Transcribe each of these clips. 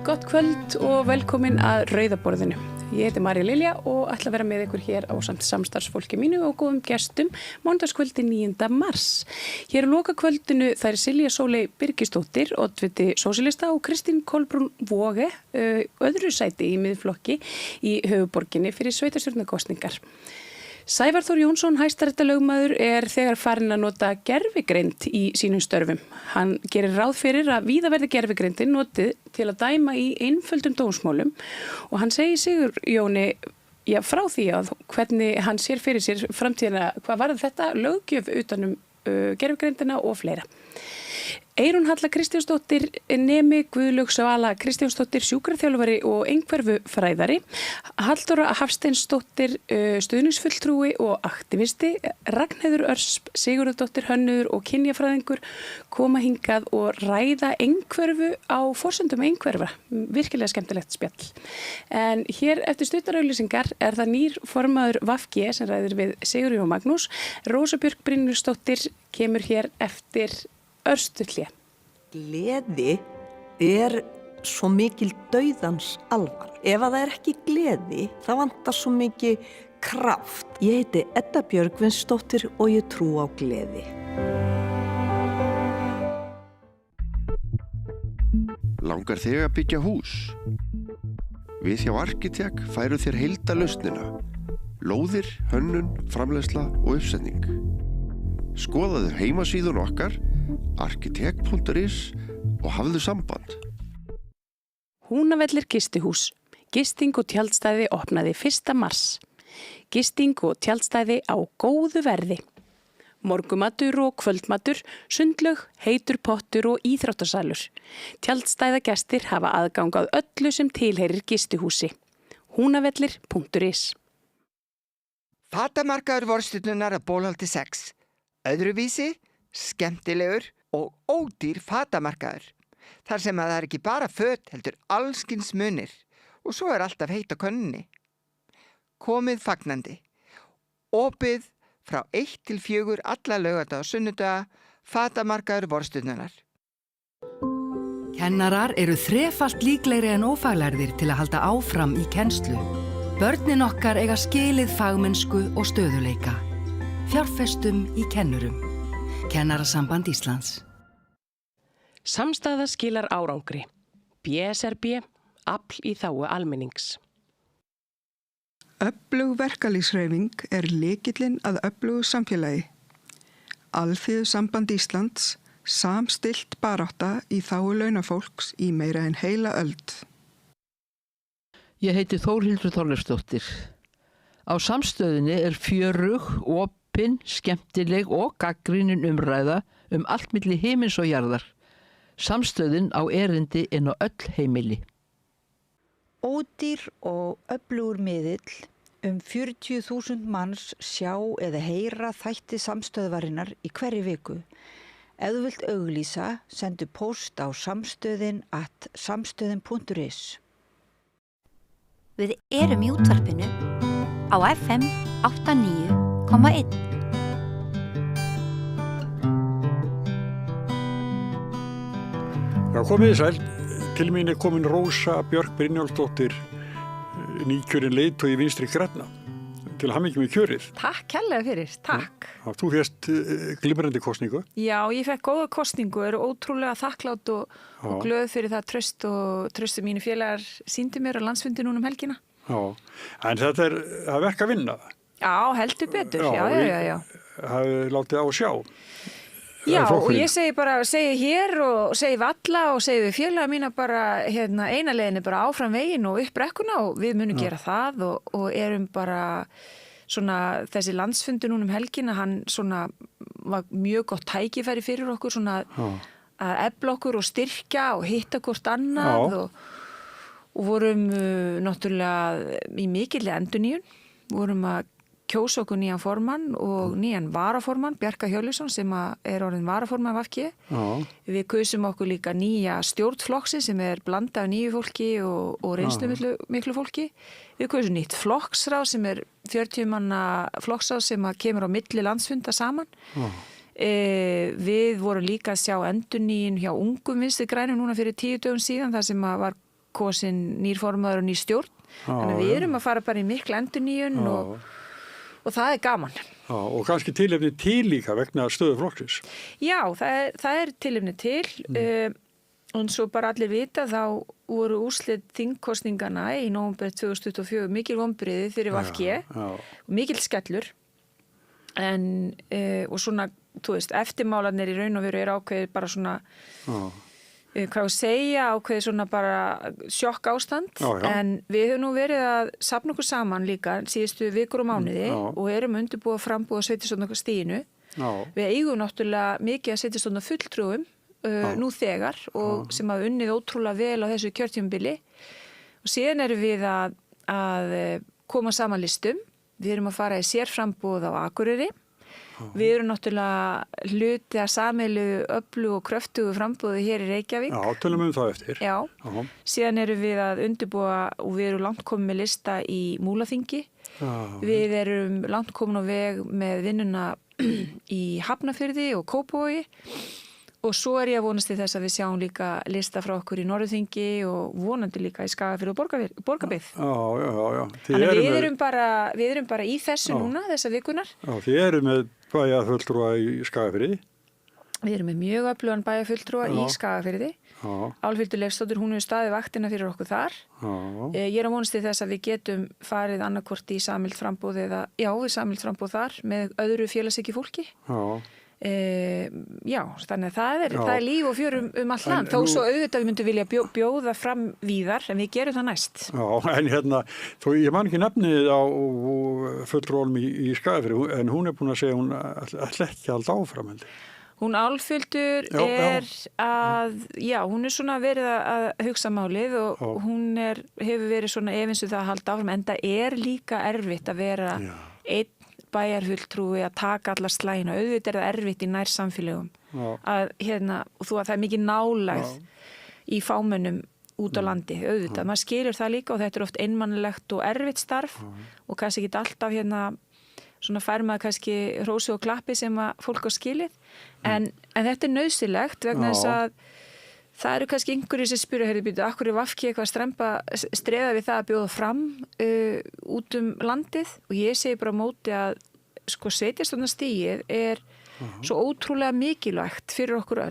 Gott kvöld og velkomin að Rauðaborðinu. Ég heiti María Lilja og ætla að vera með ykkur hér á samstarfsfólki mínu og góðum gestum mánudagskvöldi 9. mars. Hér á lokakvöldinu þær Silja Sóley Birgisdóttir, oddviti sósíalista og Kristín Kolbrún Voge, öðru sæti í miðflokki í höfuborginni fyrir sveitarstjórnarkosningar. Sævar Þór Jónsson, hæstaréttarlögmaður, þegar farinn að nota gervigreind í sínum störfum. Hann gerir ráð fyrir að víða verði gervigreindin notið til að dæma í einföldum dómsmálum og hann segir Sigurjóni frá því að hvernig hann sér fyrir sér framtíðina, hvað varð þetta löggjöf utanum gervigreindina og fleira. Eyrún Halla Kristjánsdóttir nemi, Guðlaug Svala Kristjánsdóttir sjúkraþjálfari og einhverfufræðari, Halldóra Hafsteinsdóttir stuðningsfulltrúi og aktivisti, Ragnheiður Örsp Sigurðardóttir hönnuður og kynjafræðingur koma hingað og ræða einhverfu á forsendum einhverfa. Virkilega skemmtilegt spjall. En hér eftir stuttarauglýsingar það nýr formaður VG sem ræðir við Sigurjón Magnús. Rósa Björk Brynjólfsdóttir kemur hér eftir örstuhlé. Gleði svo mikil dauðans alvar. Ef það ekki gleði, það vantar svo mikið kraft. Ég heiti Edda Björgvinsdóttir og ég trú á gleði. Langar þig að byggja hús? Við hjá Arkitek færu þér heildarlausnina. Lóðir, hönnun, framleiðsla og uppsetning. Skoðaðu heimasíðun okkar arkitek.is og hafðu samband. Húnavellir gistihús. Gisting og tjaldstæði opnaði 1. mars. Gisting og tjaldstæði á góðu verði. Morgumatur og kvöldmatur, sundlaug, heitur pottur og íþróttasalur. Tjaldstæðagestir hafa aðgang að öllu sem tilheyrir gistihúsi. Húnavellir.is. Fatamarkaður vorstjörnunnar að Bólholti 6. Öðruvísi, skemmtilegur og ódýr fatamarkaður. Þar sem að það ekki bara föt heldur allskins munir og svo alltaf heitt á könnunni. Komið fagnandi. Opið frá 1 til 4 alla laugardaga og sunnudaga, fatamarkaður vorstjörnunnar. Kennarar eru þrefalt líklegri en ófaglærðir til að halda áfram í kennslu. Börnin okkar eiga skilið fagmennsku og stöðuleika. Fjárfestum í kennurum. Kennarasamband Íslands. Samstaða skilar árangri. BSRB, afl í þágu almennings. Öflug verkalýðshreyfing lykillinn að öflugu samfélagi. Alþýðusamband Íslands, samstillt barátta í þágu launafólks í meira en heila öld. Ég heiti Þórhildur Þorleifsdóttir. Á samstöðinni fjörug, opin, skemmtileg og gagnrýnin umræða allt milli himins og jarðar. Samstöðin á erindi inn á öll heimili. Ódýr og öflugur miðill 40.000 manns sjá eða heyra þætti samstöðvarinnar í hverri viku. Ef þú vilt auglýsa, sendu póst á samstöðin@samstöðin.is. Við erum í útvarpinu á FM 89,1. Já, komið þið sæl. Til mín komin Rósa Björk Brynjólfsdóttir, nýkjörin leiðtogi Vinstri grænna. Til hamingju með kjörið. Takk kærlega fyrir, takk. Já, þú fékkst glimrandi kosningu. Já, ég fekk góða kosningu, ótrúlega þakklátt og glöð fyrir það tröst sem mínu félagar sýndu mér á landsfundi núna helgina. Já, en þetta að verk að vinna. Já, heldur betur, já. Það látið á að sjá. Já, og ég segi hér og segi við alla og segi við félaga mína bara, eina leiðin bara áfram veginn og upp brekkuna og við munum gera það og erum bara svona, þessi landsfundur núna helgina, hann svona var mjög gott tækifæri fyrir okkur svona að efla okkur og styrkja og hitta hvort annað og vorum náttúrulega í mikilli endurnýjun, vorum að kjósa okkur nýjan formann og nýjan varaformann, Bjarka Hjörleifsson sem orðin varaformann VG. Við kusum okkur líka nýja stjórnflokksins sem blanda af nýju fólki og reynslu miklu fólki. Við kusum nýtt flokksráð sem 40 manna flokksráð sem kemur á milli landsfunda saman. Við vorum líka að sjá endurnýjun hjá ungum Vinstri grænum núna fyrir 10 dögum síðan þar sem var kosin nýr formaður og nýr stjórn. Þannig að við erum að fara bara í mikla endurnýjun og það er gaman. Já, og kannski tilefni til líka vegna stöðu flokksins. Já, það er tilefni til og svo bara allir vita þá voru úrslit þingkosningana í nóvember 2024 mikil vonbrigði fyrir VG og mikil skellur en og svona, þú veist, eftirmálarnir í raun og veru ákveðið bara svona hvað að segja ákveðið svona bara sjokk ástand en við höfum nú verið að safna okkur saman líka síðustu vikur og mánuði og erum undirbúið að frambúa sveitarstjórnarstiginu. Við eigum náttúrulega mikið að sveitarstjórna fulltrúum nú þegar og sem hafa unnið ótrúlega vel á þessu kjörtímabili og síðan erum við að koma saman listum. Við erum að fara í sérframbúð á Akureyri. Við erum náttúrulega hluti að sameiginlegu öflugu og kröftugu frambúði hér í Reykjavík. Já, tölum það eftir. Já, síðan erum við að undirbúa og við erum langt komin með lista í Múlaþingi. Við erum langt komin á veg með vinnuna í Hafnarfirði og Kópavogi og svo er ég að vonast til þess að við sjáum líka lista frá okkur í Norðurþingi og vonandi líka í Skagafirði og Borgarbyggð. Já. Þannig við erum bara í þessu núna, þessa vikunar. Já, þið eru með bæjarfulltrúa í Skagafirði. Við erum með mjög öflugan bæjarfulltrúa í Skagafirði. Álfhildur Leifsdóttir, hún hefur staðið vaktina fyrir okkur þar. Ég er að vonast til þess að við getum farið annarkvort í sameilt frambúð við sameilt frambúð þar með öðru félagshyggju fólki. Já, þannig að það er líf og fjör allt land, þó svo auðvitað við myndum vilja bjóða fram víðar en við gerum það næst. Já, en ég man ekki nefnið á fulltrúanum í Skagafirði en hún er búin að segja hún ætla ekki að halda áfram heldur. Hún Álfhildur hún er svona verið að hugsa málið og hún hefur verið svona efins við það að halda áfram en það er líka erfitt að vera einn bæjarfulltrúi að taka alla slægina, auðvitað er það erfitt í nær samfélögum að það er mikið nálægð í fámennum út á landi, auðvitað, maður skilur það líka og þetta er oft einmannlegt og erfitt starf og kannski ekki alltaf svona fær maður kannski hrósi og klappi sem að fólk á skilið en þetta er nauðsynlegt vegna þess að það eru kannski einhverju sem spyrja akkur er VG eitthvað streða við það að bjóða fram út landið og ég segi bara á móti að sveitarstjórnarstigið er svo ótrúlega mikilvægt fyrir okkur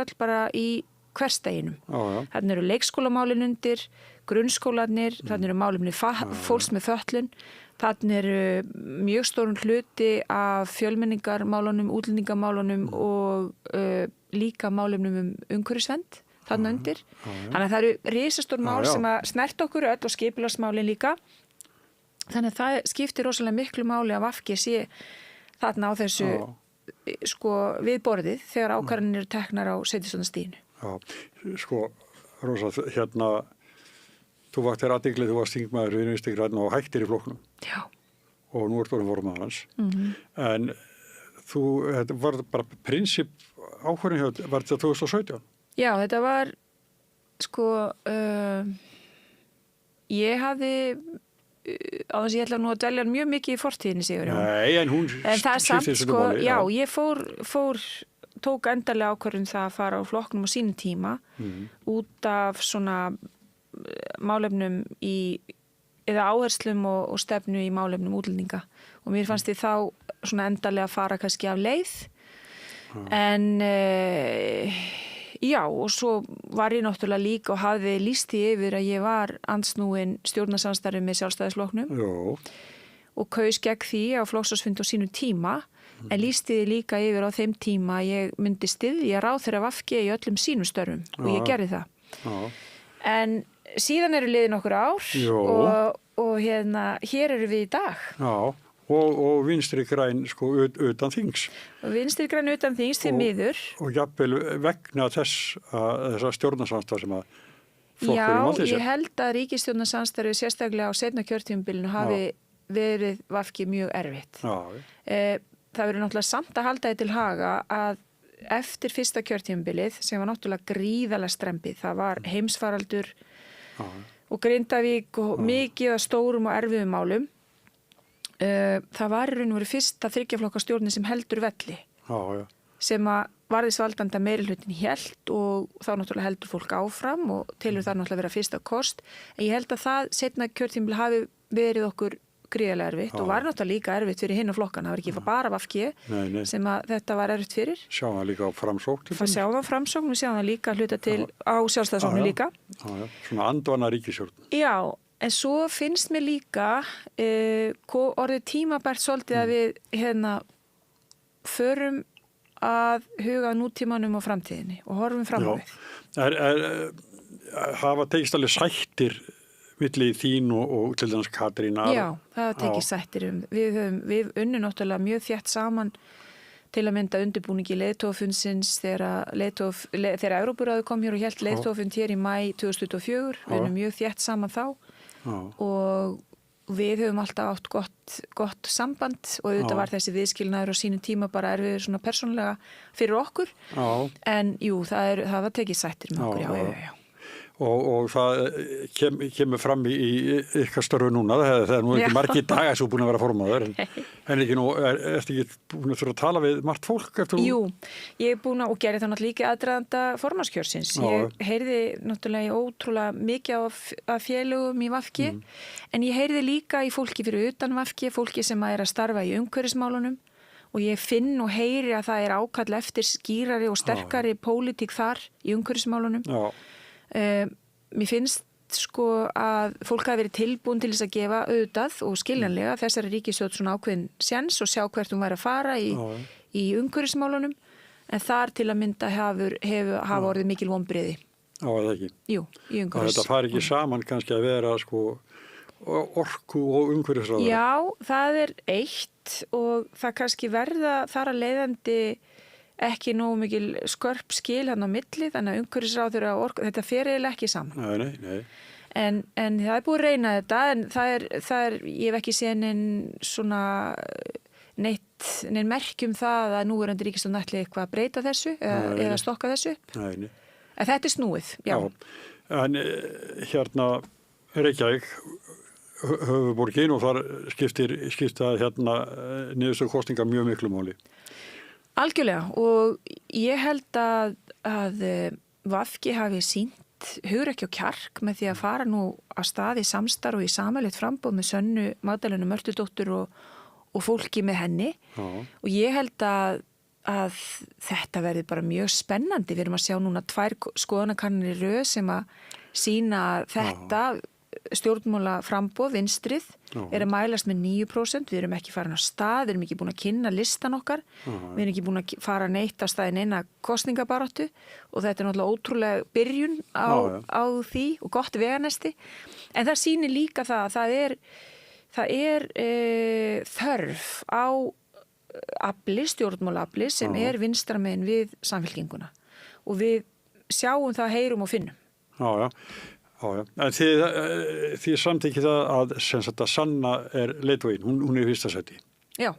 öll bara í hversdeginum. Þarna eru leikskólamálin undir, grunnskólanir, þarna eru málefni fólks með fötlun, þarna eru mjög stórun hluti af fjölmenningarmálunum, útlendingamálunum og líka málefnum umhverfisvernd þarna undir. Þannig að það eru risastór mál sem að snerta okkur öll og skipulagsmálin líka. Þannig að það skiptir rosalega miklu máli að VG sé þarna á þessu við borðið þegar ákvarðanir eru teknar á sveitarstjórnarstiginu. Já, Rósa, þú vaktir athygli, þú varst þingmaður við Vinstri græn og hættir í flokknum. Já. Og nú ertu orðinn formaður hans. En þetta var bara prinsip ákvörðin var þetta 2017? Já, þetta var ég hafði á þess að ég ætla nú að dvelja mjög mikið í fortíðinni Sigurjón. Nei, en hún skiptir þessu máli. Já, ég tók endarlega ákvörðun það að fara á flokknum á sínum tíma út af svona málefnum eða áherslum og stefnu í málefnum útlendinga og mér fannst ég þá svona endarlega að fara kannski af leið en og svo var ég náttúrulega líka og hafði lýst því yfir að ég var andsnúin stjórnarsamstarfi með Sjálfstæðisflokknum og kaus gegn því á flokksráðsfundi á sínum tíma en lýsti því líka yfir á þeim tíma að ég myndi styðja ráðherra VG í öllum sínum störfum og ég gerði það. En síðan eru liðin okkur ár og hér eru við í dag. Já, og Vinstri græn utan þings. Vinstri græn utan þings til miður. Og jafnvel vegna þessa stjórnarsamstarf sem að flokkurinn valdi sér. Já, ég held að ríkisstjórnarsamstarfi sérstaklega á seinna kjörtímabilinu hafi verið VG mjög erfitt. Það verður náttúrulega samt að halda því til haga að eftir fyrsta kjörtímabilið sem var náttúrulega gríðarlega strempið, það var heimsfaraldur og Grindavík og mikið af stórum og erfiðum málum. Það var í raun og veru fyrsta þryggjaflokka stjórnin sem heldur velli sem að varðisvaldanda meirihlutin hélt og þá náttúrulega heldur fólk áfram og telur það náttúrulega vera fyrsta kost. En ég held að það seinna kjörtímabil hafi verið okkur gríðarlega erfitt og var náttúrulega líka erfitt fyrir hinn og flokkana. Það var ekki bara VG sem að þetta var erfitt fyrir. Sjáum það líka á Framsókn. Sjáum það Framsókn og sjáum það líka hluta til á Sjálfstæðisflokknum líka. Já. Svona andvana ríkisstjórn. Já, en svo finnst mér líka orðið tímabært svolítið að við förum að huga nútímanum og framtíðinni og horfum fram á við. Hafa tekist alveg sættir milli þín og til dæmis Katrínar? Já, það hafa tekið sættir Við unnum náttúrulega mjög þétt saman til að mynda undirbúningi leiðtogafundsins þegar Evrópuráðið kom hér og hélt leiðtogafund hér í maí 2024. Við unnum mjög þétt saman þá og við höfum alltaf átt gott samband og auðvitað var þessi viðskilnaður á sínum tíma bara erfiður svona persónulega fyrir okkur. En jú, það var tekið sættir með okkur, já. Og það kemur fram í ykkar störfu núna, það er nú ekki margir dagar svo búin að vera formaður, en ertu ekki búin að þurfa að tala við margt fólk? Jú, ég er búin að, og gerði það náttúrulega líka aðdraganda formannskjörsins. Ég heyrði náttúrulega ótrúlega mikið af félögum í VG, en ég heyrði líka í fólki fyrir utan VG, fólki sem er að starfa í umhverfismálunum, og ég finn og heyri að það er ákall eftir skýrari og sterkari pólitík þar í umhverfismálunum. Mér finnst sko að fólk hafi verið tilbúin til þess að gefa auðvitað og skiljanlega þessari ríkisstjórn svona ákveðin séns og sjá hvert hún væri að fara í umhverfismálunum, en þar til að mynda hafa orðið mikil vonbrigði. Já, eða ekki? Jú, í umhverfis. Þetta fari ekki saman kannski að vera sko orku og umhverfisráður? Já, það er eitt og það kannski verða þar að leiðandi ekki nógu mikil skörp skil hann á milli, þannig að umhverfisráður og orku, þetta fer eiginlega ekki saman. Nei. En það er búið að reyna þetta, en það er ég hef ekki séð neinn merkjum það að núverandi ríkisstjórn ætli eitthvað að breyta þessu eða stokka þessu. Nei. En þetta er snúið, já. En Reykjavík, höfuðborgin, og þar skipta niðurstöðu kosninga mjög miklu máli. Algjörlega, og ég held að VG hafi sýnt hugrekki og kjark með því að fara nú að stað í samstarf og í sameiginlegt framboð með Sönnu Magdalenu Mörtudóttur og fólki með henni. Og ég held að þetta verði bara mjög spennandi. Við erum að sjá núna 2 skoðanakannanir í röð sem að sýna þetta stjórnmála framboð, vinstrið, er að mælast með 9%. Við erum ekki farin á stað, við erum ekki búin að kynna listan okkar, við erum ekki búin að fara neitt á staðin eina kosningabaráttu og þetta er náttúrulega ótrúlega byrjun á því og gott veganesti. En það sýnir líka það að það er þörf á stjórnmálaafli sem er vinstra megin við samfylkinguna og við sjáum það, heyrum og finnum. Já. En þið samþykkið að Sanna er leiðtoginn, hún er í fyrsta sæti. Já,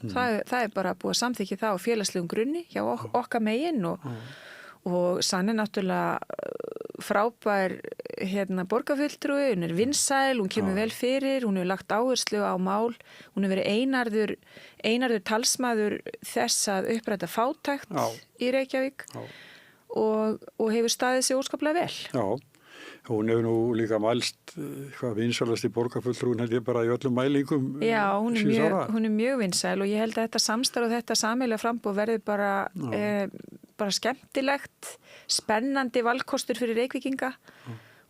það er bara búið að samþykkja það á félagslegum grunni hjá okkar megin og Sanna er náttúrulega frábær borgarfulltrúi, hún er vinsæl, hún kemur vel fyrir, hún hefur lagt áherslu á mál, hún hefur verið einarður talsmaður þess að uppræta fátækt í Reykjavík og hefur staðið sig óskaplega vel. Já. Hún hefur nú líka mælst vinsælast í borgarfulltrúin held ég bara í öllum mælingum. Já, hún er mjög vinsæl og ég held að þetta samstarf og þetta sameiginlega framboð verði bara skemmtilegt, spennandi valkostur fyrir Reykvíkinga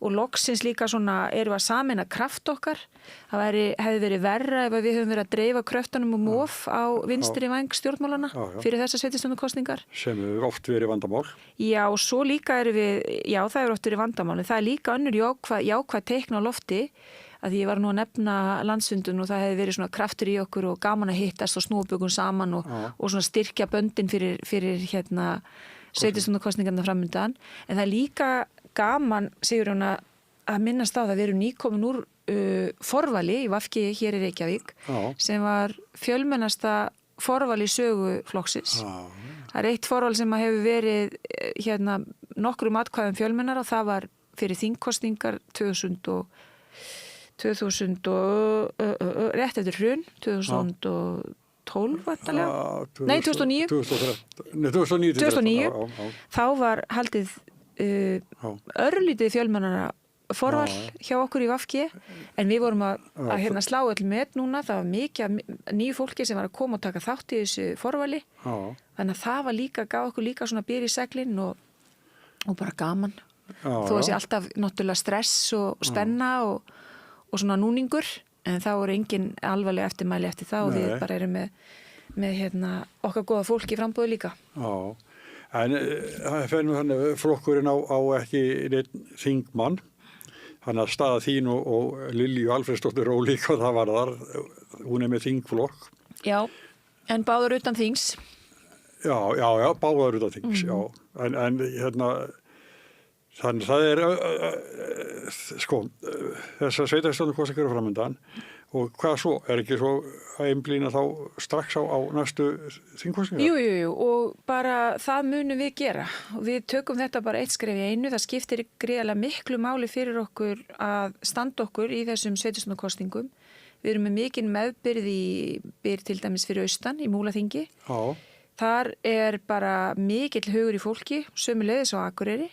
og loksins líka svona erum við að sameina kraft okkar. Það hefði verið verra ef við höfum verið að dreifa kröftunum of á vinstri væng stjórnmálana fyrir þessar sveitarstjórnarkosningar. Sem hefur oft verið vandamál. Já, og svo líka það hefur oft verið vandamál, en það er líka önnur jákvæð teikn á lofti, að ég var nú að nefna landsfundun og það hefði verið svona kraftur í okkur og gaman að hittast og snúa bökum saman og svona styrkja böndin fyrir sveitarstjórnarkosningarna framundan. En það er líka gaman, Sigurjón, að minnast á það við erum nýkomin úr forvali í VG hér í Reykjavík sem var fjölmennasta forvali sögu flokksins. Það er eitt forval sem hefur verið nokkrum atkvæðum fjölmennar og það var fyrir þingkosningar 2000 rétt eftir hrun 2012 2012 vantarlega. Nei, 2009. 2009. Þá var haldið örlítið fjölmennara forval hjá okkur í VFG, en við vorum að slá öll met núna. Það var mikið nýju fólki sem var að koma og taka þátt í þessu forvali. Þannig að það var líka, gaf okkur líka svona byr í seglinn og bara gaman. Þó að sé alltaf náttúrulega stress og spenna og svona núningur, en þá voru engin alvarleg eftirmæli eftir það og við bara erum með okkar góða fólk í frambúðu líka. Já, en það fer nú þannig flokkurinn á ekki einn þingmann, þannig að staða þín og Lilju Alfreðsdóttir ólík og það var þar, hún með þingflokk. Já, en báður utan þings. Já, báður utan þings, já, en þannig það þessar sveitarstjórnarkosningar eru framundan og hvað svo? Ekki svo að einblína þá strax á næstu þingkosningar? Jú, og bara það munum við gera. Við tökum þetta bara eitt skref í einu. Það skiptir gríðarlega miklu máli fyrir okkur að standa okkur í þessum sveitarstjórnarkosningum. Við erum með mikinn meðbyrð til dæmis fyrir austan í Múlaþingi. Já. Þar bara mikill hugur í fólki, sömuleiðis á Akureyri.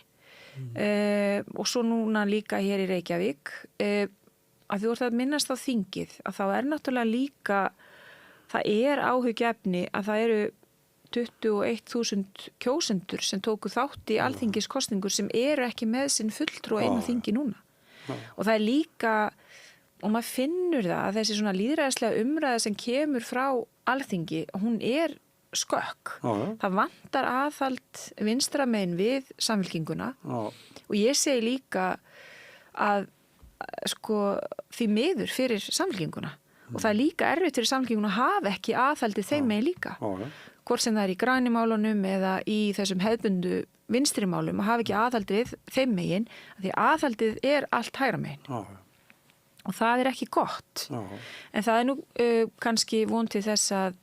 Og svo núna líka hér í Reykjavík að þú ert að minnast á þingið að þá náttúrulega líka það áhugjefni að það eru 21.000 kjósendur sem tóku þátt í alþingiskosningur sem eru ekki með sinn fulltrúa inn á þingi núna. Og það líka, og maður finnur það að þessi svona lýðræðislega umræða sem kemur frá alþingi, hún skökk. Það vantar aðhald vinstra megin við samfylkinguna og ég segi líka að því miður fyrir samfylkinguna og það líka erfitt fyrir samfylkinguna að hafa ekki aðhaldið þeim megin líka. Hvort sem það í grænimálunum eða í þessum hefðbundu vinstrimálum að hafa ekki aðhaldið þeim megin, því aðhaldið allt hægra megin. Og það ekki gott. En það nú kannski von til þess að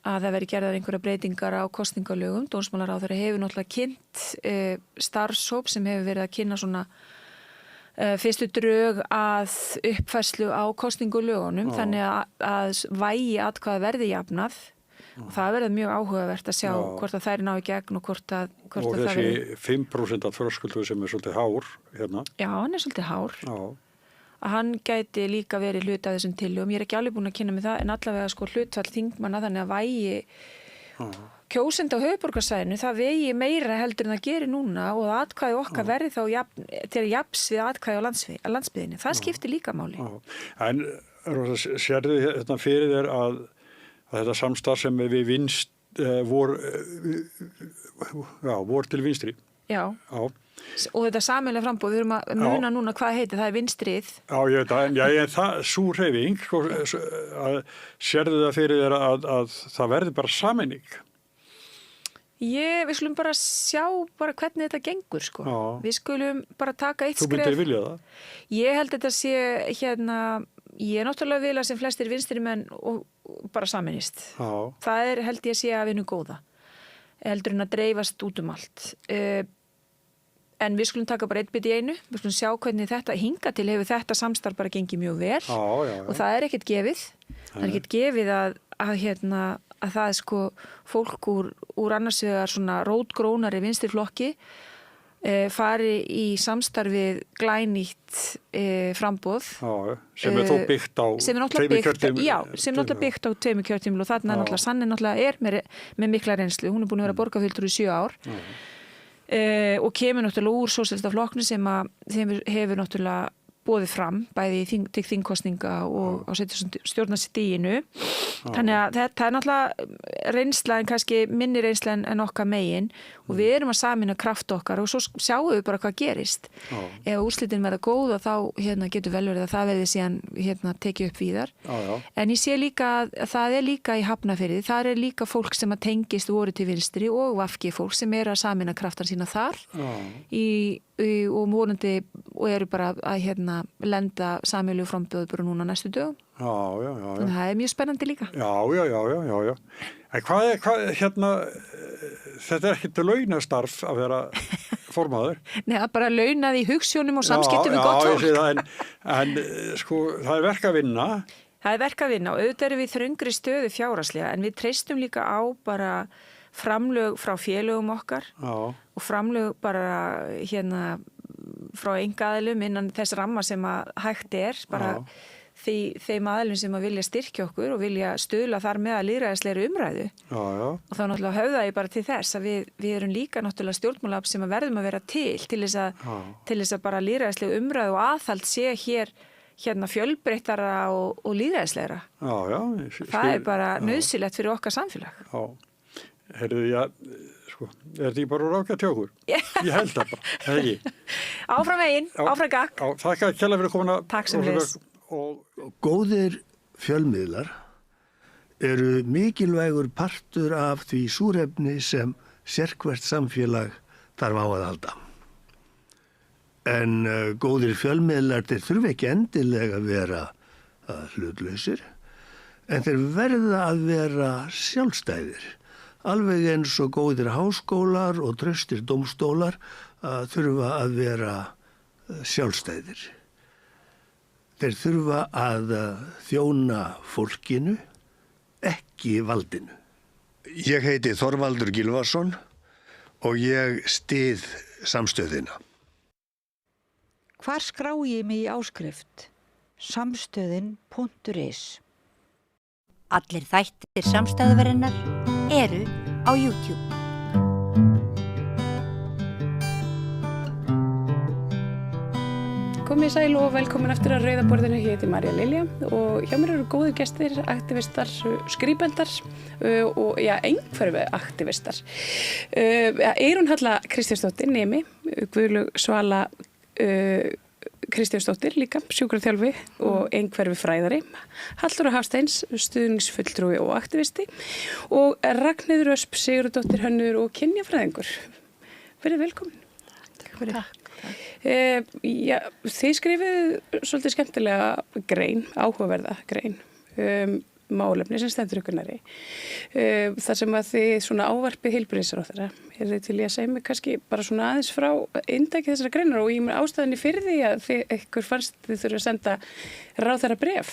það veri gerðar einhverja breytingar á kosningalögum. Dómsmálaráðherra hefur náttúrulega kynnt starfshóp sem hefur verið að kynna svona fyrstu drög að uppfærslu á kosningalögunum, þannig að vægi atkvæða verði jafnað og það verður mjög áhugavert að sjá hvort að þær ná í gegn og hvort að og þessi 5% þröskuldur sem svolítið hár hérna. Já, hann svolítið hár. Að hann gæti líka verið hluti af þessum tillögum. Ég ekki alveg búin að kynna með það, en allavega hlutfall þingmanna, þannig að vægi kjósenda á höfuðborgarsvæðinu, það vegi meira heldur en það gerir núna og að atkvæði okkar verði þá til jafns við atkvæði á landsbyggðinni. Það skiptir líka máli. En sérðu þetta fyrir þér að þetta samstarf sem við vor til vinstri? Já. Og þetta sameiginlega frambúð, við erum að muna núna hvað heitir, það vinstrið. Já, ég veit það, en það sú hreyfing, sérðu það fyrir þér að það verði bara sameining? Við skulum bara sjá hvernig þetta gengur, Við skulum bara taka eitt skref. Þú myndir vilja það? Ég held þetta sé ég náttúrulega vil að sem flestir vinstri menn og bara sameinist. Það held ég sé að vinna góða. Heldur en að dreifast út allt. En við skulum taka bara eitt bit í einu, við skulum sjá hvernig þetta hinga til hefur þetta samstarf bara gengið mjög vel og það ekkert gefið. Það ekkert gefið að það fólk úr annars vegar svona rótgrónari vinstriflokki fari í samstarfið glænýtt framboð. Sem þó byggt á tveimur kjörtímum. Já, sem náttúrulega byggt á tveimur kjörtímum og þarna náttúrulega Sanni náttúrulega með mikla reynslu. Hún búin að vera borgarfulltrúi í 7 ár. Og kemur náttúrulega úr sósíalistaflokknu sem hefur náttúrulega boðið fram bæði til þingkosninga og á stjórnarstiginu. Þannig að þetta náttúrulega reynsla en kannski minni reynsla en okkar megin og við erum að sameina kraft okkar og svo sjáum við bara hvað gerist. Ef úrslitin verða góða þá getur vel verið að það verði síðan tekið upp víðar. En ég sé líka að það líka í Hafnarfirði, þar líka fólk sem að tengist voru til vinstri og VFG fólk sem að sameina kraftan sína þar og vonandi og eru bara að lenda sameiginlegu frambjóði bara núna næstu dögum. Þannig að það mjög spennandi líka. Já. En hvað þetta ekkert launastarf að vera formaður? Nei, það bara launað í hugsjónum og samskiptum við gott fólk. En það verk að vinna það er verk að vinna og auðvitað erum við þröngri stöðu fjárhagslega en við treystum líka á bara framlög frá félögum okkar og framlög bara frá einkaaðilum innan þess ramma sem að hægt bara þeim aðilum sem að vilja styrkja okkur og vilja stuðla þar með að lýðræðislegri umræðu. Og þá náttúrulega höfða ég bara til þess að við erum líka náttúrulega stjórnmálaafl sem að verðum að vera til þess að bara lýðræðisleg umræðu og aðhald sé hérna fjölbreyttara og lýðræðislegra. Það er bara nauðsynlegt fyrir okkar samfélag. Heyrðu, sko, er þetta bara rákja til okkur? Ég held það bara, það ekki. Áfram veginn, áfram gakk. Þakka kærlega fyrir komuna. Takk sem leys. Góðir fjölmiðlar eru mikilvægur partur af því súrefni sem sérhvert samfélag þarf á að halda. En góðir fjölmiðlar, þeir þurfa ekki endilega að vera hlutlausir, en þeir verða að vera sjálfstæðir. Alveg eins og góðir háskólar og traustir dómstólar þurfa að vera sjálfstæðir. Þeir þurfa að þjóna fólkinu, ekki valdinu. Ég heiti Þorvaldur Gylfason og ég styð samstöðina. Hvar skrá ég mig í áskrift? Samstöðin.is. Allir þættir samstæðuverinnar eru á YouTube. Komið sæl og velkomin eftir að Rauða borðinu. Ég heiti Marja Lilja og hjá mér eru góðir gestir, aktivistar, skribendar og einhverfi aktivistar. Eyrún Halla Kristjánsdóttir, nemi, Guðlaug Svala Kristjánsdóttir, líka sjúkraþjálfi og einhverfi fræðari, Halldóra Hafsteins, stuðningsfulltrúi og aktivisti og Ragnheiður Ösp Sigurðardóttir, hönnur og kynjafræðingur. Verið velkomin. Takk fyrir. Þið skrifið svolítið skemmtilega grein, áhugaverða grein, málefni sem stendur ykkur nærri. Þar sem að þið svona ávarpið heilbrigðisráðherra. Er þið til í að segja mig kannski bara svona aðeins frá inntaki þessara greinar og ég ástæðinni fyrir því að ykkur fannst þið þurfa að senda ráðherra bréf.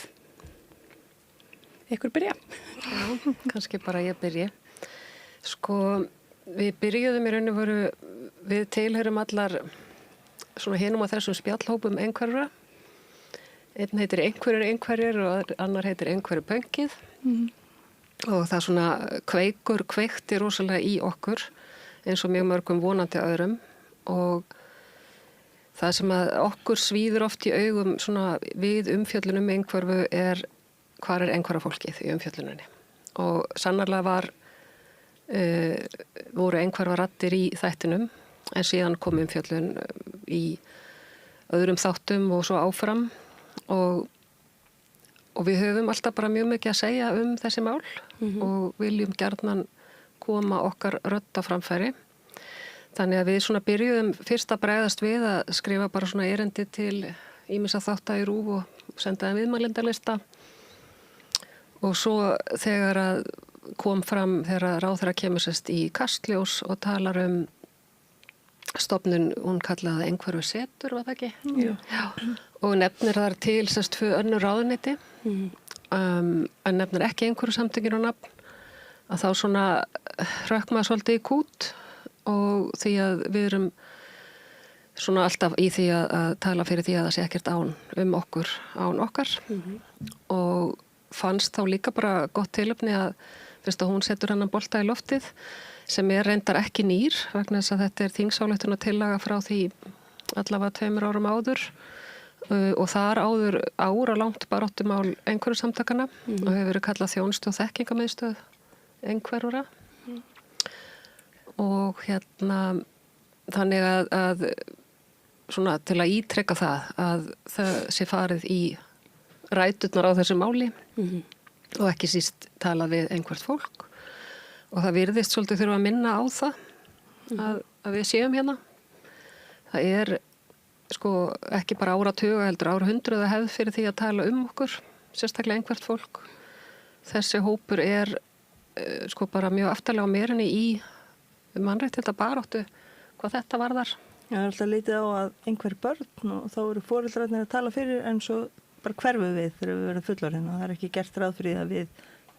Ykkur byrja? Já, kannski bara ég byrji. Sko, við byrjuðum í raun og veru, við tilheyrum allar svona hinum á þessum spjallhópum einhverra. Einn heitir einhverjir og annar heitir einhverju pönkið. Og það svona kveikti rosalega í okkur eins og mjög mörgum vonandi öðrum og það sem að okkur svíður oft í augum svona við umfjöllunum einhverfu hvar einhverja fólkið í umfjöllununni. Og sannarlega voru einhverfa raddir í þættinum en síðan kom umfjöllun í öðrum þáttum og svo áfram og við höfum alltaf bara mjög mikið að segja þessi mál og viljum gjarnan koma okkar rödd á framfæri. Þannig að við svona byrjuðum fyrst að bregðast við að skrifa bara svona erindi til ýmissa þátta í RÚV og senda þeim viðmælendarlista og svo þegar að kom fram þegar ráðherra kemur sérst í Kastljós og talar stofnun, hún kallaði einhverju setur, var það ekki? Já. Og nefnir þar til sérst 2 önnur ráðuneyti en nefnir ekki einhverju samtökin og nafn að þá svona rökk maður svolítið í kút og því að við erum svona alltaf í því að tala fyrir því að það sé ekkert án okkar og fannst þá líka bara gott tilefni að fyrst að hún setur hennan bolta í loftið sem reyndar ekki nýr vegna þess að þetta þingsályktunartillaga frá því allavega 2 árum áður og þar áður áralangt baráttumál einhverju samtakana og hefur verið kallað þjónustu og þekkingamiðstöð einhverjura og þannig að svona til að ítrekka það sé farið í ræturnar á þessu máli og ekki síst talað við einhvert fólk og það virðist svolítið þurfa að minna á það að við séum hérna. Það sko ekki bara áratuga heldur árhundruða hefð fyrir því að tala okkur, sérstaklega einhvert fólk. Þessi hópur sko bara mjög aftarlega á merinni í mannréttindabaráttu hvað þetta varðar. Það er alltaf litið á að einhver börn og þá eru foreldrarnir að tala fyrir en svo bara hverfum við þegar við verðum fullorðin og það er ekki gert ráð fyrir að við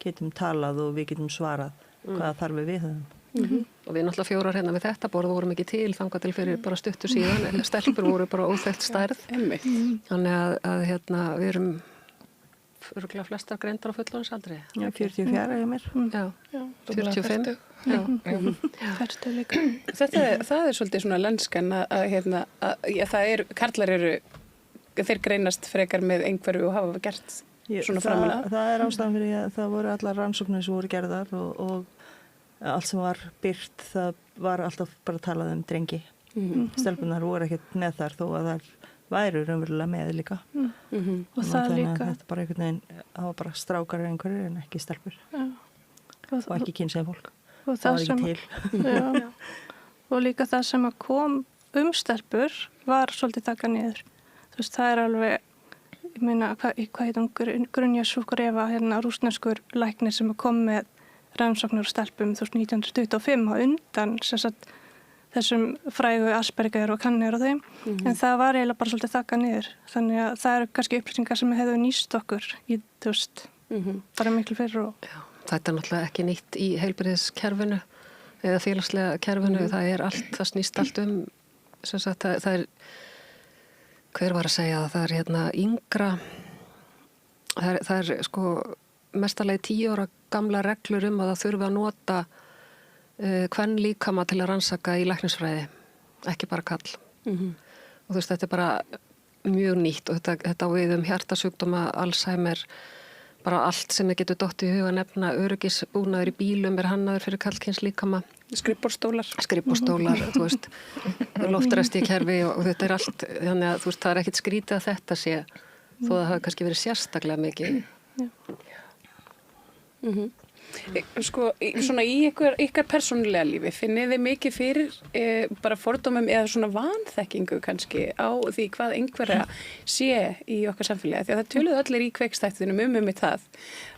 getum talað og við getum svarað hvaða þarfir við höfum. Og við náttúrulega 4 hérna við þetta borð vorum ekki til þangað til fyrir bara stuttu síðan, stelpur voru bara óþekkt stærð. Þannig að hérna við erum örugglega flestar greindar á fullorðinsaldri. Já, 44 ég mér. Já, 45. Það er svolítið svona lenskan að karlar þeir greinast frekar með einhverju og hafa gert svona framan það er ástæðan fyrir að það voru allar rannsóknir sem voru gerðar og allt sem var birt, það var alltaf bara talað um drengi. Stelpunar voru ekkert með þar þó að þær væru raunverulega með líka. Og það líka. Þetta bara einhvern veginn, það var bara strákar einhverju en ekki stelpur. Og ekki kynsegin fólk. Og það var ekki til. Já. Og líka það sem að kom stelpur var svolítið taka niður. Þú veist, það er alveg, ég meina, hvað heitum Grunja Súkureva, rússneskur læknir sem kom með rannsóknir og stelpum 1925 á undan þessum frægu Asperger og Kanner og þeim, en það var eiginlega bara svolítið þakka niður. Þannig að það eru kannski upplýsingar sem hefðu nýst okkur í, bara miklu fyrir og... Já, þetta er náttúrulega ekki nýtt í heilbrigðiskerfinu eða félagslega kerfinu, það er allt, það snýst allt það er, hver var að segja að það er yngra, það er sko mestalegi 10 ára gamla reglur að það þurfi að nota hvern líkama til að rannsaka í læknisfræði, ekki bara kall. Og þú veist, þetta er bara mjög nýtt og þetta á við hjartasjúkdóma, Alzheimer, bara allt sem getur dottið í huga nefna, öryggisbúnaður í bílum hannaður fyrir kallkyns líkama. Skrifborðstólar, þú veist, loftresti í kerfi og þetta er allt, þannig að þú veist, það er ekkit skrítið að þetta sé, þó það hafi kannski verið sérstaklega mikið. Sko, svona í ykkar persónulega lífi, finnið þið mikið fyrir bara fordómum eða svona vanþekkingu kannski á því hvað einhverja sé í okkar samfélagi, því að það töluðu allir í kveikstættinum það,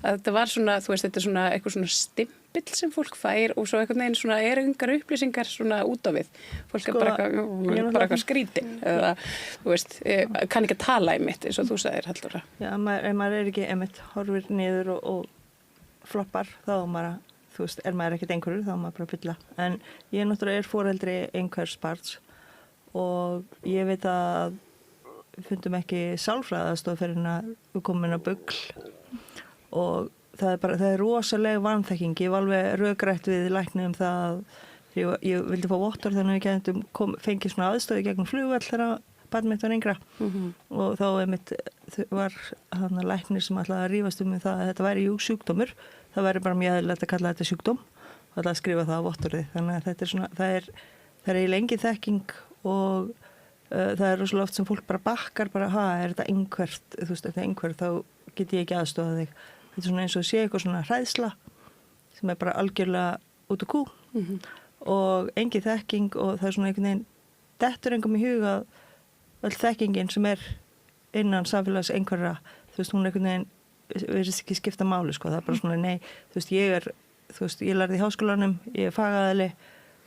að þetta var svona, þú veist, þetta er svona eitthvað svona stimpill sem fólk fær og svo einhvern veginn svona engar upplýsingar svona út á við, fólk er bara eitthvað skrítin eða, þú veist, kann ekki að tala einmitt eins og þú sagðir, Halldóra. Já, ef maður er ekki einmitt horfir niður og floppar, þá þú veist, er maður ekkert einhverju, þá maður bara fylla. En ég náttúrulega er foreldri einhvers barns og ég veit að við fundum ekki sálfræðastoð fyrir við komin að bugl og það er rosaleg vanþekking. Ég var alveg rökrætt við lækni það að ég vildi fá vottor þannig að við fengið svona aðstöðu gegnum flugvöll þegar barn mitt var yngra og þá var læknir sem ætlaði að rífast það að þetta væri sjúkdómur, það væri bara mjög eðlilegt að kalla þetta sjúkdóm og ætlaði að skrifa það á vottorði, þannig að þetta er svona, það er eiginlega engin þekking og það er rosalega oft sem fólk bara bakkar bara, er þetta einhvert, þú veist, þetta einhvert, þá get ég ekki aðstofa þig. Þetta er svona eins og sé eitthvað svona hræðsla sem er bara algjörlega út á kú og engin þekking og það er svona einhvern veginn, dettur engum í huga öll þekkingin sem er innan samfélags einhverja, þú veist, hún einhvern veginn verðist ekki skipta máli, sko, það er bara svona, nei, þú veist, ég lærði í háskólanum, ég er fagaðili,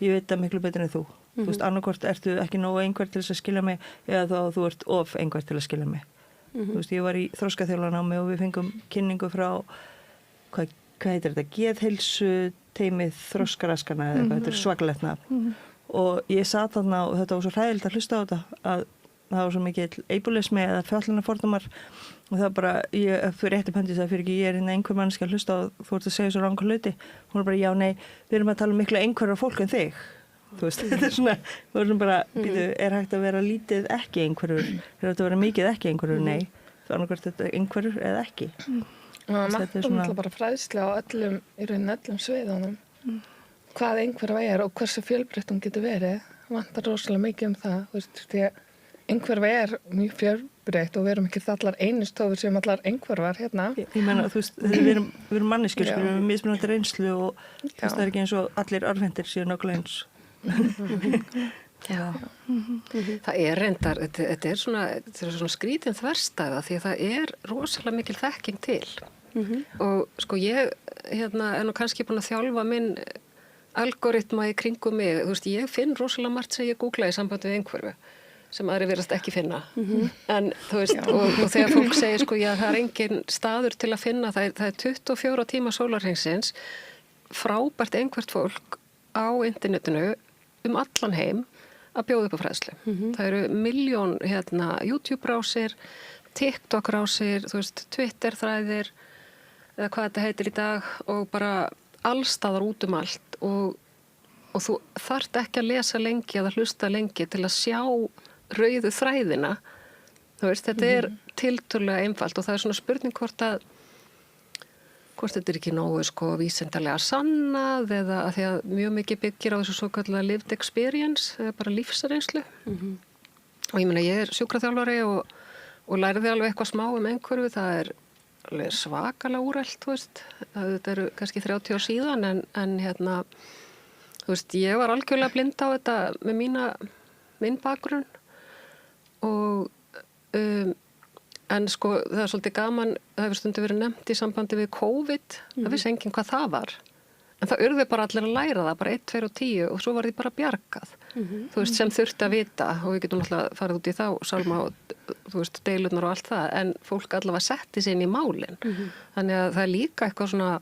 ég veit það miklu betur en þú. Þú veist, annarkvort ertu ekki nógu einhver til þess að skilja mig eða þá þú ert of einhver til að skilja mig. Þú veist, ég var í þroskaþjálfarnámi og við fengum kynningu frá, hvað heitir þetta, geðheilsu teymið þroskaraskana eða eitthvað, þetta er svakalegt nafn. Og ég sat þarna og þetta var svo hræðilegt að hlusta á þetta að það var svo mikið eibulismi eða fjallunarfordómar og það bara, fyrir eitt pöndi það fyrir ekki, ég er einhver mannski að hlusta og þú ert að segja svo rangar hluti. Hún er bara, já, nei, við erum að tala um miklu einhverjar fólk en þig. Þú veist, þetta er svona, þú erum bara, er hægt að vera lítið ekki einhverjur, er hægt að vera mikið ekki einhverjur, nei, þú annarkvært þetta einhverjur eða ekki. Það er bara fræðsla á öllum, í rauninni öllum sviðunum, hvað einhverfa er og hversu fjölbreytt hún getur verið, vantar rosalega mikið það, þú veist, því að einhverfa er mjög fjölbreytt og við erum ekki allar einustofur sem allar einhverfar hérna. Ég meina, þú veist, við erum manneskjur, við erum mismunandi reynslu og þú veist, það er ekki eins og allir arfendir séu nákvæmlega eins. Já. Það er reyndar, þetta er svona skrítin þverstæða því að það er rosalega mikil þekking til og sko ég er nú kannski búin að þjálfa minn algoritma í kringum mig, þú veist, ég finn rosalega margt sem ég googla í sambandi við einhverfu sem aðri verðast ekki finna. En þú veist, og þegar fólk segir sko, já, það er engin staður til að finna, það er 24 tíma sólarhringsins, frábært einhvert fólk á internetinu allan heim að bjóða upp á fræðslu. Það eru milljón YouTube-rásir, TikTok-rásir, þú veist, Twitter-þræðir, eða hvað þetta heitir í dag, og bara allstaðar út allt og þú þarft ekki að lesa lengi eða hlusta lengi til að sjá rauðu þræðina. Þú veist, þetta er tiltölulega einfalt og það er svona spurning hvort þetta er ekki nógu sko vísindalega sannað eða að því að mjög mikið byggir á þessu svo kallega lived experience, eða bara lífsreynslu. Og ég meina, ég er sjúkraþjálfari og lærði alveg eitthvað smá einhverfu, það er alveg svakalega úrælt, þú veist. Þetta eru kannski 30 ár síðan en þú veist, ég var algjörlega blind á þetta með minn bakgrunn og en sko það er svolítið gaman, það hefur stundum verið nefnt í sambandi við COVID, það vissi enginn hvað það var. En það urðu bara allir að læra það, bara 1, 2 og 10 og svo var því bara bjargað. Þú veist, sem þurfti að vita og við getum alltaf farið út í þá sálma og þú veist, deilurnar og allt það, en fólk allavega setti sig inn í málin. Þannig að það er líka eitthvað svona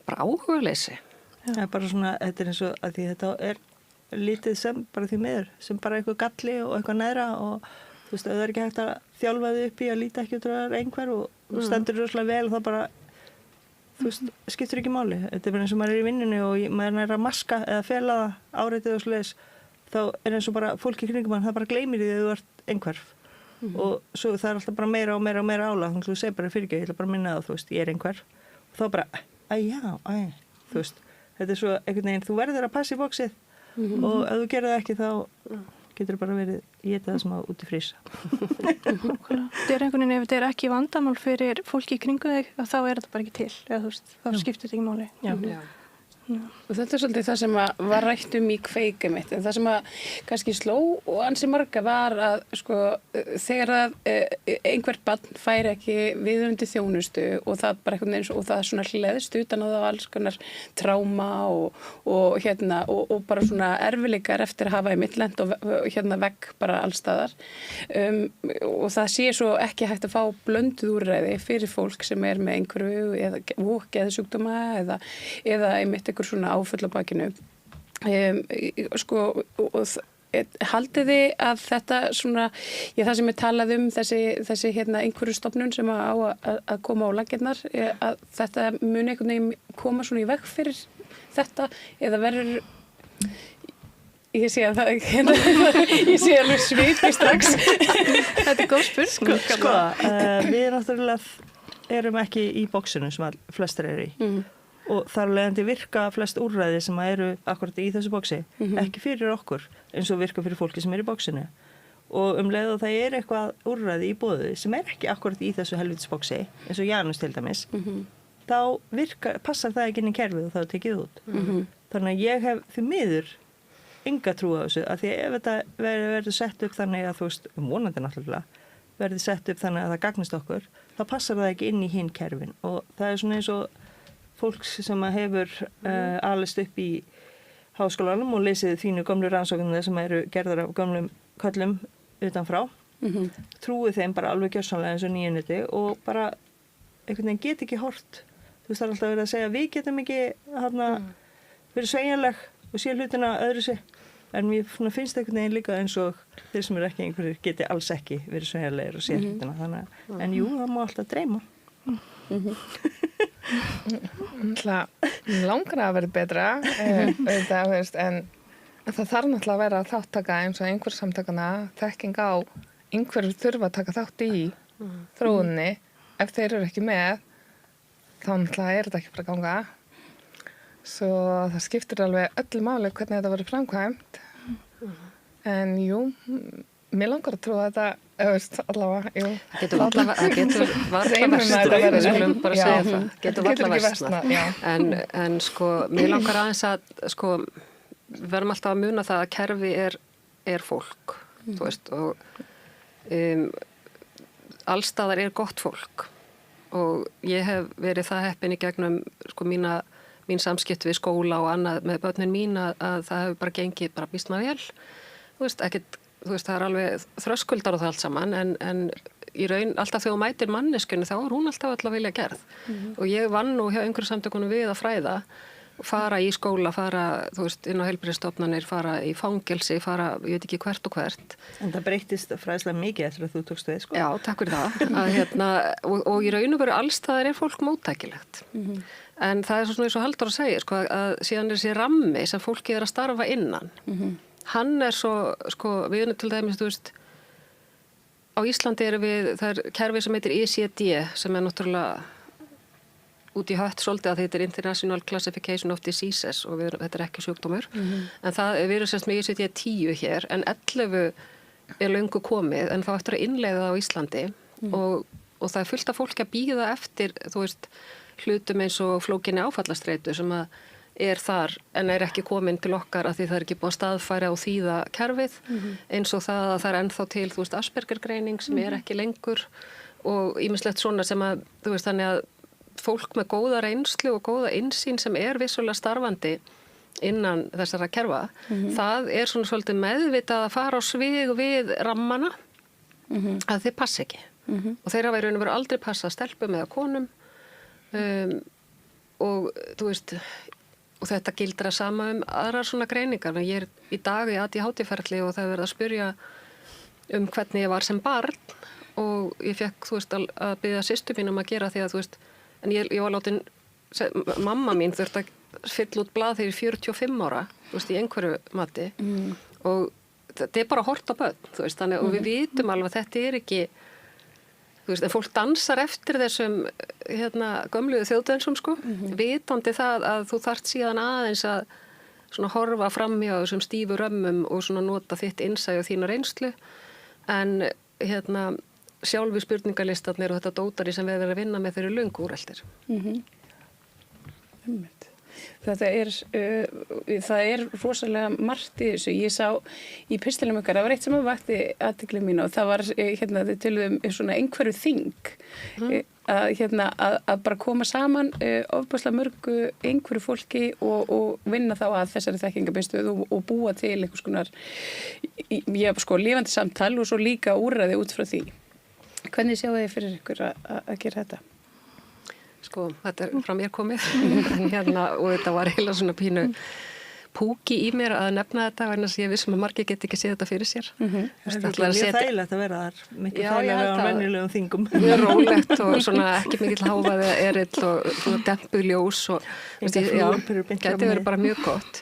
bara áhugaleysi. Það er bara svona, þetta er eins og að því þetta er lítið sem bara því miður, sem bara eitthvað galli og eitthvað neðra og þú veist, það er ekki hægt að þjálfa þig upp í að líta ekki út af einhver og þú stendur rosalega vel og það bara, þú veist, skiptur ekki máli. Þetta er bara eins og maður er í vinnunni og maður er að maska eða fela það áreitið og svoleiðis, þá er eins og bara fólk í kringum hann, það bara gleymir því að þú ert einhverf. Og svo það er alltaf bara meira og meira og meira álag, þannig að þú segir bara fyrir ekki, ég ætla bara að minna það, þú veist, ég er einhverf. Og þá bara, þú veist, þetta er svo einhvern veginn, þú verður að passa í boxið og ef þú gerir það ekki þá getur bara verið í þetta sem að út í frísa. Þetta er einhvern veginn, ef þetta er ekki vandamál fyrir fólki í kringu þig, þá er þetta bara ekki til, eða þú veist, þá skiptir þetta ekki máli. Já. Og þetta er svolítið það sem var rætt í kveiki mitt, en það sem kannski sló og ansi marga var að sko, þegar að einhvert barn fær ekki viðunandi þjónustu og það bara einhvern veginn og það svona hleðst utan á það alls konar tráma og bara svona erfileikar eftir að hafa í mittlend og vegg bara allstaðar og það sé svo ekki hægt að fá blönduð úrræði fyrir fólk sem er með einhverju eða geðsjúkdóma eða einmitt einhver svona áföll á bakinu. Haldið þið að þetta svona, það sem talað þessi einhverju stofnun sem á að koma á laggirnar, að þetta muni einhvern veginn koma svona í veg fyrir þetta, eða verður ég sé að ég sé alveg svipi strax. Þetta er góð spurning. Sko, við náttúrulega erum ekki í boxinu sem flestir eru í. Og þar leiðandi virka flest úrræði sem eru akkurat í þessu boxi, ekki fyrir okkur eins og virka fyrir fólki sem er í boxinu. Og leið og það er eitthvað úrræði í boði sem er ekki akkurat í þessu helvítisboxi, eins og Janus til dæmis, þá passar það ekki inn í kerfið og það er tekið út. Þannig að ég hef því miður enga trú á þessu, að því ef þetta verður sett upp þannig að þú veist, vonandi náttúrulega, verður sett upp þannig að það gagnist okkur, þá passar það ekki inn í hinn kerfin og það er svona eins og fólk sem hefur alist upp í háskólanum og lesið þínu gömlu rannsóknir sem eru gerðar af gömlum köllum utanfrá, trúið þeim bara alveg gjörsamlega eins og nýjunniti og bara einhvern veginn get ekki hort. Þú veist, það er alltaf verið að segja við getum ekki verið sveigjanleg og sé hlutina öðru sig. En mér finnst einhvern veginn líka eins og þeir sem eru ekki einhverjir geti alls ekki verið sveigjanlegir og sé hlutina. Þannig, en jú, það má alltaf dreyma. Langar að vera betra en það þarf náttúrulega að vera þáttaka eins og einhver samtakana þekking á einhverjum þurfa að taka þátt í þróunni ef þeir eru ekki með þá náttúrulega er þetta ekki bara að ganga svo það skiptir alveg öllu máli hvernig þetta verður framkvæmt en jú mér langar að trúa þetta allavega, jú. Það getur varla versnað, við skulum bara segja það. Getur varla versnað. En sko, mér langar aðeins að, sko, við verðum alltaf að muna það að kerfi er fólk, þú veist, og allstaðar er gott fólk. Og ég hef verið það heppin í gegnum, sko, mín samskipti við skóla og annað með börnin mín að það hefur bara gengið bara býstna vel. Þú veist, ekkert þú veist, það er alveg þröskuldar og það allt saman, en í raun, alltaf þegar þú mætir manneskunni, þá er hún alltaf öll að vilja gerð. Og ég vann nú hjá einhverjum samtökunum við að fræða, fara í skóla, fara, þú veist, inn á heilbrigðisstofnanir, fara í fangelsi, fara, ég veit ekki hvert og hvert. En það breyttist fræðslega mikið eftir að þú tókst við, sko. Já, takk fyrir það. Og í raun og veru allstaðar er fólk móttækilegt. En það er svona eins og Halldór að segja, sko, að síðan er þessi rammi sem fólki er að starfa innan. Hann er svo, sko, við erum til dæmis, þú veist, á Íslandi erum við, það er kerfi sem heitir ICD, sem er náttúrulega út í hött svolítið að þetta er International Classification of Diseases og þetta er ekki sjúkdómur. En við erum sérst með ICD 10 hér, en 11 er löngu komið, en þá eftir að innleiða það á Íslandi og það er fullt af fólki að bíða eftir, þú veist, hlutum eins og flókinni áfallastreitu sem að er þar en er ekki komin til okkar að því það er ekki búið að staðfæra og þýða kerfið, eins og það að það er ennþá til, þú veist, Asperger-greining sem er ekki lengur og ýmislegt svona sem að, þú veist, þannig að fólk með góða reynslu og góða innsýn sem er vissulega starfandi innan þessara kerfa, það er svona svolítið meðvitað að fara á svig við rammana að þeir passa ekki. Og þeir hafa í raun og veru aldrei passað stelpum eða konum og þú veist, og þetta gildir að sama aðrar svona greiningar. Ég er í dag í ADHD-ferli og það er verið að spyrja hvernig ég var sem barn og ég fekk, þú veist, að biðja systur mín að gera því að, þú veist, en ég var látin, mamma mín þurfti að fylla út blað þegar 45 ára, þú veist, í einhverju mati og þetta er bara hort á börn, þú veist, þannig, og við vitum alveg að þetta er ekki, þú veist, en fólk dansar eftir þessum, gömluðu þjóðdönsum, sko, vitandi það að þú þarft síðan aðeins að svona horfa framhjá þessum stífu römmum og svona nota þitt innsæi og þína reynslu, en, sjálfi spurningalistarnir og þetta dótari sem við erum að vinna með þeirri löngu úreltir. Það er rosalega margt í þessu. Ég sá í pistilum ykkar, það var eitt sem vakti athygli mín og það var, þið töluðum svona einhverju þing, að bara koma saman ofboðslega mörgu einhverju fólki og vinna þá að þessari þekkingabeystöð og búa til einhvers konar, lifandi samtal og svo líka úrræði út frá því. Hvernig sjáu þið fyrir ykkur að gera þetta? Sko, þetta er frá mér komið og þetta var heila svona pínu púki í mér að nefna þetta vegna sem ég vissum að margir get ekki séð þetta fyrir sér. Það er mjög þægilegt að vera þar, mikið þægilega á venjulegum þingum. Mjög rólegt og svona ekki mikill hávaði erill og dempuð ljós og geti verið bara mjög gott.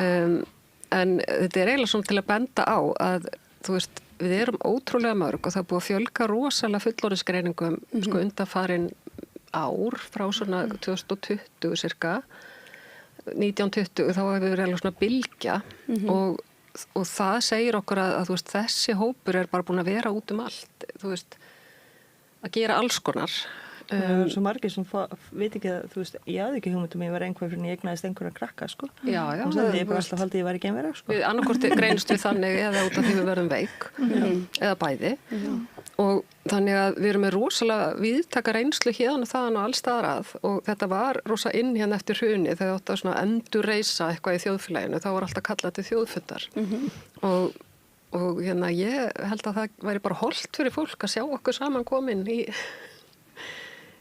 En þetta er eiginlega svona til að benda á að, þú veist, við erum ótrúlega mörg og það er búið að fjölga rosalega fullorðisgreiningum sko undanfarin ár frá svona 2020 cirka 1920 þá hefur við verið svona bylgja og það segir okkur að þú veist þessi hópur er bara búin að vera út allt, þú veist að gera alls konar. Svo margir sem veit ekki að, þú veist, ég hafði ekki hugmyndum að ég var einhver fyrir en ég egnaðist einhverja krakka, sko. Já. Og það ég bara alltaf haldi ég var ekki einverja, sko. Við annarkort greinst við þannig eða út af því við verðum veik eða bæði. Og þannig að við erum með rosalega víðtaka reynslu hérna og þaðan og allstaðar að og þetta var rosa inn hérna eftir hruni þegar þetta svona endurreisa eitthvað í þjóðfélaginu, þá var alltaf kallað til þjóðfundar. Og hérna ég held að það væri bara hollt fyrir fólk að sjá okkur saman komin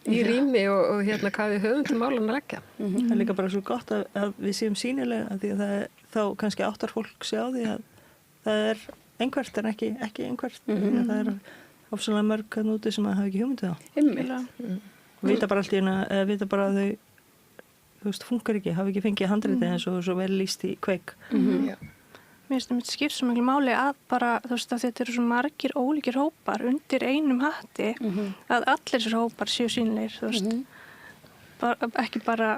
í rými og hérna hvað við höfum til málan að leggja. Það er líka bara svo gott að við séum sýnilega því að það er, þá kannski áttar fólk sjá því að það er einhvert en ekki einhvert. Það er ofsalega mörg að núti sem að hafa ekki hugmyndið á. Vita bara allt í hérna, vita bara að þau, þú veist, funkar ekki, hafa ekki fengið handritið eins og svo vel lýst í kveik. Mér finnst það skipt svo miklu máli að bara, þú veist, að þetta eru svo margir ólíkir hópar undir einum hatti að allir þessir hópar séu sýnilegir, þú veist, ekki bara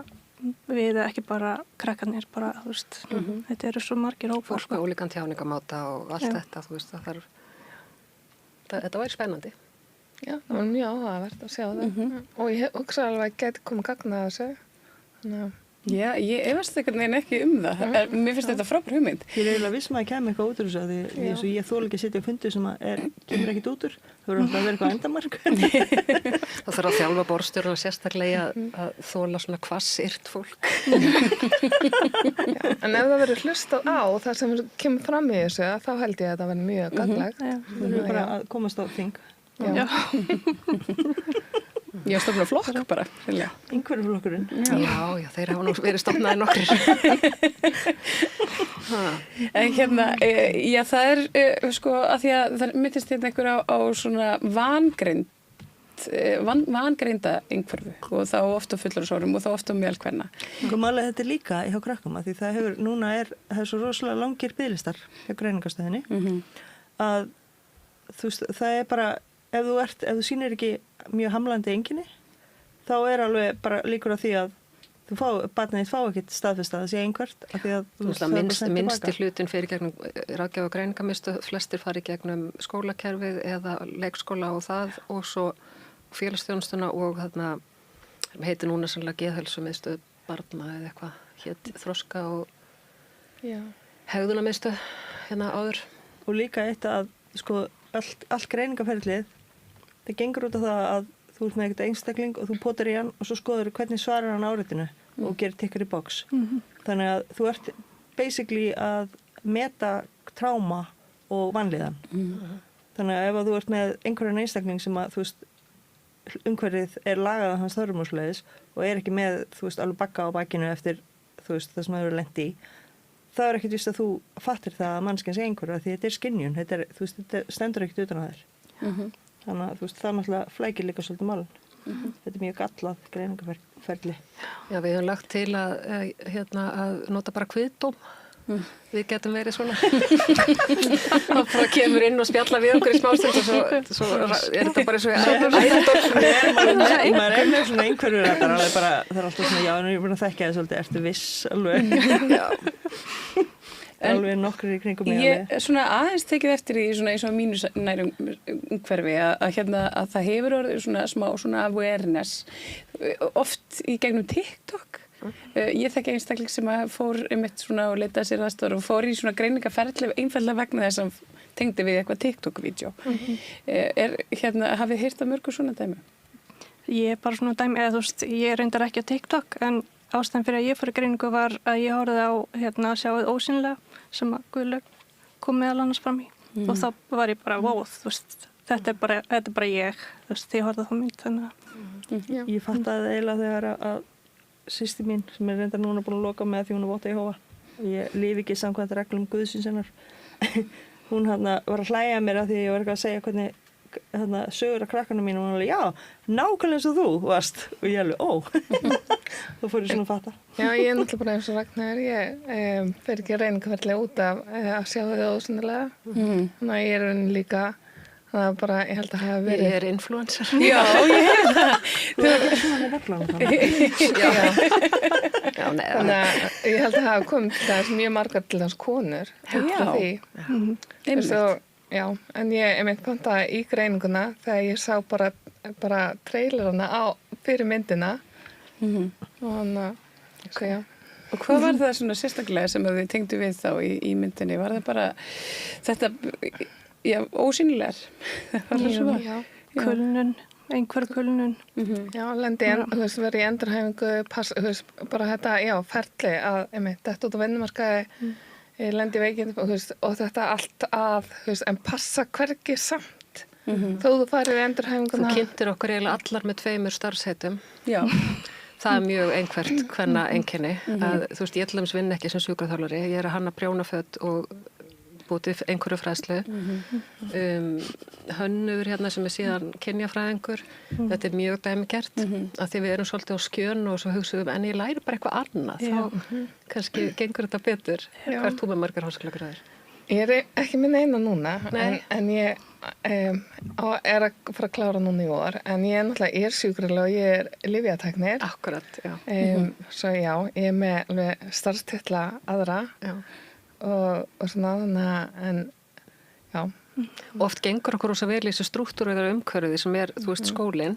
við, ekki bara krakkarnir, bara, þú veist, þetta eru svo margir hópar. Fólk með ólíkan tjáningamáta og allt þetta, þú veist, þetta væri spennandi. Já, það var mjög áhugavert að sjá það og ég hugsa alveg að geti komið gagn að þessu. Já, ég efast einhvern veginn ekki það. Mér finnst þetta frábær hugmynd. Ég er eiginlega viss að það kemur eitthvað út úr þessu því ég þoli ekki að sitja á fundi sem kemur ekkit út úr. Það verður alltaf að vera eitthvað endamark. Það þarf að þjálfa borðstjórnum sérstaklega að þola svona hvassýrt fólk. En ef það verður hlustað á það sem kemur fram í þessu, þá held ég að það verður mjög gagnlegt. Það verður bara að komast á þing. Já. Já, stofna flokk bara. Einhverjuflokkurinn. Já, þeir hafa nú verið stofnaði nokkrir. En já, það sko, að því að það myndist einhver á svona vangreinda einhverfu og þá ofta fullorðsárum og þá ofta mjög kvenna. Málega þetta líka hjá krakkum að því það er svo rosalega langir biðlistar hjá greiningarstöðinni að þú veist, það er bara ef þú sýnir ekki mjög hamlandi einkenni, þá er alveg bara líkur á því að barnið þitt fá ekkert staðfest að það sé einhvert af því að minnsti hlutin fyrir gegnum ráðgjafa og greiningamiðstöð, flestir fari gegnum skólakerfið eða leikskóla og það og svo félagsþjónustuna og þarna heitir núna sannlega geðheilsumiðstöð barna eða eitthvað hét þroska og hegðunamiðstöð hérna áður. Og líka eitt að sko allt greiningaferðlið það gengur út af það að þú ert með eitthvað einstakling og þú potar í hann og svo skoður hvernig svarar hann áritinu og gerir tikkar í box. Þannig að þú ert basically að meta tráma og vanlíðan. Þannig að ef þú ert með einhverjan einstakling sem að þú veist umhverfið er lagað að hans þörfumúsleiðis og er ekki með þú veist alveg bakka á bakinu eftir þú veist það sem það eru lent í, þá er ekkert víst að þú fattir það að mannskens einhverja því þetta er skynjun, þetta stendur ekkert utan að þér. Þannig að þú veist, það náttúrulega flækir líka svolítið málun. Þetta er mjög gallað greiningaferli. Já, við höfum lagt til að nota bara kviðdóm. Við getum verið svona. Það bara kemur inn og spjalla við okkur í smástund og svo er þetta bara svo æðandól. Maður er með svona einhverjur það er alltaf svona, já, ég er búin að þekka það svolítið, ertu viss alveg. Alveg nokkur í kringum mig alveg. Ég svona aðeins tekið eftir því svona eins og mínu nærum umhverfi að það hefur orðið svona smá svona awareness oft í gegnum TikTok. Ég þekki einstakling sem fór einmitt svona og leitaði sér aðstofur og fór í svona greiningaferli einfallega vegna þess að tengdi við eitthvað TikTok-vídeó. Hafið heyrt af mörgu svona dæmi? Ég er bara svona dæmi, eða þú veist, ég reyndar ekki á TikTok en ástæðan fyrir að ég fór í greiningu var að ég horfði á sjáið ósýnilega sem að Guðlaug kom meðal annars fram í og þá var ég bara, wow, þú veist, þetta er bara ég, þú veist, ég horfði á það mynd þannig að Ég fattaði eiginlega þegar að systir mín sem er reyndar núna búin að loka með því hún er votta í Jehóva og ég lifi ekki samkvæmt reglum Guðsins hennar hún var að hlæja mér að því ég var eitthvað að segja hvernig sögur af krakkanum mín og hún alveg, já, nákvæmlega eins og þú varst og ég alveg, þá fór ég svona að fatta. Já, ég er náttúrulega bara eins og Ragnar, ég fer ekki reyningaferðilega út af að sjá þau ósynnilega, þannig að ég er líka, það er bara, ég held að hafa verið. Ég er influencer. Já, ég hef það. Það er svona með veglan. Já, þannig að ég held að hafa komið til þess mjög margar til þess konur. Já, já, en ég meint pantaði í greininguna þegar ég sá bara trailerana fyrir myndina og hann já. Og hvað var það svona sérstaklega sem þið tengdu við þá í myndinni? Var það bara þetta, já, ósýnilegar? Já, kulnun, einhver kulnun. Já, þú veist, verið í endurhæfingu, þú veist, bara þetta, já, ferli að, þetta út á vinnumarkaði ég lendi veikinn og þetta allt að, en passa hvergi samt þó þú farir í endurhæfinguna. Þú kynntir okkur eiginlega allar með 2 starfsheitum. Já. Það er mjög einhvert hvenna einkenni. Þú veist, ég til dæmis vinn ekki sem sjúkraþjálfari. Ég er að hanna prjónaföt og bútið einhverju fræðslu. Hönnur hérna sem er síðan kynjafræðingur. Þetta er mjög dæmigert að því við erum svolítið á skjön og svo hugsaðum en ég læri bara eitthvað annað. Þá kannski gengur þetta betur. Hvað þú með margar háskólagráður? Ég er ekki með neina núna en ég er að fara að klára núna í vor en ég er náttúrulega sjúkralega og ég er lyfjatæknir. Akkurat, já. Svo já, ég er með starfstitla aðra og svona en já. Oft gengur okkur ósa vel í þessu strúktúruðar umhverfiði sem er, þú veist, skólinn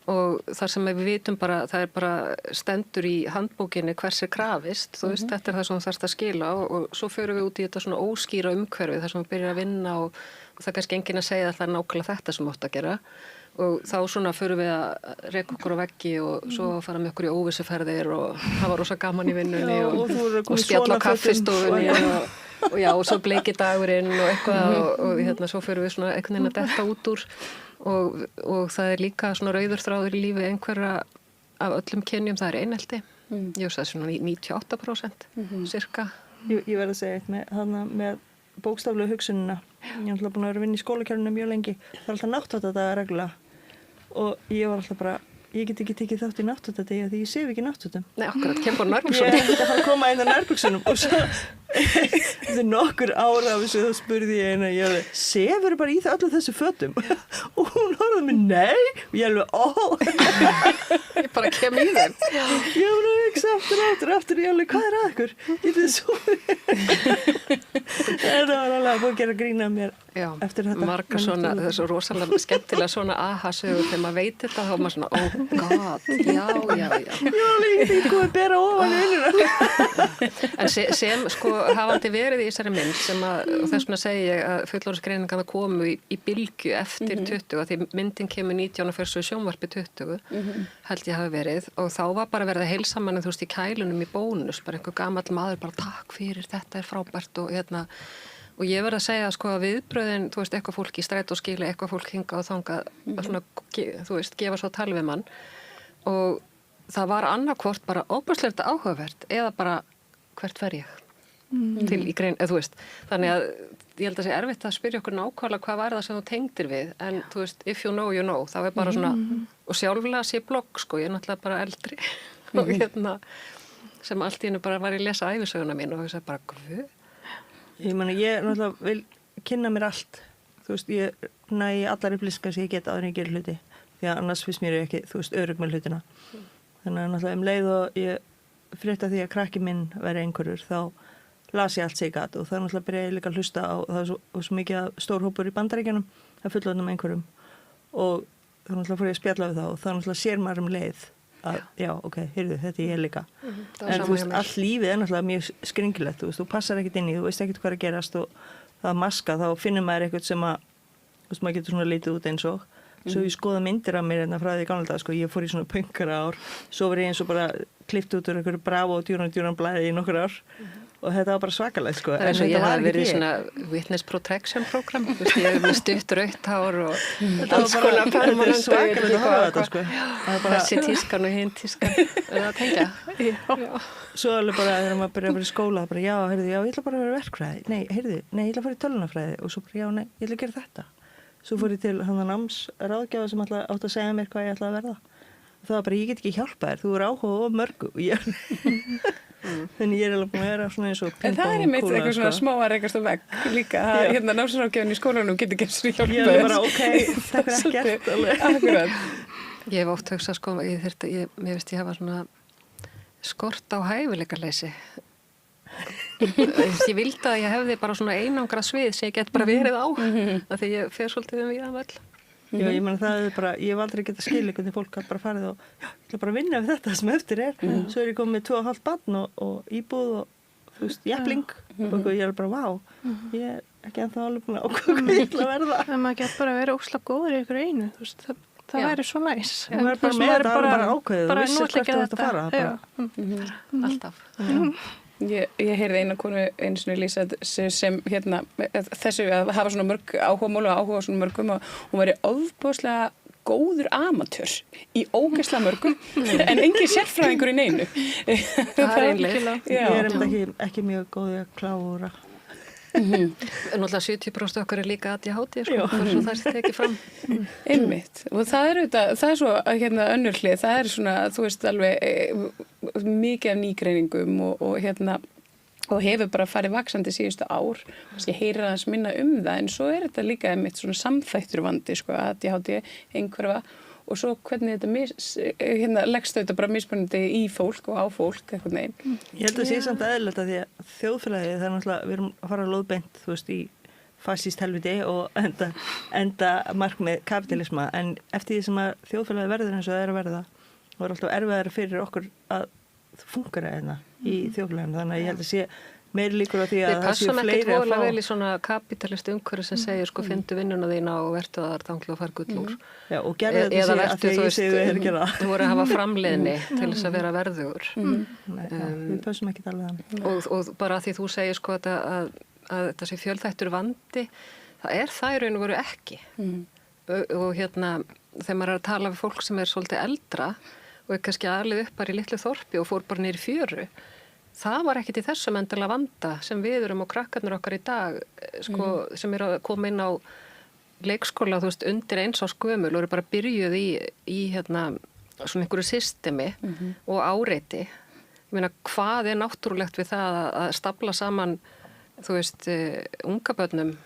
og þar sem við vitum bara, það bara stendur í handbókinni hvers krafist, þú veist, þetta það sem þú þarfst að skila og svo förum við út í þetta svona óskýra umhverfi þar sem við byrjum að vinna og það er kannski enginn að segja að það nákvæmlega þetta sem átt að gera og þá svona förum við að reka okkur á veggi og svo fara með okkur í óvissuferðir og það var rosa gaman í vinnunni og spjalla á kaffistofunni og svo bleiki dagurinn og eitthvað og svo förum við svona einhvern veginn að detta út úr og það líka svona rauður þráður í lífi einhverja af öllum kynjum, það einelti. Ég veist það svona 98% cirka. Ég verð að segja með bókstaflegu hugsunina. Ég er alltaf búin að vera að vinna í skólakerfinu mjög lengi. Það er alltaf náttúrdaga reglulega og ég var alltaf bara, ég get ekki tekið þátt í náttúrdadegi því ég sef ekki náttúrdum. Nei, akkurat, kemur nærbuksunum. Ég ætla að koma inn á nærbuksunum og svo eftir nokkur ára af þessu þá spurði ég eina, ég alveg, sefur bara í það öllu þessu fötum? Og hún horfði mig, nei, og ég alveg, Ég bara kem í þeim. Ég var að hugsa aftur, ég alveg, hvað að ykkur? Ég þið svo. Það var alveg að búið að gera grína mér eftir þetta. Marga svona, þessu rosalega skemmtilega svona aha-sögur þegar maður veit þetta, þá er maður svona, oh god, já. Ég var alveg ekki að bera ofan í vinnuna. En sem sko, hafandi verið í þessari mynd sem að, og þess vegna segi ég að fullorðsgreiningarna komu í bylgju eftir 20, að því myndin kemur 19 og fyrir svo sjónvarpi 20, held ég hafi verið, og þá var bara verið að heilsa manni, þú veist, í kælunum í bónus, bara einhver gamall maður, bara takk fyrir, þetta er frábært og og ég verð að segja sko að viðbröðin, þú veist, eitthvað fólk í strætó skili, eitthvað fólk hinga og þanga, svona, þú veist, gefa svo tal við mann og það var annarkvort bara óbærslega áhugavert eða bara hvert fer ég til í grein, eða þú veist, þannig að ég held að sé erfitt að spyrja okkur nákvæmlega hvað var það sem þú tengdir við, en þú veist, if you know, you know, þá er bara svona, og sjálflega sé blogg sko, ég er náttúrulega bara eldri og sem allt í hennu bara var ég að lesa ævisöguna mín og ég sagði bara, guð. Ég náttúrulega vil kynna mér allt, þú veist, ég næ allar upplýsingar sem ég get áður en ég ger hluti, því að annars finnst mér ekki, þú veist, örugg með hlutina. Þannig að náttúrulega leið og ég frétta því að krakki minn væri einhverjur, þá las ég allt sig gat og það náttúrulega byrja ég líka að hlusta á, það var svo mikið stór hópur í Bandaríkjunum, það fullorðnum einhverjum og þá náttúrulega fór ég að spjalla við þá og þá náttúrulega sér maður leið að já, ok, heyrðu, þetta er ég líka. En þú veist, allt lífið er náttúrulega mjög skringilegt, þú veist, þú passar ekkert inn í, þú veist ekkert hvað er að gerast og það er maska, þá finnir maður eitthvað sem að, þú veist, maður getur svona lítið út eins og, svo ég skoða myndir af mér frá því gamla dag, sko, ég fór í svona pönkara ár, svo var ég eins og bara klift út úr einhverju Bravo og djúran blæði í nokkur ár og þetta var bara svakalegt, sko. Það er eins og ég hafi verið í svona witness protection program, þú veist, ég hef með stutt rautt hár og alls konar permanent svakalegt að hafa þetta, sko. Þessi tískan og hinn tískan, það tengja. Svo alveg bara þegar maður byrja að vera í skóla, bara já, heyrðu, já, ég ætla bara að vera verkfræði, nei, heyrðu, nei, ég ætla að fara í tölvunarfræði og svo bara, já, nei, ég ætla að gera þetta. Svo fór ég til hann námsráðgjafa sem átt að segja mér hvað ég ætla að verða. Það var bara, ég get ekki hjálpa þér, þú er áhuga og mörgu og ég þannig ég er alveg búin að vera svona eins og en það er einmitt eitthvað svona smá að rekast á vegg líka, hérna námsráðgjafinn í skólanum getur ekki svo hjálpa ég er bara ok, það er ekkert akkurat. Ég hef oft hugsað sko, mér veist ég hafa svona skort á hæfileikaleysi ég vildi að ég hefði bara svona einangra svið sem ég get bara verið á af því ég fer svolítið við það vel. Já, ég meina það er bara, ég hef aldrei getað skilja hvernig fólk har bara farið og já, ég ætla bara að vinna við þetta sem eftir er. Svo er ég komið með 2,5 barn og íbúð og þú veist, jafnling og ég er bara, vá, ég er ekki ennþá alveg búin að ákveða hvað ég ætla að verða. Það maður get bara að vera óslag góður í ykkur einu, þú veist, það væri svo næs. Það er bara með þetta bara ákveðið, þú vissir hvert þú ætti að fara. Alltaf. Ég heyrði eina konu einu sinni lýsa sem hérna þessu að hafa svona mörg áhugamál og áhuga svona mörgum og hún væri ofboðslega góður amatör í ógeðslega mörgum en engin sérfræðingur í neinu. Það er einleið. Ég er ekki mjög góð að klára. Náttúrulega 70% okkar er líka ADHD sko, svo það sé tekið fram. Einmitt. Og það er svo hérna önnur hlið, það er svona, þú veist alveg mikið af nýgreiningum og hérna og hefur bara farið vaxandi síðustu ár og ég heyrir aðeins minna það en svo er þetta líka einmitt svona samþættur vandi sko, ADHD, einhverfa og svo hvernig þetta leggst þetta bara mismunandi í fólk og á fólk eitthvað neginn. Ég held að sé samt eðlilegt að því að þjóðfélagið það er náttúrulega, við erum að fara lóðbeint, þú veist, í fasíst helviti og enda markmið kapitalisma, en eftir því sem að þjóðfélagi verður eins og það er að verða, það er alltaf erfiðar fyrir okkur að fungera hérna í þjóðfélaginu, þannig að ég held að sé meiri líkur á því að það séu fleiri að fá. Við passum ekkert voðalega vel í svona kapitalist umhverfi sem segir sko fyndu vinnuna þína og vertu þar þanglu og fara gull úr. Já, og gerðu þetta sé að því að ég segi við erum að gera það. Þú voru að hafa framleiðni til þess að vera verðugur. Við passum ekki alveg þannig. Og bara því þú segir sko að þetta sé fjölþættur vandi, það í raun og veru ekki. Og hérna, þegar maður er að tala við fólk sem er svolítið eldra og er kannski alið upp bara í litlu þorpi og fór bara niður í fjöru, það var ekkert í þessum endilega vanda sem við erum og krakkarnir okkar í dag sko, sem eru að koma inn á leikskóla, þú veist, undir 1 árs gömul og eru bara byrjuð í hérna, svona einhverju systemi og áreiti. Ég meina, hvað er náttúrulegt við það að stapla saman, þú veist, ungabönnum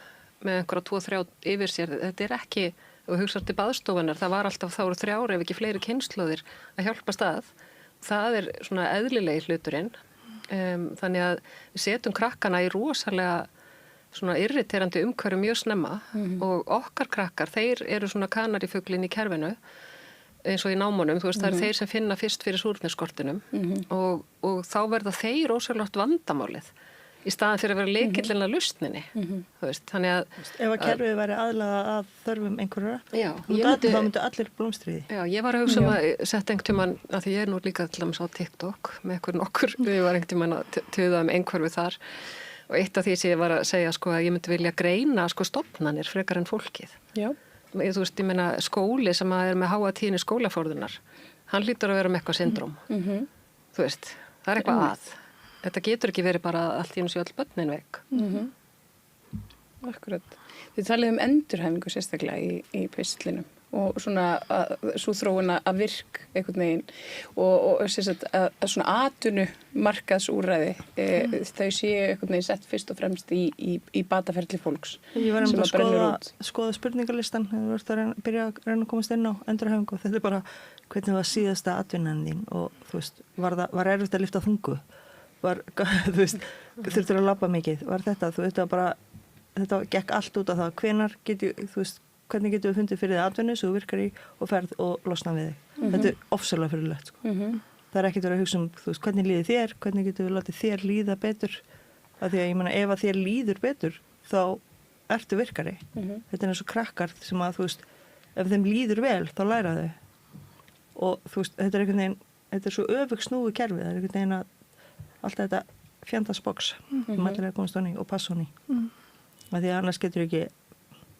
með einhverja 2-3 yfir sér? Þetta er ekki, og hugsaður til baðstofunar, það var alltaf, þá eru 3 ef ekki fleiri kynslóðir að hjálpa stað. Það er svona eðlilegi hluturinn. Þannig að við setjum krakkana í rosalega svona irriterandi umhverju mjög snemma og okkar krakkar, þeir eru svona kanarifugglin í kerfinu eins og í námunum, þú veist, það eru þeir sem finna fyrst fyrir súrefnisskortinum og þá verða þeir rosalegt vandamálið í staðan fyrir að vera lykillinn að lausninni, þú veist, þannig að ef að kerfið væri aðlaga að þörfum einhverjara, þá myndu allir blómstriði. Já, ég var að hugsa að setja einhvern tímann, að því ég er nú líka til dæmis á TikTok með nokkur, ég var einhvern tímann að tuða einhverfi þar og eitt af því sem ég var að segja sko að ég myndi vilja greina sko stofnanir frekar en fólkið. Já. Þú veist, ég meina skóli sem er með háa tíðni skólafórðunar, hann hlýtur að vera með eitthvað syndrom. Þú veist, það er eitthvað að. Þetta getur ekki verið bara allt í einu sér öll börnin veik. Akkurat. Þið talið endurhæfingu sérstaklega í pistlinum og svona svo þróuna að virk einhvern veginn og sérstaklega að svona atvinnu markaðsúrræði þau séu einhvern veginn sett fyrst og fremst í bataferli fólks. Ég var að skoða spurningalistan þegar þú ert að byrja að reyna að komast inn á endurhæfingu og þetta er bara hvernig var síðasta atvinnan þín og þú veist, var erfitt að lyfta þungu? Þú veist, þurftur að labba mikið? Var þetta, þú veist, þetta gekk allt út af það, hvernig getur við fundið fyrir þið atvinnu sem þú virkar í og ferð og losna við þig. Þetta er ofsalega fyrirlegt, sko. Það er ekkert verið að hugsa þú veist, hvernig líði þér, hvernig getur við látið þér líða betur, af því að ég meina, ef að þér líður betur, þá ertu virkari. Þetta er eins og krakkar sem að, þú veist, ef þeim líður vel, þá læra þau. Og þú veist, þetta er einhvern veginn, þetta er svo öfugsnúið kerfið, það er einhvern veginn að alltaf þetta fjandasboks, mætilega komast og passa honni. Af því að annars getur ekki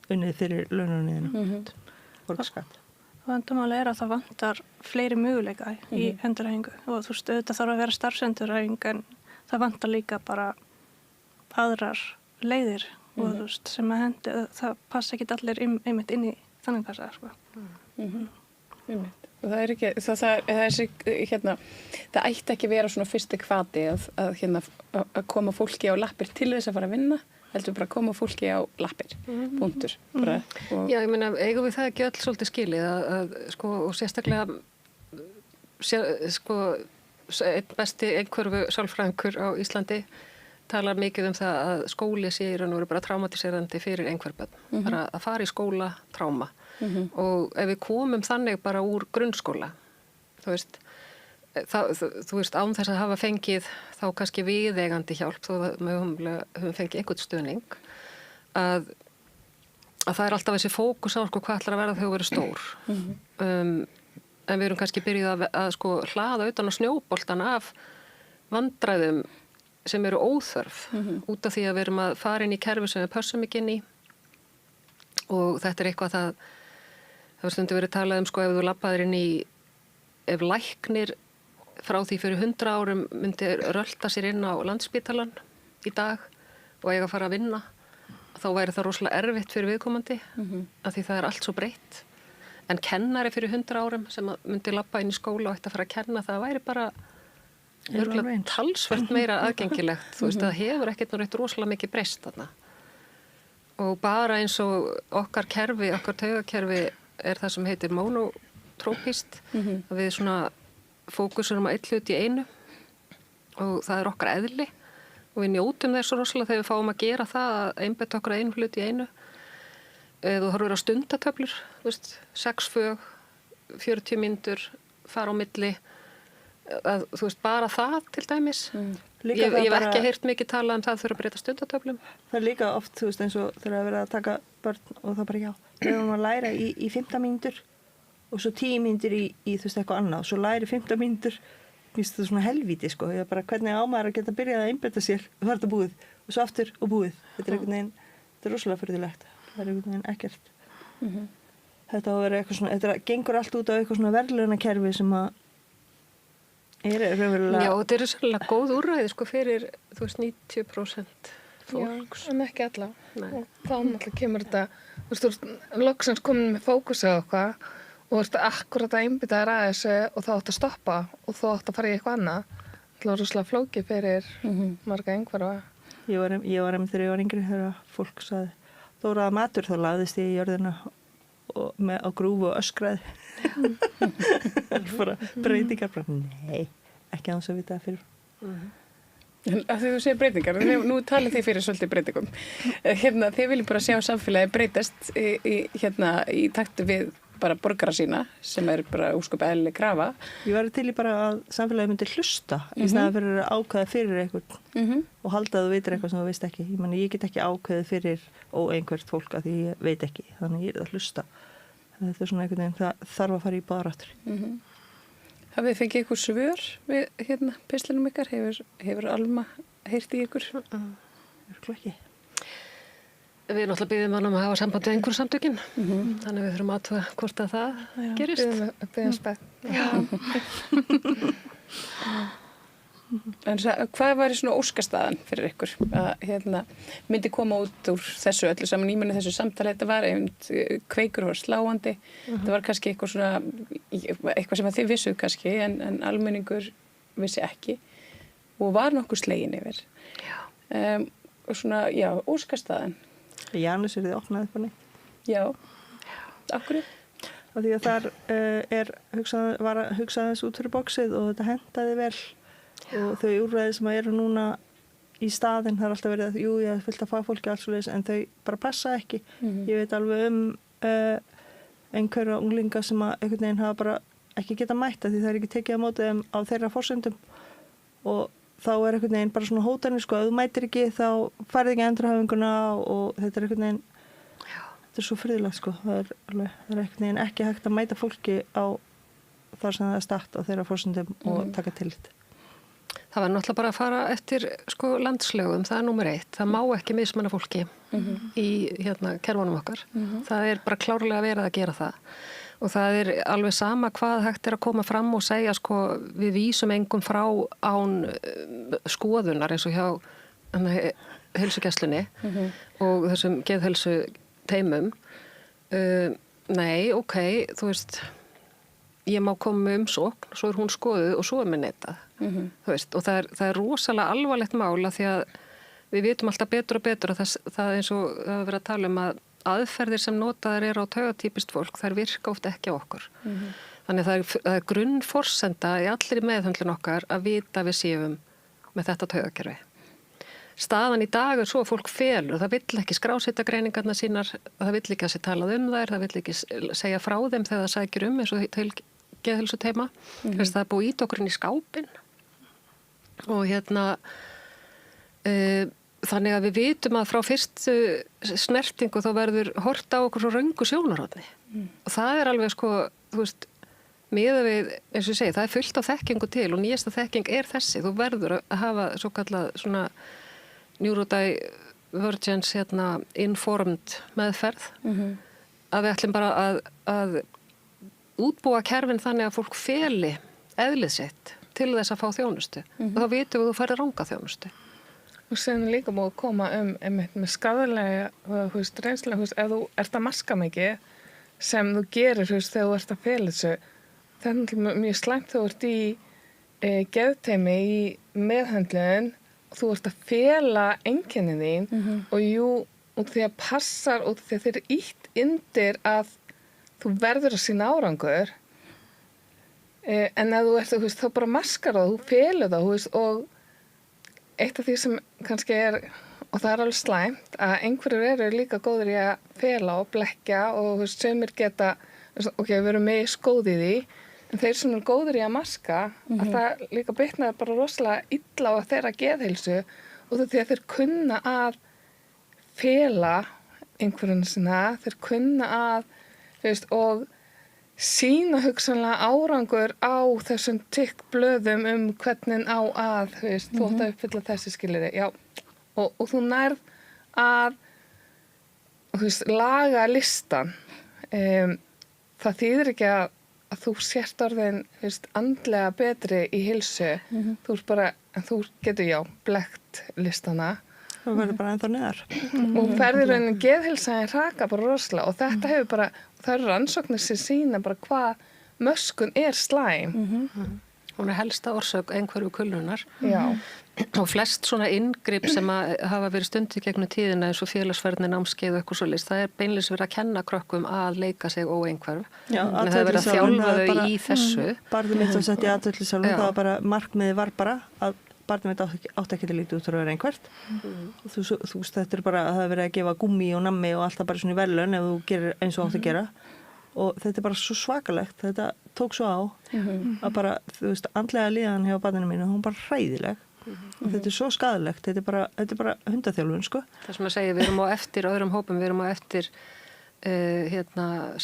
unnið fyrir laununniðinu, borgarskatt. Vandamáli er að það vantar fleiri möguleika í endurhæfingu og þú veist, auðvitað þarf að vera starfsendurhæfing en það vantar líka bara aðrar leiðir og þú veist, sem að hendi, það passa ekki allir einmitt inn í þannig kassa, sko. Og það er ekki, það ætti ekki vera svona fyrsti hvati að koma fólki á lappir til þess að fara að vinna, heldur bara að koma fólki á lappir, punktur. Já, ég meina, eigum við það ekki öll svolítið skilið að sko, og sérstaklega sko, einn besti einhverfu sálfræðingur á Íslandi talar mikið um það að skóli sé í raun og veru bara traumatiserandi fyrir einhverfbönn, bara að fara í skóla, tráma. Og ef við komum þannig bara úr grunnskóla, þú veist, án þess að hafa fengið þá kannski viðeigandi hjálp, þó að við höfum fengið einhvern stuðning, að það er alltaf þessi fókus á sko, hvað ætlar að verða þegar þú verður stór. En við erum kannski byrjuð að sko, hlaða utan á snjóboltan af vandræðum sem eru óþörf út af því að við erum að fara inn í kerfi sem við pössum ekki inn í og þetta er eitthvað það hefur stundu verið talað sko ef þú labbaðir inn í ef læknir frá því fyrir 100 árum myndi rölda sér inn á Landspítalan í dag og eiga að fara að vinna þá væri það rosalega erfitt fyrir viðkomandi af því það er allt svo breytt en kennari fyrir 100 árum sem myndi labba inn í skóla og ætti að fara að kenna það væri bara talsvert meira aðgengilegt þú veist það hefur ekkert náttúrulega rosalega mikið breyst þarna og bara eins og okkar kerfi, okkar taugakerfi er það sem heitir monotrópist að við svona fókusurum á eitt hlut í einu og það er okkar eðli og við njótum þess rosalega þegar við fáum að gera það að einbeita okkur einu hlut í einu. Þú horfir á stundatöflur, 6 fög, 40 mínútur, fara á milli, bara það til dæmis. Ég hef ekki heyrt mikið tala það þurfa að breyta stundatöflum. Það líka oft, eins og þegar að vera að taka börn og það bara við erum að læra í 15 mínútur og svo 10 mínútur í eitthvað annað og svo læri 15 mínútur. Mér finnst það svona helvíti, sko. Ég bara, hvernig á maður að geta byrjað að einbeita sér og það er þetta búið og svo aftur og búið. Þetta einhvern veginn, þetta rosalega furðulegt. Það einhvern veginn ekkert. Þetta á að vera eitthvað svona, þetta gengur allt út á eitthvað svona verðlaunakerfi sem að raunverulega... Já, þetta svolítið góð úrræði, sko, fyrir, 90% fólks. Já, en ekki alla. Og þá náttúrulega kemur þetta, loksins komin með fókus á eitthvað og þú akkurat að einbytta þér að þessu og þá átt að stoppa og þá átt að fara í eitthvað annað. Það var rosalega flókið fyrir marga einhverfa. Ég var þegar ég var yngri þegar fólk sagði Dóraða matur, þá lagðist ég í jörðina á grúfu og öskraði. Bara breytingar, nei, ekki aðeins að vita það fyrir. Að því þú segir breytingar, nú talið þið fyrir svolítið breytingum. Þið viljum bara sjá samfélagi breytast í taktu við bara borgara sína sem bara ósköp eðlileg krafa. Ég var til í bara að samfélagi myndi hlusta í staðan fyrir að ákveða fyrir einhvern og halda að þú veitir eitthvað sem þú veist ekki. Ég get ekki ákveðið fyrir óeinhvert fólk að því ég veit ekki, þannig ég að hlusta. Þetta svona einhvern veginn, það þarf að fara í baðráttur. Hafið þið fengið ykkur svör við pislinum ykkar? Hefur Alma heyrt í ykkur? Örugglega ekki. Við náttúrulega byggjum hann að hafa samband við einhverjum samtökin, þannig við þurfum aðtúa hvort að það gerist. Byggjum spennt. En hvað var svona óskastaðan fyrir ykkur? Að myndi koma út úr þessu öllu saman ímenni þessu samtali, þetta var kveikur og sláandi, þetta var kannski eitthvað svona, eitthvað sem að þið vissuð kannski, en almenningur vissi ekki og var nokkuð slegin yfir. Og svona, já, óskastaðan. Janus þið opnaði upp á neitt. Já, akkur? Því að þar var að hugsa þess út fyrir bóksið og þetta hentaði vel og þau úrræði sem eru núna í staðinn, það er alltaf verið að ég hef fullt af fagfólki alls og leys en þau bara passa ekki. Ég veit alveg einhverja unglinga sem að einhvern veginn hafa bara ekki geta mætt því það er ekki tekið á móti þeim á þeirra forsendum og þá er einhvern veginn bara svona hótanir, sko, ef þú mætir ekki þá færði ekki endurhæfinguna og þetta er einhvern veginn, þetta er svo friðilegt, sko, það er einhvern veginn ekki hægt að mæta fólki á þar sem það er statt á þeirra forsendum og taka tillit. Það var náttúrulega bara að fara eftir, sko, landslögum, það er númer 1, það má ekki mismunna fólki í kerfunum okkar, það er bara klárlega verið að gera það. Og það er alveg sama hvað hægt er að koma fram og segja, sko, við vísum engum frá án skoðunar eins og hjá heilsugæslunni og þessum geðheilsu teimum. Nei, ok, þú veist, ég má koma með umsókn, svo er hún skoðuð og svo er mér neitað. Þú veist, og það er rosalega alvarlegt mála því að við vitum alltaf betur og betur og það eins og það verið að tala að aðferðir sem notaðar eru á taugatípist fólk, þær virka oft ekki á okkur. Þannig að það er grunnforsenda í allir meðhöndlun okkar að vita við séum með þetta taugakerfi. Staðan í dag er svo að fólk felur, það vill ekki skrásetja greiningarnar sínar, það vill ekki að sé talað þær, það vill ekki segja frá þeim þegar það sækir eins og til geðheilsu teima. Það er búið ít okkur inn í skápinn og þannig að við vitum að frá fyrstu snertingu þá verður hort á okkur svo röngu sjónarhorni. Og það er alveg, sko, þú veist, miðað við, eins og ég segi, það er fullt af þekkingu til og nýjasta þekking er þessi. Þú verður að hafa svo kallað svona neurodivergence, informed meðferð. Að við ætlum bara að útbúa kerfin þannig að fólk feli eðlið sitt til þess að fá þjónustu. Og þá vitum við að þú færir ranga þjónustu. Og sen líka búið að koma með skadalega reynslega, ef þú ert að maska mikið sem þú gerir þegar þú ert að fela þessu. Það er mjög slæmt þegar þú ert í geðteimi í meðhöndlun og þú ert að fela einkennin þín og út því að passar út því að þeir eru ítt undir að þú verður að sína árangur en ef þú ert þá bara maskar það, þú felur það og eitt af því sem kannski og það alveg slæmt, að einhverjur eru líka góður í að fela og blekkja og sumir geta, ok, við erum með skóð í því, en þeir sem eru góður í að maska, að það líka bitnaði bara rosalega illa á þeirra geðheilsu og því að þeir kunna að fela einhverjum sinna, þeir kunna að, og sýna hugsanlega árangur á þessum tikkblöðum hvernig á að, þú átt að uppfylla þessi skilyrði, já, og þú nærð að, laga listan. Það þýðir ekki að þú sért orðin, andlega betri í heilsu, þú bara, en þú getur, já, blekkt listana. Það verður bara ennþá neðar. Og ferðir raunin geðheilsaðin raka bara rosalega og þetta hefur bara, það eru rannsóknir sem sýna bara hvað möskun slæm. Hún helsta orsök einhverju kulnunar. Já. Og flest svona inngrip sem hafa verið stundið gegnum tíðina eins og félagsfærni, námskeið og eitthvað svoleiðis, það beinlínis verið að kenna krökkum að leika sig óeinhverf. Já, það er verið að þjálfa þau í þessu. Barnið mitt var sett í atvillisálfum, það var bara, markmiði var bara að barnið mitt átti ekki að líta út að vera einhvert. Þú veist, þetta bara að það er verið að gefa gúmmi og nammi og alltaf bara svona í verðlaun ef þú gerir eins og átt að gera. Og þetta bara svo svakalegt, þetta tók svo á að bara, þú veist, andlega líðan hjá barninu mínu, hún bara hræðileg. Og þetta svo skadalegt, þetta er bara hundaþjálfun, sko. Það sem að segja, við erum á eftir öðrum hópum, við erum á eftir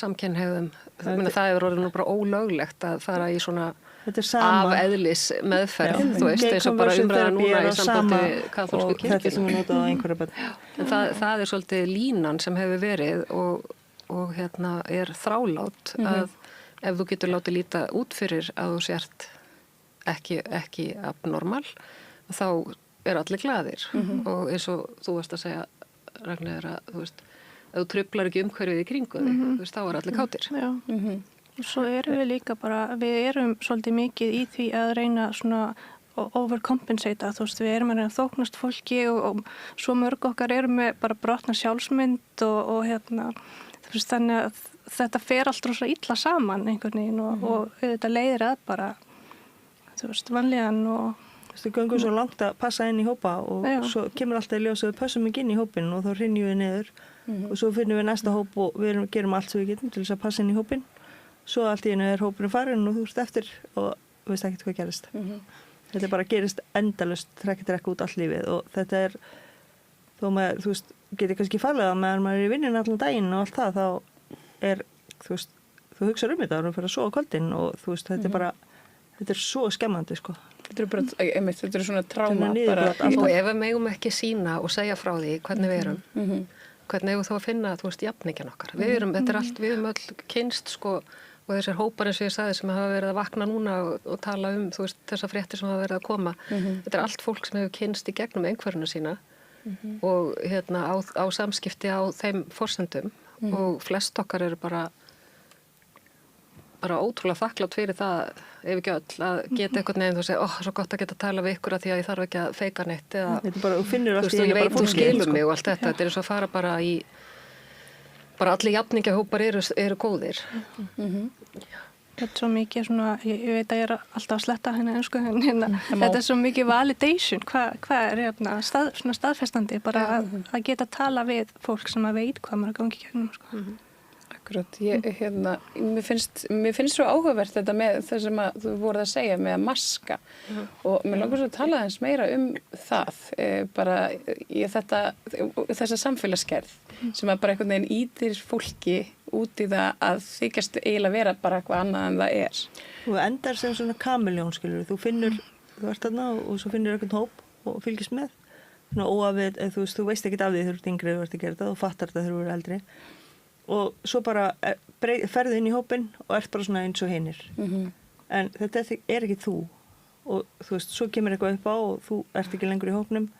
samkynhneigðum. Það er orðið nú bara ólöglegt að fara í svona afeðlis meðferð, þú veist, eins og bara umræða núna í sambandi kaþólsku kirkjunni. Þetta sem við notað á einhverja börn. En það svolítið línan sem hefur verið og þrálát að ef þú getur látið líta út fyrir að þú sért ekki abnormal, þá allir glaðir. Og eins og þú varst að segja, Ragnheiður, að þú veist, ef þú truflar ekki umhverfið í kringu þig, þú veist, þá allir kátir. Já. Og svo erum við líka bara, við erum svolítið mikið í því að reyna svona overcompensata, þú veist, við erum að reyna að þóknast fólki og svo mörg okkar erum með bara brotna sjálfsmynd og þú veist, þannig að þetta fer allt rosa illa saman einhvern veginn og þetta leiðir að bara, þú veist, vanlíðan og þú veist, við göngum svo langt að passa inn í hópa og svo kemur alltaf í ljós að við passum ekki inn í hópin og þá hrynjum við niður og svo finnum við næsta hóp og við gerum allt sem við getum til þess að passa inn í hópin. Svo allt í einu hópinu farin og þú veist eftir og þú veist ekkert hvað gerist. Þetta bara gerist endalaust, trekk út allt lífið og þetta þó maður, þú veist, getur kannski farlega meðan maður í vinnunni allan daginn og allt það, þá þú veist, þú hugsar þetta og þú fyrir að sofa kvöldin og þú veist, þetta svo skemmandi, sko. Þetta er svona tráma bara. Og ef við megum ekki sýna og segja frá því hvernig við erum, hvernig eigum þá að finna, þú veist, jafningjan okkar. Við erum öll kynst, sko, og þessar hópar eins og ég sagði sem hafa verið að vakna núna og tala þú veist, þessar fréttir sem hafa verið að koma. Þetta allt fólk sem hefur kynst í gegnum einhverjuna sína og á samskipti á þeim forsendum og flest okkar eru bara ótrúlega þakklátt fyrir það ef ekki öll að geta eitthvað nefn og segja, svo gott að geta að tala við ykkur að því að ég þarf ekki að feika neitt eða, þú veist, og ég veit þú skilur mig og allt þetta er eins og að fara bara í allir jafningjahópar eru góðir. Þetta er svo mikið svona, ég veit að ég er alltaf að sletta hérna en þetta er svo mikið validation, hvað er svona staðfestandi, bara að geta að tala við fólk sem að veit hvað maður er að gangi gegnum, sko. Akkurat, mér finnst svo áhugavert þetta með það sem þú voruð að segja með að maska og mér langar svo að tala eins meira það, bara í þessa samfélagsgerð sem að bara einhvern veginn ýtir fólki út í það að þykjast eiginlega vera bara eitthvað annað en það er. Þú endar sem svona kameljón, skilur, þú ert þarna og svo finnur einhvern hóp og fylgist með, svona óafið, þú veist ekkert af því þegar þú ert yngri og ert að gera þetta og fattar þetta þegar þú ert eldri. Og svo bara ferðu inn í hópin og ert bara svona eins og hinir. En þetta er ekki þú. Og þú veist, svo kemur eitthvað upp á og þú ert ekki lengur í hópnum.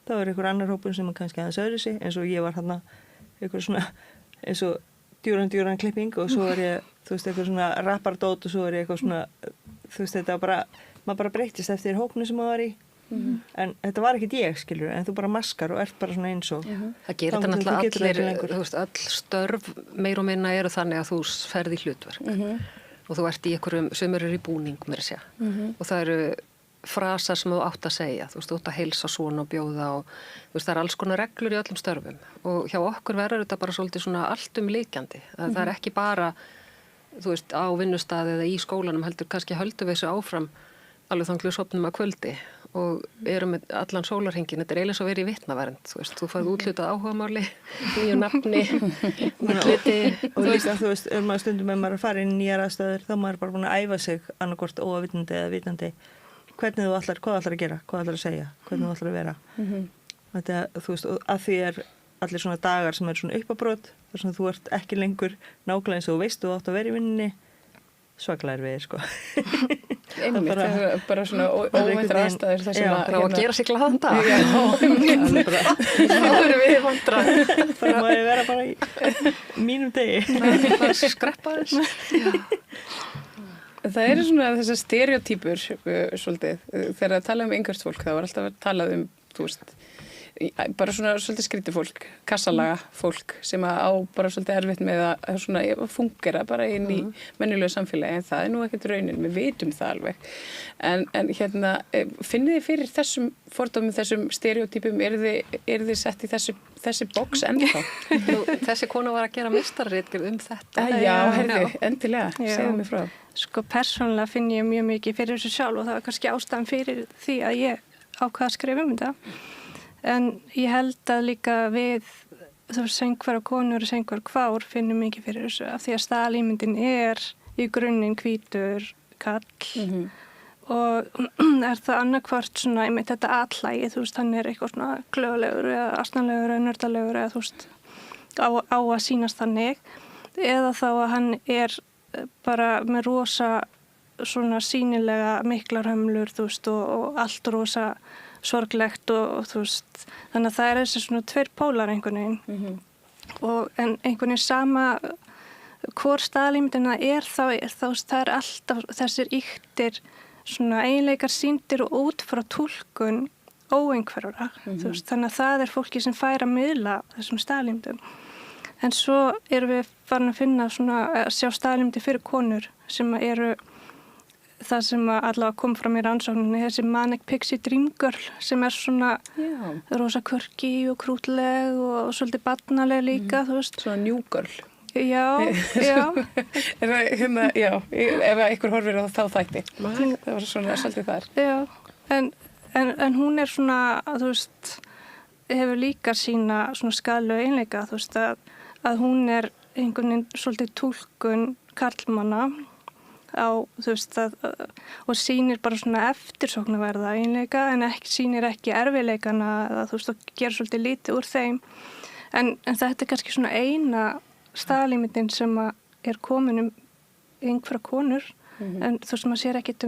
Þá er einhver annar hópun sem er kannski aðeins öðru sig, eins og ég var þarna eitthvað svona, eins og djúran klipping og svo ég, þú veist, eitthvað svona rappardót og svo ég eitthvað svona, þú veist, þetta bara, maður bara breytist eftir hópnu sem maður var í. En þetta var ekkert ég, skilur, en þú bara maskar og ert bara svona eins og það gerir þetta náttúrulega þú veist, öll störf meir og minna eru þannig að þú ferð í hlutverk og þú ert í einhverjum, sem eru í búning mér að segja og það eru frasar sem þú átt að segja, þú átt að heilsa svona og bjóða og það er alls konar reglur í öllum störfum og hjá okkur verður þetta bara svolítið svona alltumlíkjandi, það er ekki bara á vinnustaði eða í skólanum heldur kannski höldum við þessu áfram alveg þanglega sopnum að kvöldi og erum með allan sólarhengin, þetta er eiginlega svo verið í vitnavernd, þú færð útlutað áhugamáli, nýju nafni, útliti. Og líka, maður stundum með maður að fara inn í nýjar aðstæður, þá maður bara búin að æfa sig annarkvort óavitandi eða vitandi, hvernig hvað ætlar að gera, hvað ætlar að segja, hvernig þú ætlar að vera. Þetta, að því allir svona dagar sem svona uppábrot, þar sem þú ert ekki lengur nákvæmlega eins og þú veist þú átt að vera í vinninni, svaklega við, sko. Einmitt, bara svona óvæntar aðstæður þar sem að gera sig glaðan dag. Já, það eru við vandra. Það má ég vera bara í mínum degi. Það er skreppa þess. Það eru svona þessar stereotypur svolítið. Þegar að tala einhvert fólk, þá var alltaf að tala bara svona svolítið skrítið fólk, kassalaga fólk sem á bara svolítið erfitt með að svona fungera bara inn í mennilegu samfélagi, en það er nú ekkert raunin, við vitum það alveg. En finnið þið fyrir þessum fordómum, þessum stereotypum, eru þið sett í þessi box ennþá? Þessi kona var að gera meistarritgerð þetta. Já, heyrðu, endilega, segðu mig frá. Sko, persónulega finn ég mjög mikið fyrir þessu sjálf og það var kannski ástæðan fyrir því að ég ákvað að skrifa þetta. En ég held að líka við söngvar og konur og söngvar kvár finnum mikið fyrir þessu af því að staðalímyndin er í grunninn hvítur kall og er það annarkvort svona einmitt þetta allægi, hann er eitthvað svona glöðlegur eða astnalegur eða nördalegur eða á að sýnast þannig eða þá að hann er bara með rosa svona sýnilega miklar hömlur og allt rosa sorglegt og þannig að það er þessi svona tveir pólar einhvern veginn en einhvern veginn sama hvor staðalímyndina er þá það er alltaf þessir ýktir svona eiginleikar sýndir og út frá túlkun óeinhverfra þannig að það er fólki sem fær að miðla þessum staðalímyndum en svo erum við farin að finna svona að sjá staðalímyndir fyrir konur sem eru það sem allavega kom fram í rannsókninni, þessi Manic Pixie Dream Girl sem er svona rosa quirky og krútleg og svolítið barnaleg líka, Svona New Girl. Já. Ef einhver horfir á þá þætti. Það var svona svolítið þar. Já, en hún er svona, hefur líka sína svona skaðlegu einleika, að hún er einhvern veginn svolítið túlkun karlmanna og sýnir bara svona eftirsóknarverða einleika en sýnir ekki erfiðleikana eða og gerir svolítið lítið úr þeim en þetta er kannski svona eina staðalímyndin sem er komin einhverja konur en maður sér ekkert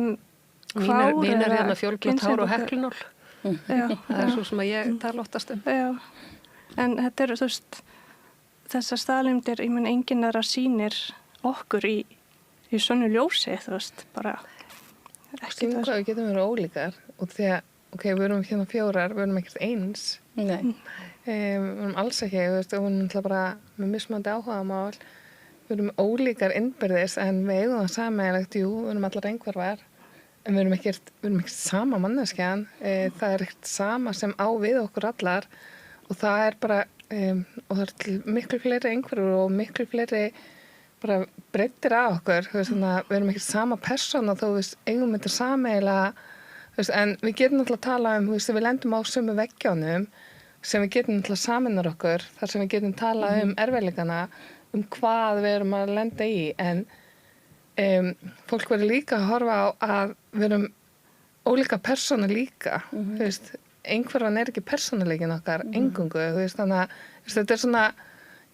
kvár mín er hérna fjólblótt hár og heklinól það er svo sem að ég tala oftast en þetta er þessar staðalímyndir enginn þeirra sýnir okkur í svona ljósi, bara ekki það. Hvað við getum verið ólíkar og því að, við erum hérna 4, við erum ekkert eins. Nei. Við erum alls ekki, við erum alltaf bara með mismunandi áhugamál. Við erum ólíkar innbyrðis en við eigum það sameiginlegt, við erum allar einhverfar en við erum ekkert sama manneskjan. Það er ekkert sama sem á við okkur allar og það er bara, og það er miklu fleiri einhverfur og miklu fleiri bara breyttir af okkur, við erum ekki sama persóna þó við eigum þetta sameiginlega en við getum náttúrulega að tala við lendum á sömu veggjónum sem við getum náttúrulega saminar okkur þar sem við getum tala erfiðleikana hvað við erum að lenda í en fólk verður líka að horfa á að við erum ólíka persóna líka einhverfan er ekki persónuleikin okkar engungu, þannig að þetta er svona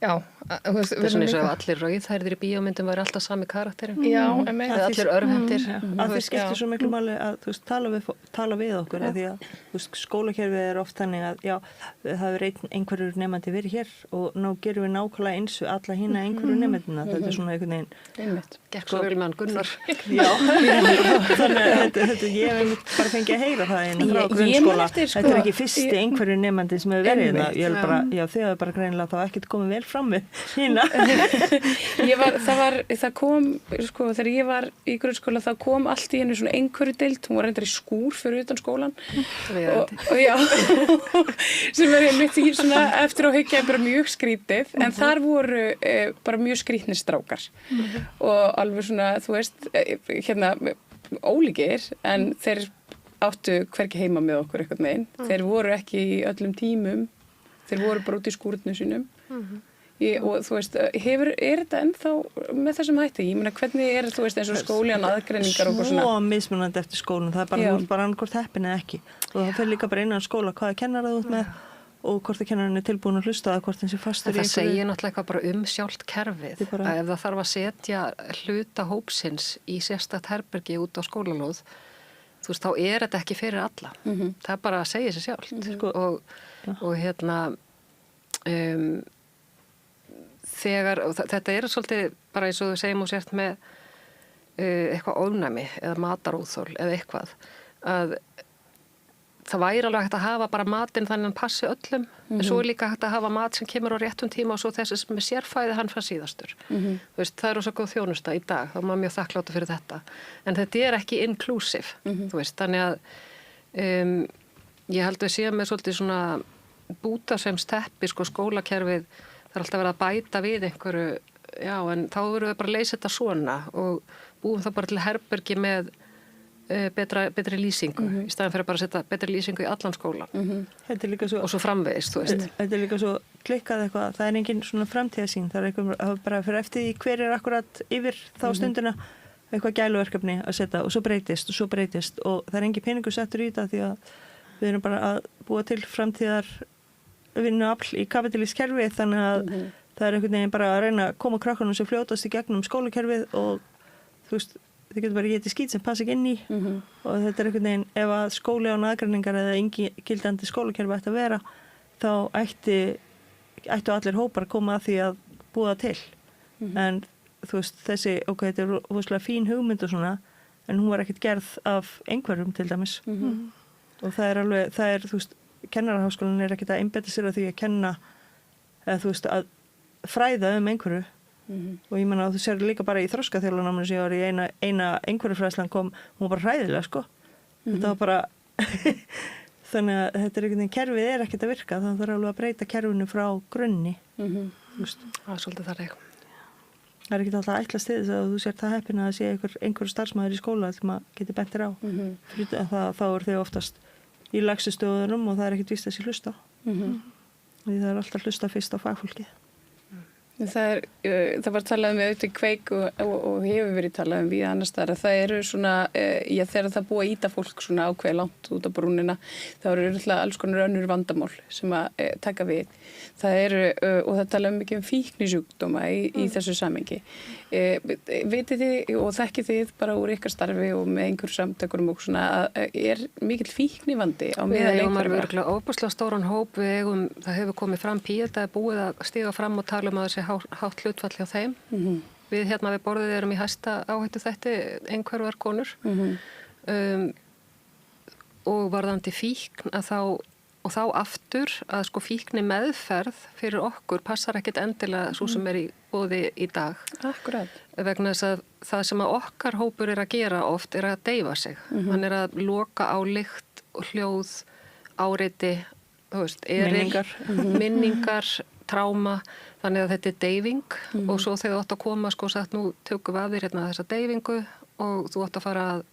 þetta er svona eins og allir rauðhærðir í bíómyndum væri alltaf sami karakterin eða allir örvhentir að þið skiptir svo miklu máli að tala við okkur því að skólakerfið er oft þannig að það er einhverjur nefandi verið hér og nú gerum við nákvæmlega eins og alla hina einhverjur nefandina þetta er svona einhvern veginn gekk svo vel með hann Gunnar þannig að ég hef bara fengið að heyra það inn frá grunnskóla þetta er ekki fyrsti einhverjur nefandi sem hefur verið ég er bara, þegar bara greinilega þá ekkert komið vel frammi hérna. Það kom, sko, þegar ég var í grunnskóla, þá kom allt í henni svona einhverju deild, hún var reyndar í skúr fyrir utan skólan. Og já, sem einmitt í svona eftir á hyggja bara mjög skrítið, en þar voru bara mjög skrítnir strákar. Og alveg svona, þú veist, hérna, ólíkir, en þeir áttu hvergi heima með okkur einhvern veginn. Þeir voru ekki í öllum tímum, þeir voru bara út í skúrinu sínum. Og þú veist, er þetta ennþá með þessum hætti? Ég meina, hvernig þú veist, eins og skóliðan aðgreiningar og svona? Svo mismunandi eftir skólinn, það er bara annarkvort heppin eða ekki. Og það fer líka bara innan skóla hvaða kennara þú ert með og hvort að kennarinn er tilbúin að hlusta eða hvort hann sé fastur í einhverju. Það segir náttúrulega eitthvað bara sjálft kerfið. Að ef það þarf að setja hluta hópsins í sérstakt herbergi út á skólalóð, þú veist, þá er þetta ekki fyrir alla. Það bara að segja sér sjálft. Og hérna, þetta er svolítið bara eins og þú segjum og sért með eitthvað ofnæmi eða mataróþol eða eitthvað, að það væri alveg hægt að hafa bara matinn þannig að hann passi öllum, en svo er líka hægt að hafa mat sem kemur á réttum tíma og svo þessi sem er sérfæði hann fær síðastur. Þú veist, það er svo góð þjónusta í dag, þá er maður mjög þakkláta fyrir þetta. En þetta er ekki inclusive, þú veist, þannig að ég held að við séum með svolítið svona bútasaumsteppi, sko, skólakerfið, það er alltaf verið að bæta við einhverju, já, en þá verðum við bara að leysa þetta svona og búum það bara til herbergi með betri lýsingu í staðan fyrir bara að setja betri lýsingu í allan skólan og svo framvegis, þú veist. Þetta er líka svo klikkað eitthvað, það er engin svona framtíðasýn, það er eitthvað bara fyrir eftir því hver er akkurat yfir þá stundina eitthvað gæluverkefni að setja og svo breytist og það er engin peningur settur í þetta því að við erum bara að búa til framtíðar vinnuafl í kapitalískt kerfi, þannig að það er einhvern veginn bara að reyna að koma krakkanum sem fljótast í gegnum skólakerfið og þú veist, þið getur bara getið skít sem passa ekki inn í og þetta er einhvern veginn, ef að skóli án aðgreiningar eða engi gildandi skólakerfi ætti að vera, þá ættu allir hópar að koma að því að búa til. En þú veist, þessi, þetta er rosalega fín hugmynd og svona, en hún var ekkert gerð af einhverjum til dæmis. Og það er alveg, þú veist, kennaraháskólan er ekkert að einbeita sér að því að kenna, eða þú veist, að fræða einhverju. Og ég menna að þú sér líka bara í þroskaþjálfarnáminu sem ég var í eina einhverju fræðslan kom, hún var bara hræðilega, sko. Þetta var bara þannig að þetta er einhvern veginn, kerfið er ekkert að virka, þannig að það er alveg að breyta kerfinu frá grunni. Það er svolítið þar eitthvað. Það er ekki alltaf að ætlast til þess að þú sér það heppin að sé einhver starfsmæður í skóla sem maður getur bentir á. Þá er þau oftast í lægstu stöðunum og það er ekkert víst að sé hlusta. Því það er alltaf hlusta fyrst á fagfólkið. Það var talað um auðvitað kveik og hefur verið talað um við annars staðar að það eru svona, þegar það búið að íta fólk svona ákveði langt út á brúnina, þá eru alltaf alls konar önnur vandamál sem að taka við. Það eru, og það tala mikið um fíknisjúkdóma í þessu samhengi. Vitið þið og þekkið þið bara úr ykkar starfi og með einhverjum samtökurum og svona að mikill fíknivandi á meðal einhverjum? Við eigum óbúslega stóran hóp, það hefur komið fram Píeta, búið að stiga fram og tala um að þessi hátt hlutfall hjá þeim. Við hérna við borðið erum í hæsta áhættu þætti einhverjar konur og varðandi fíkn og þá aftur að sko fíkni meðferð fyrir okkur passar ekkit endilega svo sem er í boði í dag. Akkurat. Vegna þess að það sem að okkar hópur er að gera oft er að deyfa sig. Hann er að loka á lykt og hljóð, áreiti, þú veist, minningar, tráma, þannig að þetta er deyfing og svo þegar þú átt að koma sko sagt nú tökum við af þér hérna þessa deyfingu og þú átt að fara að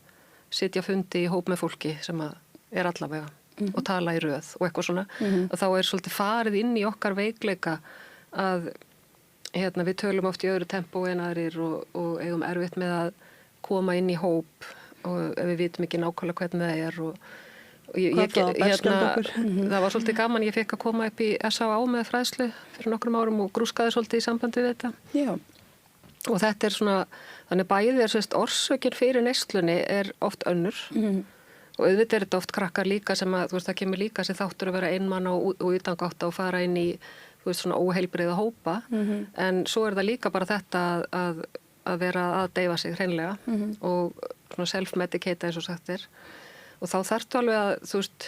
sitja fundi í hóp með fólki sem að er allavega og tala í röð og eitthvað svona og þá er svolítið farið inn í okkar veikleika að hérna við tölum oft í öðru tempó en aðrir og eigum erfitt með að koma inn í hóp og ef við vitum ekki nákvæmlega hvernig það er og það var svolítið gaman, ég fekk að koma upp í S.A.A. með fræðslu fyrir nokkrum árum og grúskaði svolítið í sambandi við þetta. Já. Og þetta er svona, þannig bæðið er sérst orsökin fyrir neyslunni er oft önnur og auðvitað er þetta oft krakkar líka sem að, þú veist, það kemur líka sem þáttur að vera einmann og utangátt og fara inn í, þú veist, svona óheilbrigða hópa en svo er það líka bara þetta að vera að deyfa sig hreinlega og svona self-medicate eins og sagt er. Og þá þarftu alveg að, þú veist,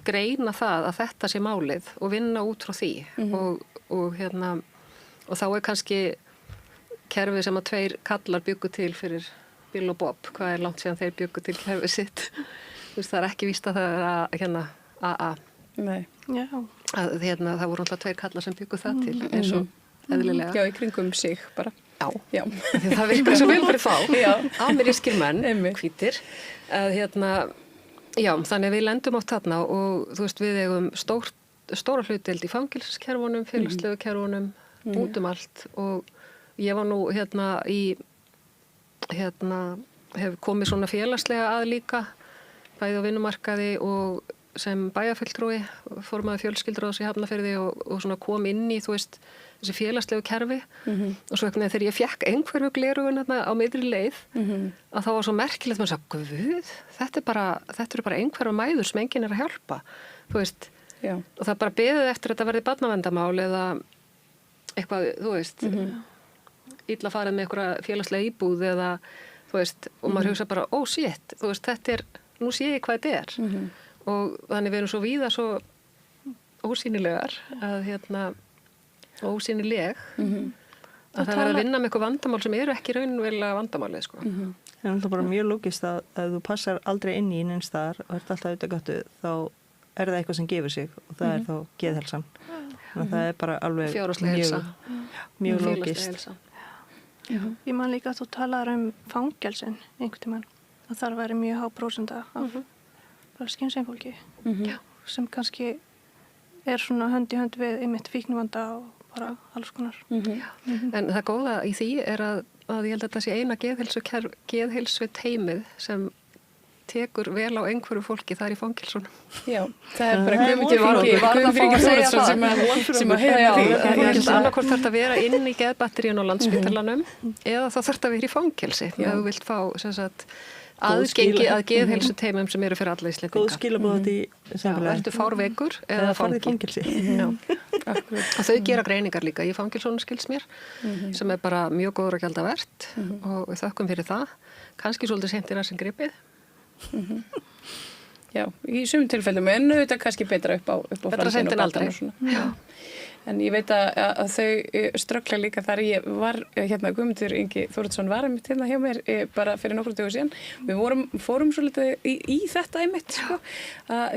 greina það að þetta sé málið og vinna út frá því og hérna, Og þá kannski kerfi sem að 2 kallar byggu til fyrir Bill og Bob. Hvað er langt síðan þeir byggu til kerfi sitt? Það er ekki víst að það er að AA. Nei. Já. Að það voru alltaf 2 kallar sem byggu það til eins og eðlilega. Já, í kringum sig bara. Já. Það virkar svo vel fyrir þá. Amerískir menn, hvítir. Að já, þannig að við lendum átt þarna og þú veist, við eigum stóra hlutdeild í fangelsiskerfunum, félagslegu kerfunum, út allt og ég var nú hef komið svona félagslega að líka, bæði á vinnumarkaði og sem bæjarfulltrúi, formaði fjölskylduráðs í Hafnarfirði og svona kom inn í, þú veist, þessi félagslegu kerfi og svo þegar ég fekk einhverju glerugun á miðri leið að þá var svo merkilegt maður sagði, guð, þetta eru bara einhverju mæður sem enginn að hjálpa, þú veist, og það bara beðið eftir að þetta verði barnaverndarmál eða eitthvað, þú veist, illa farið með einhverja félagslega íbúð eða, þú veist, og maður hugsa bara, shit, þú veist, þetta nú sé ég hvað þetta og þannig við erum svo víða svo ósýnilegar að ósýnileg að það verður að vinna með eitthvað vandamál sem eru ekki raunverulega vandamálið sko. Það er alltaf bara mjög lógist að þú passar aldrei inn í neins staðar og ert alltaf auðvitað þá er það eitthvað sem gefur sig og það er þá geðhelsan. Þannig að það er bara alveg mjög lógist. Ég man líka að þú talaður fangelsin einhvern tímann að þar væri mjög há prósenta af bara skynseinfólki sem kannski svona hönd í hönd við einmitt fíknivanda og bara alls konar. En það góða í því er að ég held að þetta sé eina geðheilsu teymið sem tekur vel á einhverju fólki þar í fangelsunum. Já, það er bara Guðmundur Þórhallsson sem að heiða því. Ég held annarkvort þarf að vera inn í geðbatteríun á Landspítalanum eða þá þarf að vera í fangelsi ef þú vilt fá sem sagt aðgengi að geðheilsu teymum sem eru fyrir alla Íslendinga. Góð skilabóð í samfélagi. Ertu fárveikur eða farið í fangelsi. Og þau gera greiningar líka í fangelsunum skils mér sem er bara mjög góður að gjalda vert og við þökkum fyrir það. Kannski svolítið seint í rassinn gripið. Já, í sumum tilfellum en þetta kannski betra upp á framtíðin og aldrei. Já. En ég veit að þau ströggla líka þar ég var, Guðmundur Ingi Þórhallsson var einmitt hérna hjá mér bara fyrir nokkrum dögum síðan. Við fórum svolítið í þetta einmitt, sko, að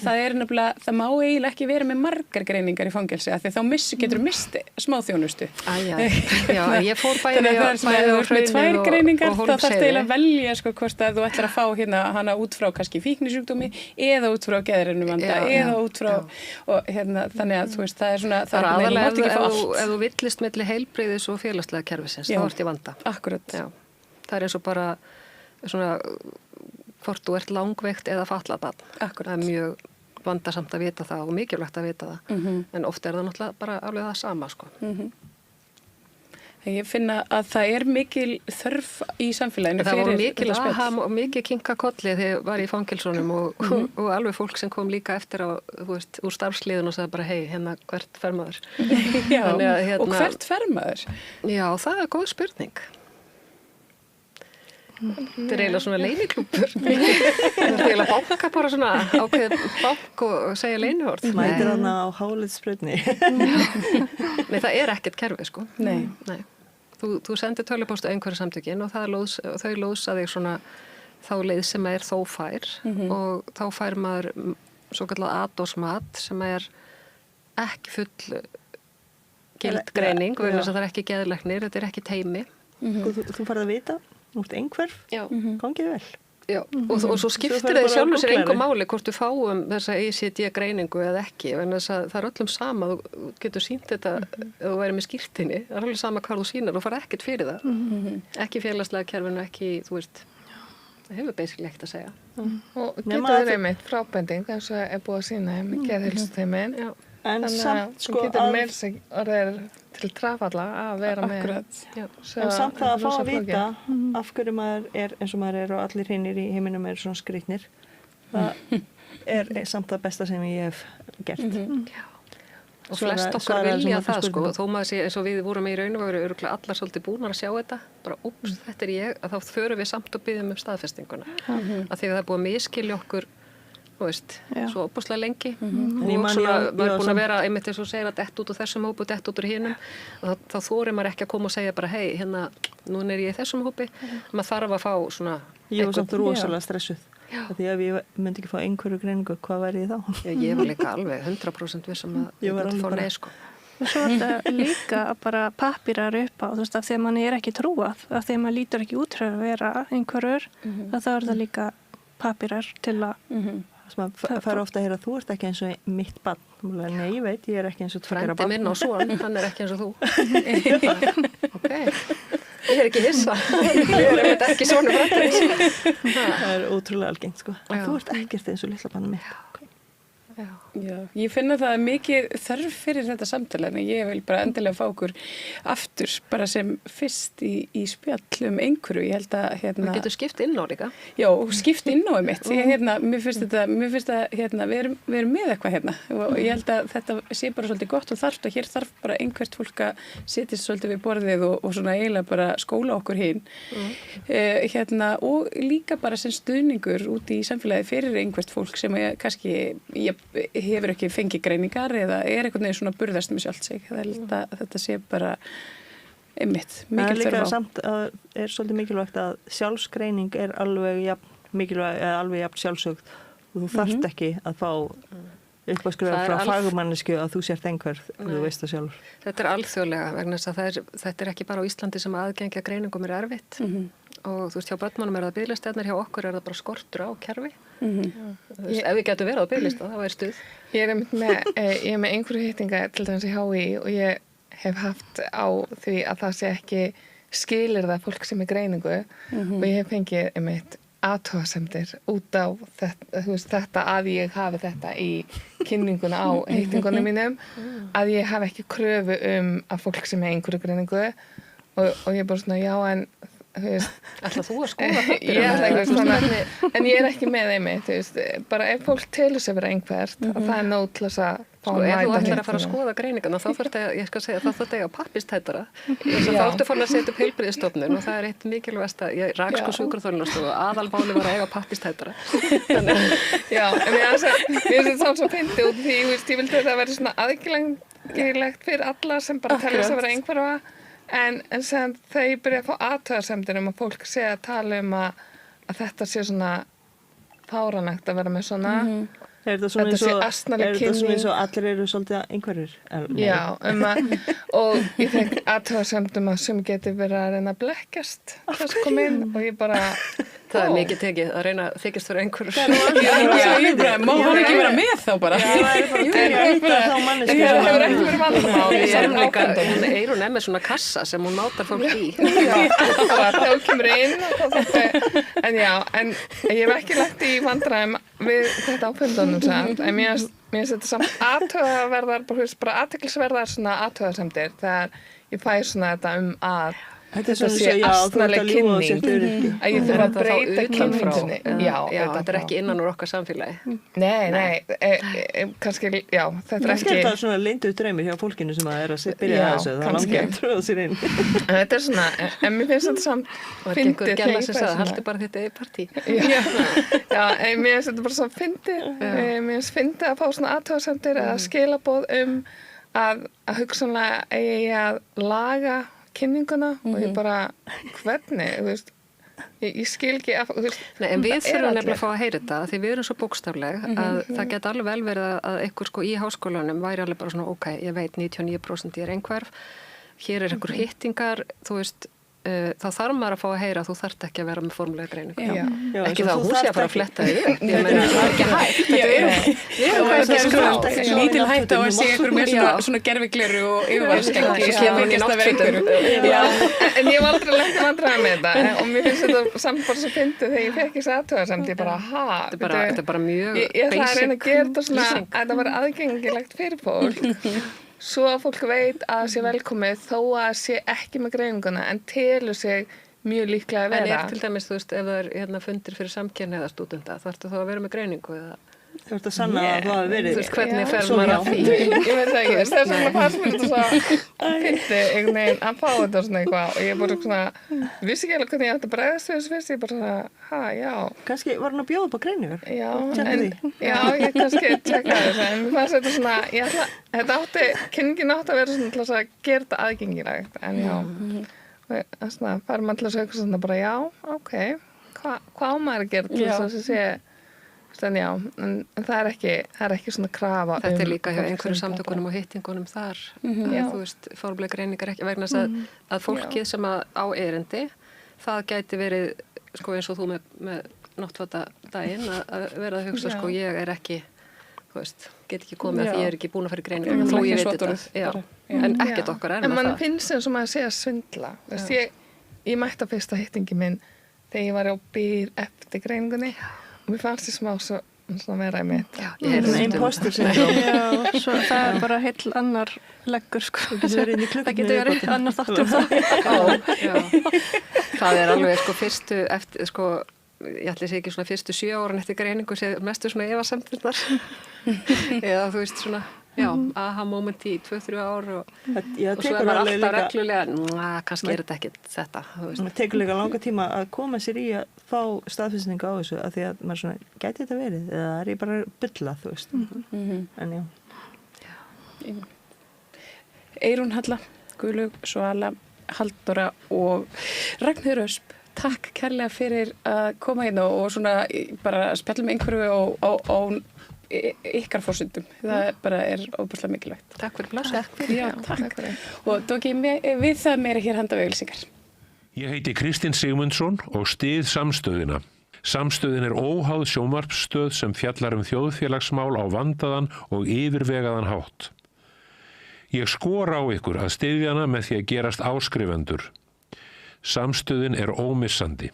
það er nefnilega, það má eiginlega ekki vera með margar greiningar í fangelsi, af því þá getur misti smáþjónustu. Já, ég fór bæði á Hraunið og Hólmsheiði. þá þarftu eiginlega að velja, sko, hvort að þú ætlar að fá hana út frá kannski fíknisjúkdómi eða út frá geðrænumvanda eða út frá, og þannig að, þú veist, það er svona það er aðalega ef þú villist milli heilbrigðis og félagslega kerfisins, þá ert í vanda. Akkurat. Já. Það er eins og bara svona hvort þú ert langveikt eða fatlað barn. Akkurat. Það er mjög vandasamt að vita það og mikilvægt að vita það. En oft er það náttúrulega bara alveg það sama, sko. Ég finna að það er mikil þörf í samfélaginu. Það voru mikil aha og mikið kinka kolli þegar ég var í fangelsunum og alveg fólk sem kom líka eftir á, þú veist, úr starfsliðun og sagði bara, hei, hvert fer maður? Já, og hvert fer maður? Já, það er góð spurning. Þetta er eiginlega svona leyniklúpur. Það er eiginlega banka bara svona ákveð bank og segja leynihorð. Mætir hana á hálitsbröðni. Nei, það er ekkert kerfi, sko. Nei. Þú sendir tölvupóstu einhverju samtökin og þau lóðsa þig svona þá leið sem er þó fær og þá fær maður svo kallað ADOS-mat sem er ekki full gild greining, vegna þess að það er ekki geðlæknir, þetta er ekki teymi. Þú farið að vita, út einhverf, gangið vel. Já, og svo skiptir þið sjálfur sér engum máli hvort þú fáum þessa ECD-greiningu eða ekki, en þess að það er öllum sama, þú getur sýnt þetta ef þú væri með skírtinni, það er alveg sama hvað þú sýnar og fara ekkert fyrir það, ekki félagslega kerfinu, ekki, þú veist, það hefur basically ekkert að segja. Og getur þið einmitt frábending eins og er búið að sýna með geðheilsuteymin, en samt sko getur meira sig orðið til trafalla að vera með. En samt það að fá að vita af hverju maður er eins og maður er og allir hinnir í heiminum eru svona skrýtnir. Það er samt það besta sem ég hef gert. Og flest okkar vilja það, sko, þó maður sé eins og við vorum í raun og veru örugglega allar svolítið búnar að sjá þetta, bara úps, þetta er ég, að þá förum við samt og biðjum staðfestinguna. Að því að það er búið að miskilja okkur þú veist, svo opaslega lengi Ég og man, svona, ég maður er var búin samt- að vera einmitt eins og segir að dett út úr þessum hópi og dett út úr hinum og þá þorir maður ekki að koma og segja bara hei, hérna, núna er ég í þessum hópi maður þarf að fá svona Ég var samt rosalega stressuð. Því ef ég myndi ekki fá einhverju greiningu, hvað væri ég þá? Ég var líka alveg 100% vissum að Ég var myndi alveg fá bara- nei, sko. Og svo er þetta líka bara pappírar upp á, þú veist, af því að mann er ekki trúað, af því að maður lítur ekki út fyrir að vera einhverjur, þá er það líka pappírar til að... Þess maður fær ofta að heyra, þú ert ekki eins og mitt barn. Nei, ég veit, ég er ekki eins og tveggja Frændi minn og son, hann er ekki eins og þú. Ok, ég er ekki hissa. Ég er ekki svona frændins. Það er ótrúlega algengt, sko. Þú ert ekkert eins og litla barn mitt. Já, ég finna það mikið þörf fyrir þetta samtala en ég vil bara endilega fá okkur aftur bara sem fyrst í spjall einhverju, ég held að Við getum skipt inn á líka. Já, skipt inn á mitt mér finnst að við erum með eitthvað og ég held að þetta sé bara svolítið gott og þarft og hér þarf bara einhvert fólk að setjast svolítið við borðið og svona eiginlega bara skóla okkur hinn og líka bara sem stuðningur út í samfélagi fyrir einhvert fólk sem kannski hefur ekki fengið greiningar eða er einhvern veginn svona burðast með sjálft sig. Þetta sé bara einmitt, mikil þörf á. Það er líka samt að er svolítið mikilvægt að sjálfsgreining er alveg mikilvægt, eða alveg jafn sjálfsögð og þú þarft ekki að fá uppáskrifa frá fagmannisku að þú sért einhver, þú veist það sjálfur. Þetta er alþjóðlega vegna þess að þetta er ekki bara á Íslandi sem aðgengi að greiningum er erfitt og þú veist, hjá börnunum er það biðlistefnir, hjá okkur er það bara skortur á kerfi. Ef við getum verið á biðlista, það væri stuð. Ég er með einhverju hittinga til dæmis í HÍ og ég hef haft á því að það sé ekki skilyrða fólk sem er greiningu og ég hef fengið einmitt athugasemdir út á þetta að ég hafi þetta í kynninguna á hittingunum mínum að ég hafi ekki kröfu að fólk sem er einhverju greiningu og ég er bara svona já en Ætlar þú að skoða þetta? En ég er ekki með einmitt bara ef fólk telur sig vera einhvert að það er nóg til þess að ef þú ætlar að fara að skoða greiningana þá þarf þetta eiga pappistætara þá ertu farin að setja upp heilbrigðisstofnun og það er eitt mikilvægasta ég rak sko sjúkraþjálfarstofu og aðalmáli var að eiga pappistætara Já, en mér finnst það svo fyndið út því ég vildi að það veri svona aðgengilegt fyrir alla sem bara telur sig vera einhverfa en sem þegar ég byrja að fá athugasemdir að fólk sé að tala að þetta sé svona fáránlegt að vera með svona þetta sé astnaleg kynning. Er þetta svona eins og allir eru svolítið einhverjir? Já, og ég fekk athugasemdum að sem geti verið að reyna að blekkjast þess kom inn og ég bara það er mikið tekið að reyna að þykjast fyrir einhverjur má hann ekki vera með þá bara það hefur ekki verið vandamál Eyrún er með svona kassa sem hún mátar fólk í þá kemur inn en ég hef ekki lagt í vandræðum við þetta áfundunum samt en mér finnst þetta samt athugaverdar bara athyglisverðar svona athugasemdir þegar ég fæ svona þetta að þetta sé astnaleg kynning að ég þurfa að breyta kynningunni þetta er ekki innan úr okkar samfélagi nei kannski, já, þetta er ekki þetta er svona leyndur draumur hjá fólkinu sem að er að byrja að þessu, það langi að trúða sér inn þetta er svona, en mér finnst þetta samt fyndið gæla sem sagði, haldi bara þetta í partí já, mér finnst þetta bara svona fyndið mér finnst fyndið að fá svona athugasemdir eða skilaboð að hugsanlega eigi að laga kynninguna og ég bara hvernig, þú veist ég skil ekki að, þú veist en við þurfum nefnilega að fá að heyra þetta því við erum svo bókstafleg að það geta alveg vel verið að einhver sko í háskólanum væri alveg bara svona ok, ég veit 99% ég er einhverf hér er einhver hittingar, þú veist þá þarf maður að fá að heyra að þú þarft ekki að vera með formulega greiningu ekki það að hún sé að fara að fletta þig upp ég meina það er ekki hægt lítil hægt á að sé einhver með svona gerfigleru og yfirvarskeggi en ég var aldrei lent vandræða með þetta og mér finnst þetta samt bara svo fyndið þegar ég fekk þessi athugasemd ég bara þetta er bara mjög ég ætla að reyna að gera þetta svona að þetta var aðgengilegt fyrir fólk svo að fólk veit að það sé velkomið þó að það sé ekki með greininguna en telur sig mjög líklega að vera. En til dæmis, þú veist, ef það er fundir fyrir samkynhneigða stúdenta, þarftu þá að vera með greiningu eða? Þú ert að sanna að þú hafi verið. Þú veist, hvernig fer maður að því? Ég veit ekki, þess vegna fannst mér þetta svo fyndi einhvern veginn að fá þetta svona eitthvað og ég bara svona, vissi ekki alveg hvernig ég ætti að bregðast þessu fyrst, ég bara svona, já. Kannski var hann að bjóða upp á greiningur? Já, ég kannski tjekka þessu, en mér fannst þetta svona, þetta kynningin átti að vera svona til að gera þetta aðgengilegt, en já, svona, fær maður til að segja svona bara, já, ok, hvað á maður að gera til þess að sé en já, en það er ekki svona krafa Þetta líka hjá einhverjum samtökunum og hittingunum þar þú veist, formlega greiningar ekki vegna að fólkið sem á erindi það gæti verið sko eins og þú með náttfatadaginn að vera að hugsa sko ég er ekki þú veist, get ekki komið að ég er ekki búin að fara í greiningar þó ég veit þetta en ekkert okkar en mann finnst eins og maður sé að svindla veist, ég mætti að fyrsta hittingi minn þegar ég var á bíl eftir greiningunni og mér fannst ég smá svo vera í mitt. Ég er svona impostor syndrom. Já, svo það er bara heill annar leggur, sko. Það getur verið annar þáttur Það er alveg, sko, fyrstu eftir, sko, ég ætli að segja ekki svona fyrstu 7 ára eftir greiningu sé mestu svona efasemdirnar. Eða þú veist svona, já, aha moment í 2-3 ár og svo er maður alltaf reglulega, kannski er þetta ekki þetta. Það tekur líka langa tíma að koma sér í að fá staðfestingu á þessu að því að maður svona, gæti þetta verið eða er ég bara bulla, þú veist. En já. Eyrún Halla, Guðlaug Svala, Halldóra og Ragnheiður Ösp, takk kærlega fyrir að koma hérna og svona bara spjalla með einhverju á ykkar forsendum. Það er óbúslega mikilvægt. Takk fyrir blásið. Já, takk. Og tók ég við það meira hér handa við auglýsingar. Ég heiti Kristinn Sigmundsson og styð Samstöðina. Samstöðin er óháð sjónvarpsstöð sem fjallar þjóðfélagsmál á vandaðan og yfirvegaðan hátt. Ég skora á ykkur að styðja hana með því að gerast áskrifendur. Samstöðin er ómissandi.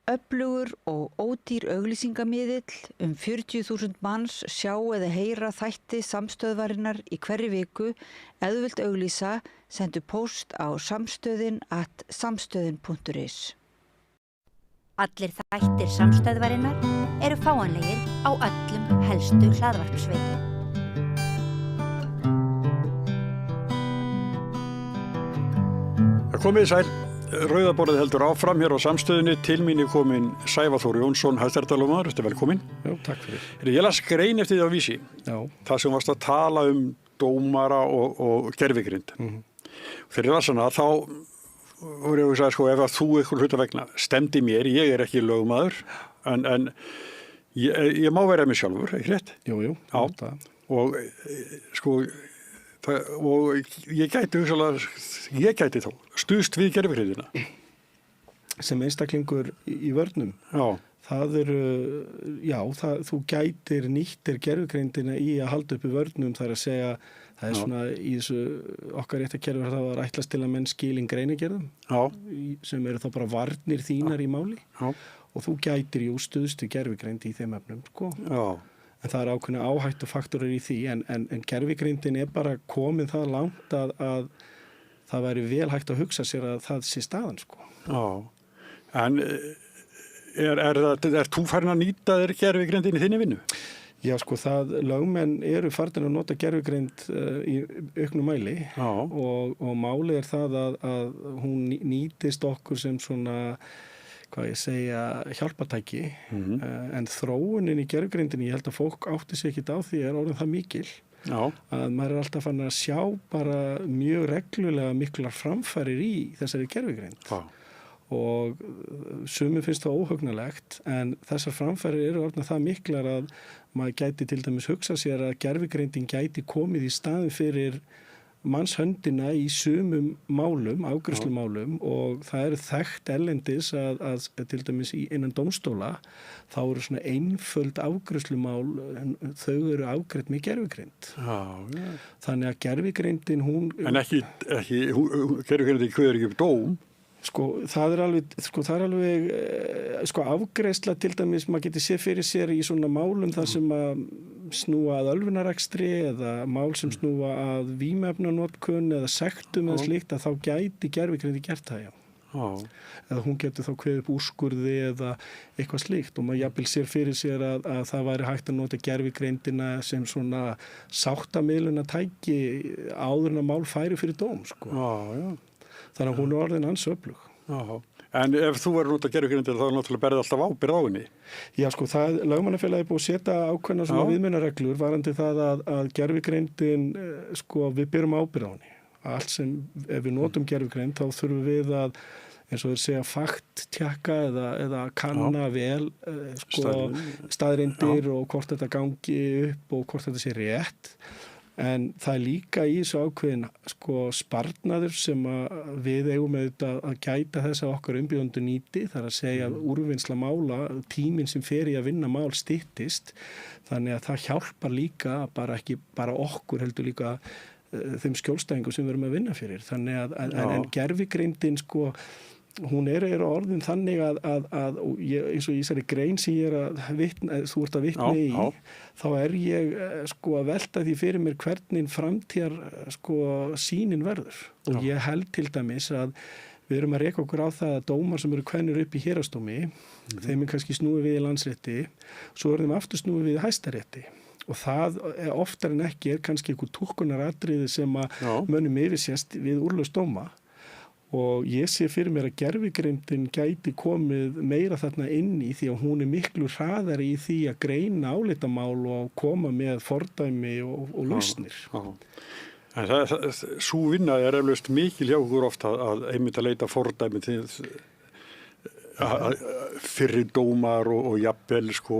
Öflugur og ódýr auglýsingamiðill 40.000 manns sjá eða heyra þætti samstöðvarinnar í hverri viku. Ef þú vilt auglýsa, sendu póst á samstöðin@samstöðin.is. Allir þættir samstöðvarinnar eru fáanlegir á öllum helstu hlaðvarpsveitum. Komið sæl. Rauðaborðið heldur áfram hér á Samstöðinni. Til mín er komin Sævar Þór Jónsson, hæstaréttardómari. Velkomin. Já, takk fyrir. Ég las grein eftir því á Vísi. Já. Það sem varst að tala dómara og gervigrind. Þegar ég las hana, þá voru ég að segja, sko, ef að þú ykkur hluta vegna stemdi mér, ég er ekki lögmaður, en ég má vera mig sjálfur, ekki rétt? Jú. Já. Og sko, og ég gæti þá stuðst við gervigrindina sem einstaklingur í vörnum. Þú gætir nýttir gervigrindina í að halda upp í vörnum, þar að segja það er svona í þessu okkar réttarkerfi það var ætlast til að menn skilin greinigerðum sem eru þá bara varnir þínar í máli og þú gætir stuðst við gervigrind í þeim efnum, sko. En það er ákveðna áhættufaktorar í því en gervigrindin er bara komið það langt að það væri vel hægt að hugsa sér að það sé staðan, sko. En er þú farin að nýta þér gervigrindin í þinni vinnu? Já, sko, lögmenn eru farin að nota gervigrind í auknum mæli og málið er það að hún nýtist okkur sem svona hjálpartæki en þróunin í gervigrindinni, ég held að fólk átti sig ekkert á því er orðin það mikil að maður er alltaf fann að sjá bara mjög reglulega miklar framfærir í þessari gervigrind og sumum finnst það óhugnalegt en þessar framfærir eru orðin það miklar að maður gæti til dæmis hugsa sér að gervigrindin gæti komið í staðin fyrir mannshöndina í sumum málum, afgreiðslumálum og það eru þekkt erlendis að til dæmis innan dómstóla þá eru svona einföld afgreiðslumál en þau eru afgreidd með gervigrind. Þannig að gervigrindin hún... En ekki gervigrindin kveður ekki upp dóm? Það er alveg afgreiðsla til dæmis, maður getur séð fyrir sér í svona málum þar sem að snúa að ölvunarakstri eða mál sem snúa að vímuefnanotkun eða sektum eða slíkt að þá gæti gervigrindi gert það, Eða hún getur þá kveðið upp úrskurði eða eitthvað slíkt og maður jafnvel sér fyrir sér að það væri hægt að nota gervigreindina sem svona sáttamiluna tæki áður en að mál færi fyrir dóm, sko. Þannig að hún er orðin ansi öflug. En ef þú verður út að gervigreindina þá náttúrulega berði alltaf ábyrgð á henni? Já, sko, lögmannafélagið er búið að setja ákveðna svona viðmiðunarreglur varðandi það að gervigreindin, sko, við berum ábyrgð á henni. Allt sem, ef við notum gervigreind, þá þurfum við að, eins og þeir segja, fakttjekka eða kanna vel sko, staðreyndir og hvort þetta gangi upp og hvort þetta sé rétt. En það er líka í þessu ákveðin sko, sparnaður sem við eigum auðvitað að gæta þess að okkar umbjóðendur nýti. Það er að segja að úrvinnsla mála, tíminn sem fer í að vinna mál styttist. Þannig að það hjálpar líka, ekki bara okkur heldur líka þeim skjólstæðingum sem við erum að vinna fyrir. Þannig en gervigreindin sko, hún er orðin þannig að eins og í þessari grein sem ég er að vitna, þú ert að vitna í, þá er ég sko að velta því fyrir mér hvernig framtíðar sko sýnin verður. Og ég held til dæmis að við erum að reka okkur á það að dómar sem eru kveðnir upp í héraðsdómi, þeim er kannski snúið við í landsrétti, svo er þeim aftur snúið við í hæstarétti. Og það oftar en ekki er kannski einhver túlkunaratriði sem að mönnum yfirsést við úrlausdóma. Og ég sé fyrir mér að gervigreindin gæti komið meira þarna inn í því að hún er miklu hraðari í því að greina álitamál og koma með fordæmi og lausnir. En sú vinna er eflaust mikil hjá okkur ofta að einmitt að leita fordæmi til fyrri dómar og jafnvel sko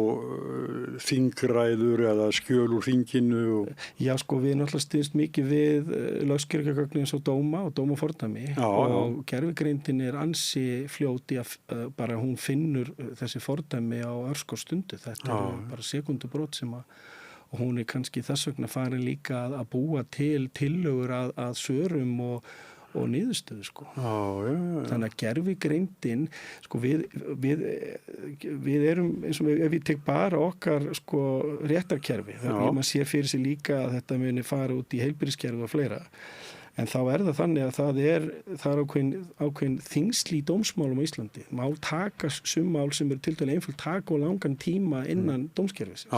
þingræður eða skjöl úr þinginu. Já, sko, við náttúrulega styðst mikið við lögskýringargögnin eins og dóma og dómafordæmi og gervigreindin er ansi fljóti að bara hún finnur þessi fordæmi á örskárstundu. Þetta er bara sekundubrót sem og hún er kannski þess vegna farin líka að búa til tillögur að svörum og niðurstöðu, sko. Þannig að gervigreindin, sko, við erum, eins og ef ég tek bara okkar, sko, réttarkerfi, þannig að maður sér fyrir sig líka að þetta muni fara út í heilbrigðiskerfi og fleira. En þá er það þannig að það er ákveðin þyngsli í dómsmálum á Íslandi. Mál taka summál sem eru tiltölulega einföld taka og langan tíma innan dómskerfisins.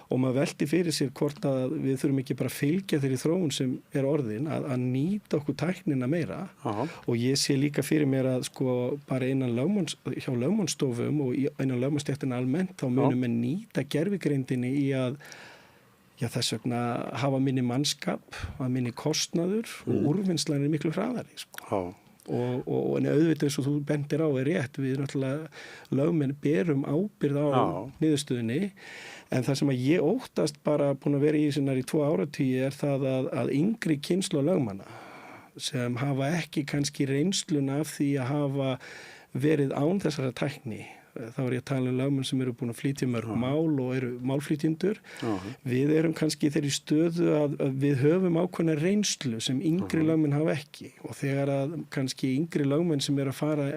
Og maður velti fyrir sér hvort að við þurfum ekki bara að fylgja þeirri þróun sem er orðin að nýta okkur tæknina meira. Og ég sé líka fyrir mér að sko bara hjá lögmannsstofum og innan lögmannsstéttina almennt þá munum við nýta gervigreindinni í að þess vegna hafa minni mannskap, að minni kostnaður og úrvinnslan er miklu hraðari. Sko. Og en auðvitað eins og þú bendir á er rétt, við náttúrulega lögmenn berum ábyrgð á niðurstöðunni, en það sem að ég óttast bara búin að vera í sinnar í 2 áratugi er það að yngri kynslóð lögmanna sem hafa ekki kannski reynsluna af því að hafa verið án þessara tækni. Þá er ég að tala lögmenn sem eru búin að flytja mörg mál og eru málflytjendur. Við erum kannski í þeirri stöðu að við höfum ákveðna reynslu sem yngri lögmenn hafa ekki og þegar að kannski yngri lögmenn sem eru að fara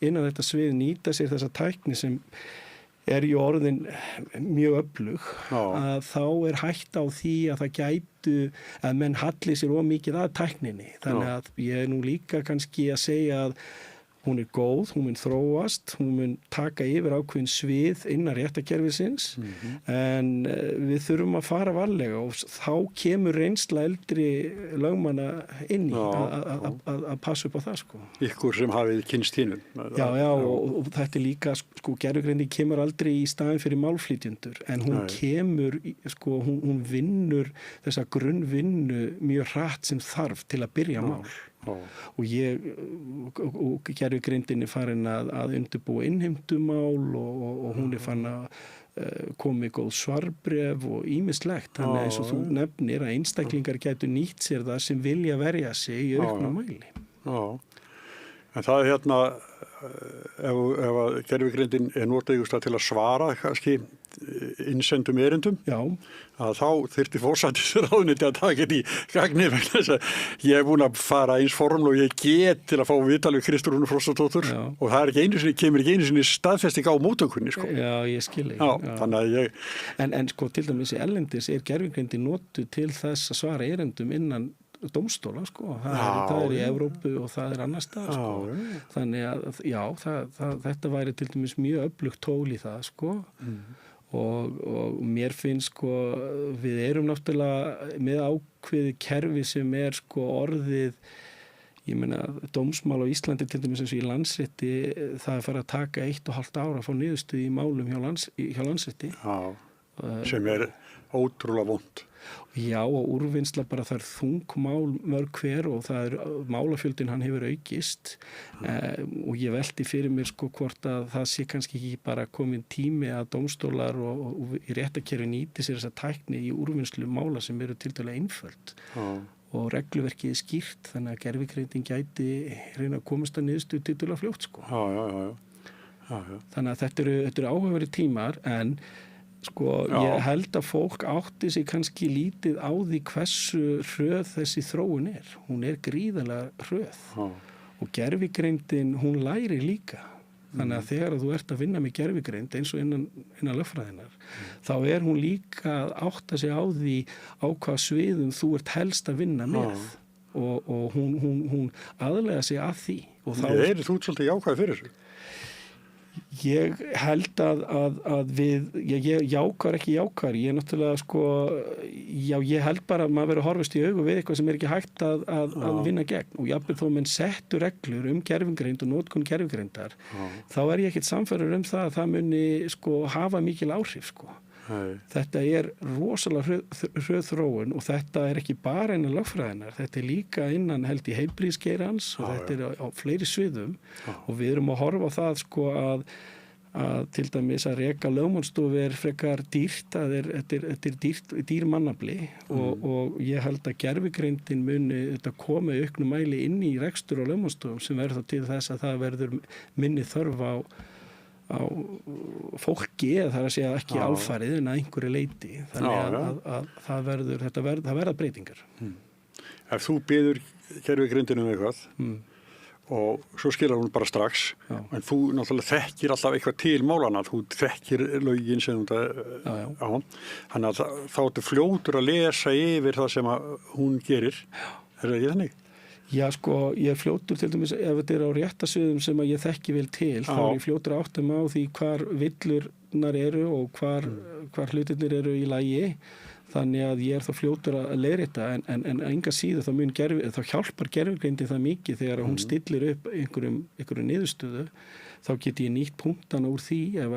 innan þetta svið nýta sér þessa tækni sem er í orðin mjög öflug að þá er hægt á því að það gætu að menn halli sér mikið að tækninni. Þannig að ég er nú líka kannski að segja að hún er góð, hún mun þróast, hún mun taka yfir ákveðin svið innan réttarkerfisins en við þurfum að fara varlega og þá kemur reynsla eldri lögmanna inn í að passa upp á það, sko. Ykkur sem hafið kynst hinnum. Já, og þetta er líka, sko, gervigreindin kemur aldrei í staðin fyrir málflytjendur en hún kemur, sko, hún vinnur þessa grunnvinnu mjög hratt sem þarf til að byrja mál. Og gervigreindin er farin að undirbúa innheimtumál og hún er farin að koma með góð svarbref og ýmislegt. Þannig eins og þú nefnir að einstaklingar gætu nýtt sér það sem vilja verja sig í aukna mæli. En það er hérna, ef að gervigreindin er notaðugust til að svara kannski innsendum erindum, að þá þyrfti forsætisráðuneytið að taka þetta í gagnið vegna þess að ég er búin að fara eins formlega og ég get til að fá viðtal við Kristrúnu Frostadóttur og það er kemur ekki einu sinni staðfesting á móttökunni, sko. Já, ég skil ekki. Þannig að ég... En sko, til dæmis í erlendis er gervigreindin notuð til þess að svara erindum innan dómstóla sko. Það er í Evrópu og það er annar stað sko. Þannig að já, þetta væri til dæmis mjög öflugt tól í það sko. Og mér finnst sko, við erum náttúrulega með ákveði kerfi sem sko orðið, ég meina dómsmál á Íslandi til dæmis eins og í Landsrétti, það fara að taka 1,5 ár að fá niðurstöðu í málum hjá Landsrétti. Sem ótrúlega vont. Já, og úrvinnsla bara, það þungmál mörg hver og það málafjöldin hann hefur aukist og ég velti fyrir mér sko hvort að það sé kannski ekki bara komin tími að dómstólar og í réttakerfi nýti sér þessa tækni í úrvinnslu mála sem eru tiltölulega einföld og regluverkið skýrt, þannig að gervigreindin gæti reyna að komast að niðurstöðu tiltölulega fljótt sko. Þannig að þetta eru áhugaverðir tímar, en sko, ég held að fólk átti sig kannski lítið á því hversu hröð þessi þróun er. Hún er gríðarlega hröð og gervigreindin, hún lærir líka. Þannig að þegar þú ert að vinna með gervigreind eins og innan lögfræðinar, þá er hún líka að átta sig á því á hvað sviðum þú ert helst að vinna með og hún aðlega sig að því. Þú svolítið jákvæð fyrir þessu? Ég held að ég jákvæður ekki jákvæður, ég náttúrulega sko, ég held bara að maður verður að horfast í augu við eitthvað sem ekki hægt að vinna gegn og jafnvel þó menn settu reglur gervigreind og notkun gervigreindar, þá er ég ekkert sannfærður það að það muni sko hafa mikil áhrif sko. Þetta er rosalega hröð þróun og þetta er ekki bara innan lögfræðinar, þetta er líka innan held í heilbrigðisgeirans og þetta er á fleiri sviðum og við erum að horfa á það sko að til dæmis að reka lögmannsstofu er frekar dýrt, þetta er dýr mannafli og ég held að gervigreindin muni þetta koma í auknum mæli inn í rekstur á lögmannsstofum sem verður þá til þess að það verður minni þörf á fólki, eða það er að segja ekki alfarið en að einhverju leiti, þannig að það verða breytingar. Ef þú biður gervigreindin eitthvað og svo skilar hún bara strax, en þú náttúrulega þekkir alltaf eitthvað til málana, þú þekkir lögin sem þannig að þá ertu fljótur að lesa yfir það sem hún gerir. Er það ekki þannig? Já, sko, ég er fljótur til dæmis ef þetta er á réttasviðum sem að ég þekki vel til, þá er ég fljótur að átta mig á því hvar villurnar eru og hvar hlutirnir eru í lagi, þannig að ég er þá fljótur að leiðrétta en enga síður þá hjálpar gervigreindin það mikið þegar hún stillir upp einhverju niðurstöðu, þá get ég nýtt punktana úr því ef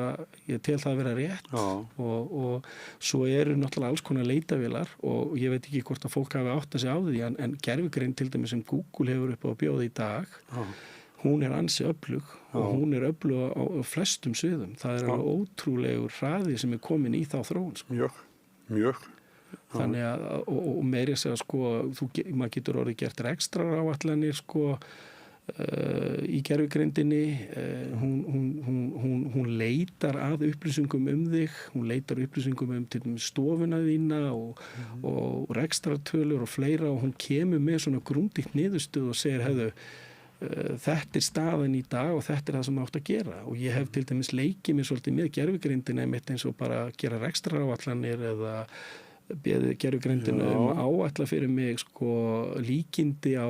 ég tel það að vera rétt og svo eru náttúrulega alls konar leitavélar og ég veit ekki hvort að fólk hafi átt að segja á því en gervigreind til dæmis sem Google hefur upp á að bjóða í dag, hún er ansi öflug og hún er öflug á flestum sviðum. Það er alveg ótrúlegur hraði sem er komin í þá þróun. Sko. Mjög. Þannig að, og meiri að segja sko, maður getur orðið gert rekstrar áætlanir sko, í gervigreindinni, hún leitar að upplýsingum þig, hún leitar upplýsingum til stofuna þína og rekstratölur og fleira og hún kemur með svona grundigt niðurstöð og segir, þetta er staðan í dag og þetta er það sem átt að gera og ég hef til dæmis leikið mér svolítið með gervigreindina eins og bara gera rekstraráætlanir eða beðið gervigreindina áætla fyrir mig sko líkindi á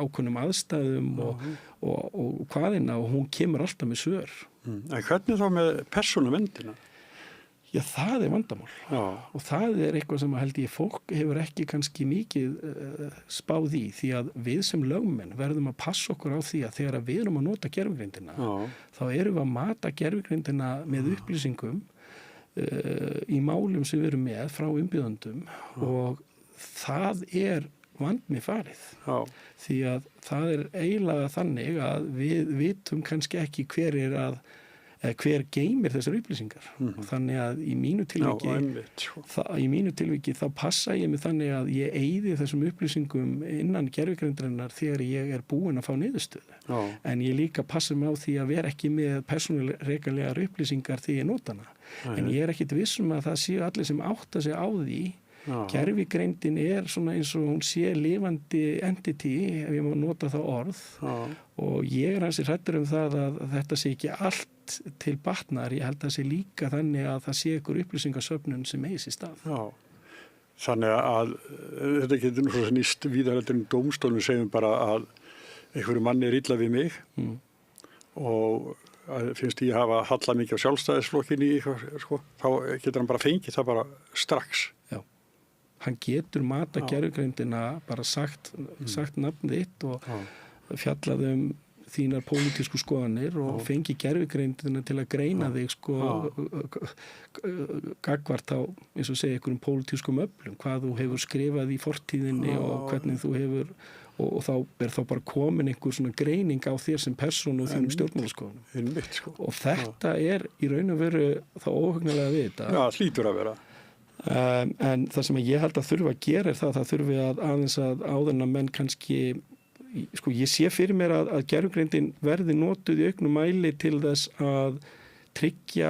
ákveðnum aðstæðum og hvaðina og hún kemur alltaf með svör. En hvernig þá með persónuverndina? Já, það er vandamál og það er eitthvað sem held ég fólk hefur ekki kannski mikið spáð í því að við sem lögmenn verðum að passa okkur á því að þegar við erum að nota gervigreindina þá erum við að mata gervigreindina með upplýsingum í málum sem við erum með frá umbjóðendum og það er vandmi farið því að það er eiginlega þannig að við vitum kannski ekki hver geymir þessar upplýsingar þannig að í mínu tilviki þá passa ég mig þannig að ég eyði þessum upplýsingum innan gervigreindarinnar þegar ég er búinn að fá niðurstöðu en ég líka passa mig á því að vera ekki með persónulegar upplýsingar þegar ég nota hana en ég er ekkit vissum að það séu allir sem átta sig á því gervigreindin er svona eins og hún sé lifandi entity ef ég má nota það orð og ég er hansi hræddur það að þetta sé ekki allt til batnar, ég held að það sé líka þannig að það sé ykkur upplýsingasöfnun sem eigi sér stað. Þannig að þetta getur svo nýst víðarheldur dómstólum segjum bara að einhverju manni illa við mig og finnst ég hafa hallað mikið á sjálfstæðisflokkinni sko, þá getur hann bara fengið það bara strax. Já, hann getur mata gervigreindina bara sagt nafnið þitt og fjallað þínar pólitísku skoðanir og fengi gervigreindina til að greina þig sko gagvart á, eins og segja, einhverjum pólitískum öflum, hvað þú hefur skrifað í fortíðinni og hvernig þú hefur og þá þá bara komin einhver svona greining á þér sem persónu og þínum stjórnmálaskoðunum. Sko. Og þetta í raun og veru þá óhugnalega við þetta. Já, hlýtur að vera. En það sem ég held að þurfa að gera er það þurfi að aðeins að áðurna menn kannski sko ég sé fyrir mér að gervigreindin verði notuð í auknum mæli til þess að tryggja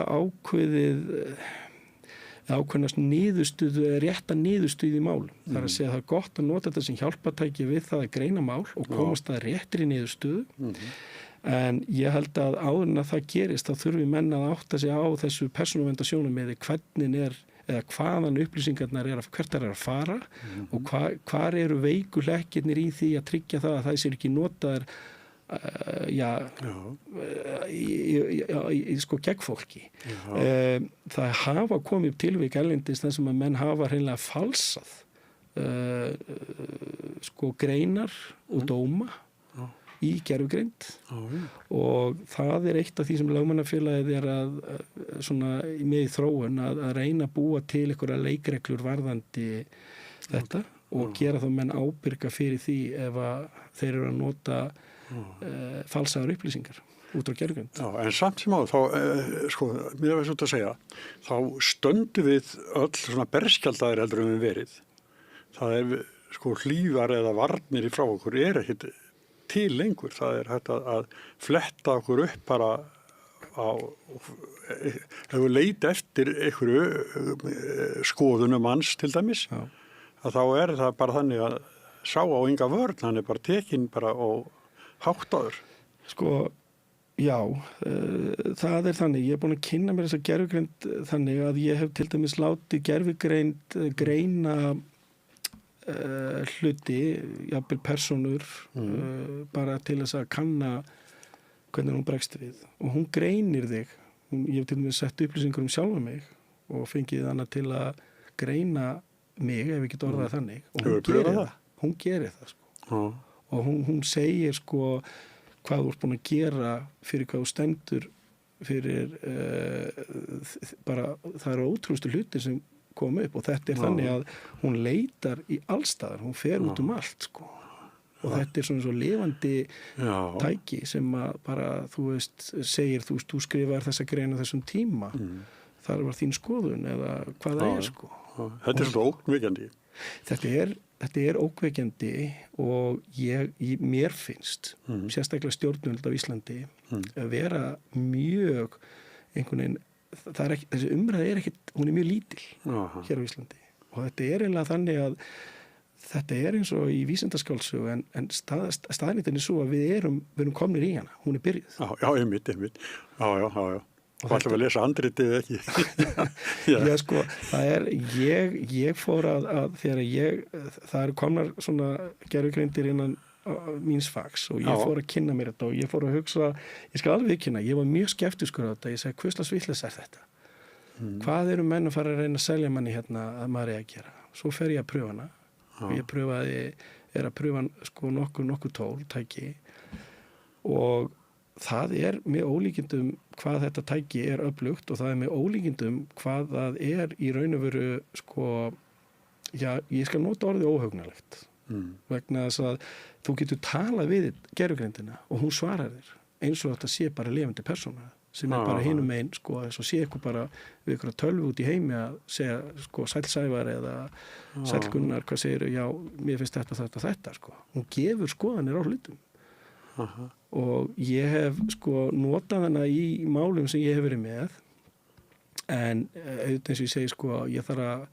ákveðnast niðurstöðu eða rétta niðurstöðu í málum. Það er að segja að það er gott að nota þetta sem hjálpartæki við það að greina mál og komast að réttri niðurstöðu. En ég held að áður en að það gerist þá þurfi menn að átta sig á þessu persónuverndarsjónarmiði hvernig eða hvaðan upplýsingarnar hvert það að fara og hvar eru veiku hlekkirnir í því að tryggja það að það sé ekki notaðar sko gegn fólki. Það hafa komið upp tilvik erlendis þar sem að menn hafa hreinlega falsað sko greinar og dóma í gervigreind og það er eitt af því sem lögmannafélagið að svona með í þróun að reyna að búa til einhverja leikreglur varðandi þetta og gera þá menn ábyrga fyrir því ef að þeir eru að nota falsaðar upplýsingar út á gervigreind. Já, en samt sem áður þá sko, mér er það að segja þá stöndum við öll svona berskjaldaðir heldur við verið. Það sko hlífar eða varnir frá okkur ekkert til lengur. Það hægt að fletta okkur upp bara ef við leita eftir einhverju skoðunum hans til dæmis að þá það bara þannig að sá á enga vörn, hann bara tekinn bara og háttaður. Sko, já, það þannig. Ég búin að kynna mér þessa gervigreind þannig að ég hef til dæmis látið gervigreind greina hluti, jafnvel persónur bara til þess að kanna hvernig hún bregst við og hún greinir þig. Ég hef til dæmis sett upplýsingur sjálfa mig og fengið hana til að greina mig ef ég get orðað þannig og hún gerir það sko. Og hún segir sko hvað þú ert búin að gera fyrir hvað þú stendur fyrir bara það eru ótrústu hlutir sem koma upp og þetta þannig að hún leitar í allstaðar, hún fer út allt sko og þetta svona svo lifandi tæki sem að bara þú veist segir þú skrifar þessa grein á þessum tíma þar var þín skoðun eða hvað það sko. Þetta svona ókveikjandi. Þetta er ókveikjandi og mér finnst sérstaklega stjórnvöld á Íslandi að vera mjög einhvern veginn þessi umræða hún er mjög lítil hér á Íslandi og þetta eiginlega þannig að þetta eins og í vísindaskáldsögu en staðnýttin svo að við erum komnir í hana, hún er byrjuð. Já, einmitt. Já. Og ætlum við að lesa handritið ekki. Já, sko, ég fór að þegar það eru komnar svona gervigreindir innan míns fags og ég fór að kynna mér þetta og ég fór að hugsa, ég skal alveg kynna, ég var mjög skeptiskur á þetta, ég segi, hvers slags vitleysa þetta? Hvað eru menn að fara að reyna að selja manni hérna að maður að gera? Svo fer ég að pröfa hana og ég að pröfa sko nokkuð tól, tæki og það með ólíkindum hvað þetta tæki öflugt og það með ólíkindum hvað það í raun og veru sko, já, ég skal nota orðið óhugnalegt vegna þess að þú getur talað við gervigreindina og hún svarar þér eins og þetta sé bara lifandi persóna sem bara hinum megin, sko, þess að sé eitthvað bara við eitthvað tölvu út í heimi að segja, sko, Sæll Sævar eða Sæll Gunnar, hvað segir, já, mér finnst þetta, sko. Hún gefur skoðanir á hlutum. Og ég hef, sko, notað hana í málum sem ég hef verið með, en eins og ég segi, sko, ég þarf að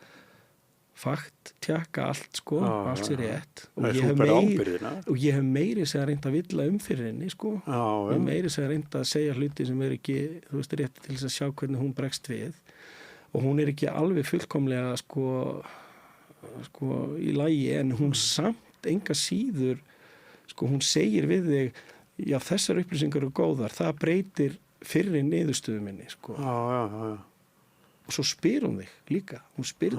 tjaka allt, sko, allt sér rétt og ég hef meiri segja reynd að villa fyrir henni, sko og meiri segja reynd að segja hluti sem ekki, þú veist, rétt til þess að sjá hvernig hún bregst við og hún ekki alveg fullkomlega, sko sko í lagi en hún samt enga síður sko hún segir við þig já þessar upplýsingar eru góðar, það breytir fyrri niðurstöðu minni sko. Já. Og svo spyr hún þig líka, hún spyr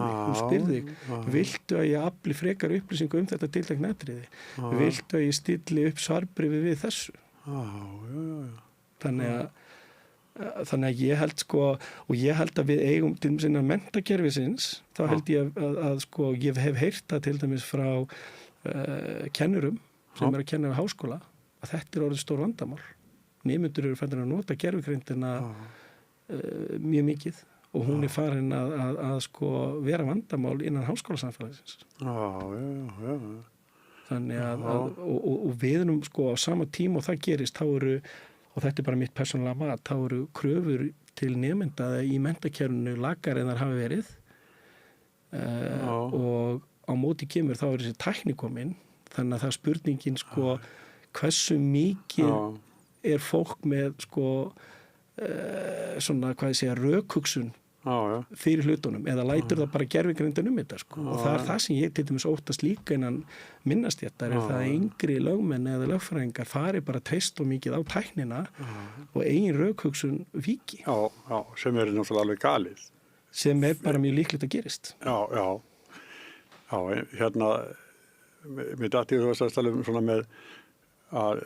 þig, viltu að ég afli frekar upplýsingu þetta tiltekna atriði, viltu að ég stilli upp svarbréfi við þessu. Þannig að ég held sko, og ég held að við eigum til dæmis innan menntakerfisins, þá held ég að sko, ég hef heyrt það til dæmis frá kennurum sem eru að kenna við háskóla, að þetta orðið stór vandamál. Nemendur eru farin að nota gervigreindina mjög mikið og hún farin að sko vera vandamál innan háskólasamfélagsins. Já. Þannig að og við erum sko á sama tíma og það gerist, þá eru, og þetta bara mitt persónulega mat, þá eru kröfur til nemenda í menntakerfinu lakar en þar hafi verið og á móti kemur þá þessi tækni komin, þannig að það spurningin sko hversu mikið fólk með sko svona hvað ég segja rökhugsun fyrir hlutunum eða lætur það bara gervigreindin þetta sko og það það sem ég til dæmis óttast líka innan minnastjættar það að yngri lögmenn eða lögfræðingar fari bara treyst og mikið á tæknina og eigin rökhugsun viki. Já, sem náttúrulega alveg galið. Sem bara mjög líklegt að gerist. Já, hérna mér dætti þú að tala svona með að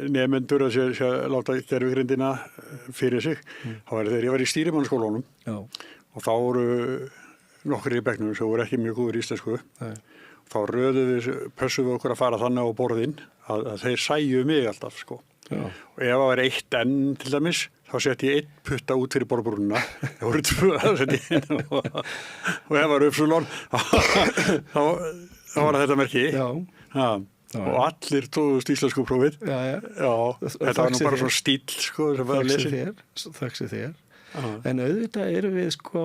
nemendur að láta gervigrindina fyrir sig. Þá var þegar ég var í stýrimannskólanum og þá voru nokkrir í bekknum sem voru ekki mjög góður í íslensku. Þá pössuðu okkur að fara þannig á borðinn að þeir sæju mig alltaf sko. Og ef það var 1 enn til dæmis, þá setti ég 1 putta út fyrir borðbrúnina. Það voru 2 að setja inn og ef það var uppsulón, þá var þetta merki. Og allir tóðust íslensku prófið. Já. Þetta var nú bara svona stíl sko. Þakk sé þér. En auðvitað erum við sko,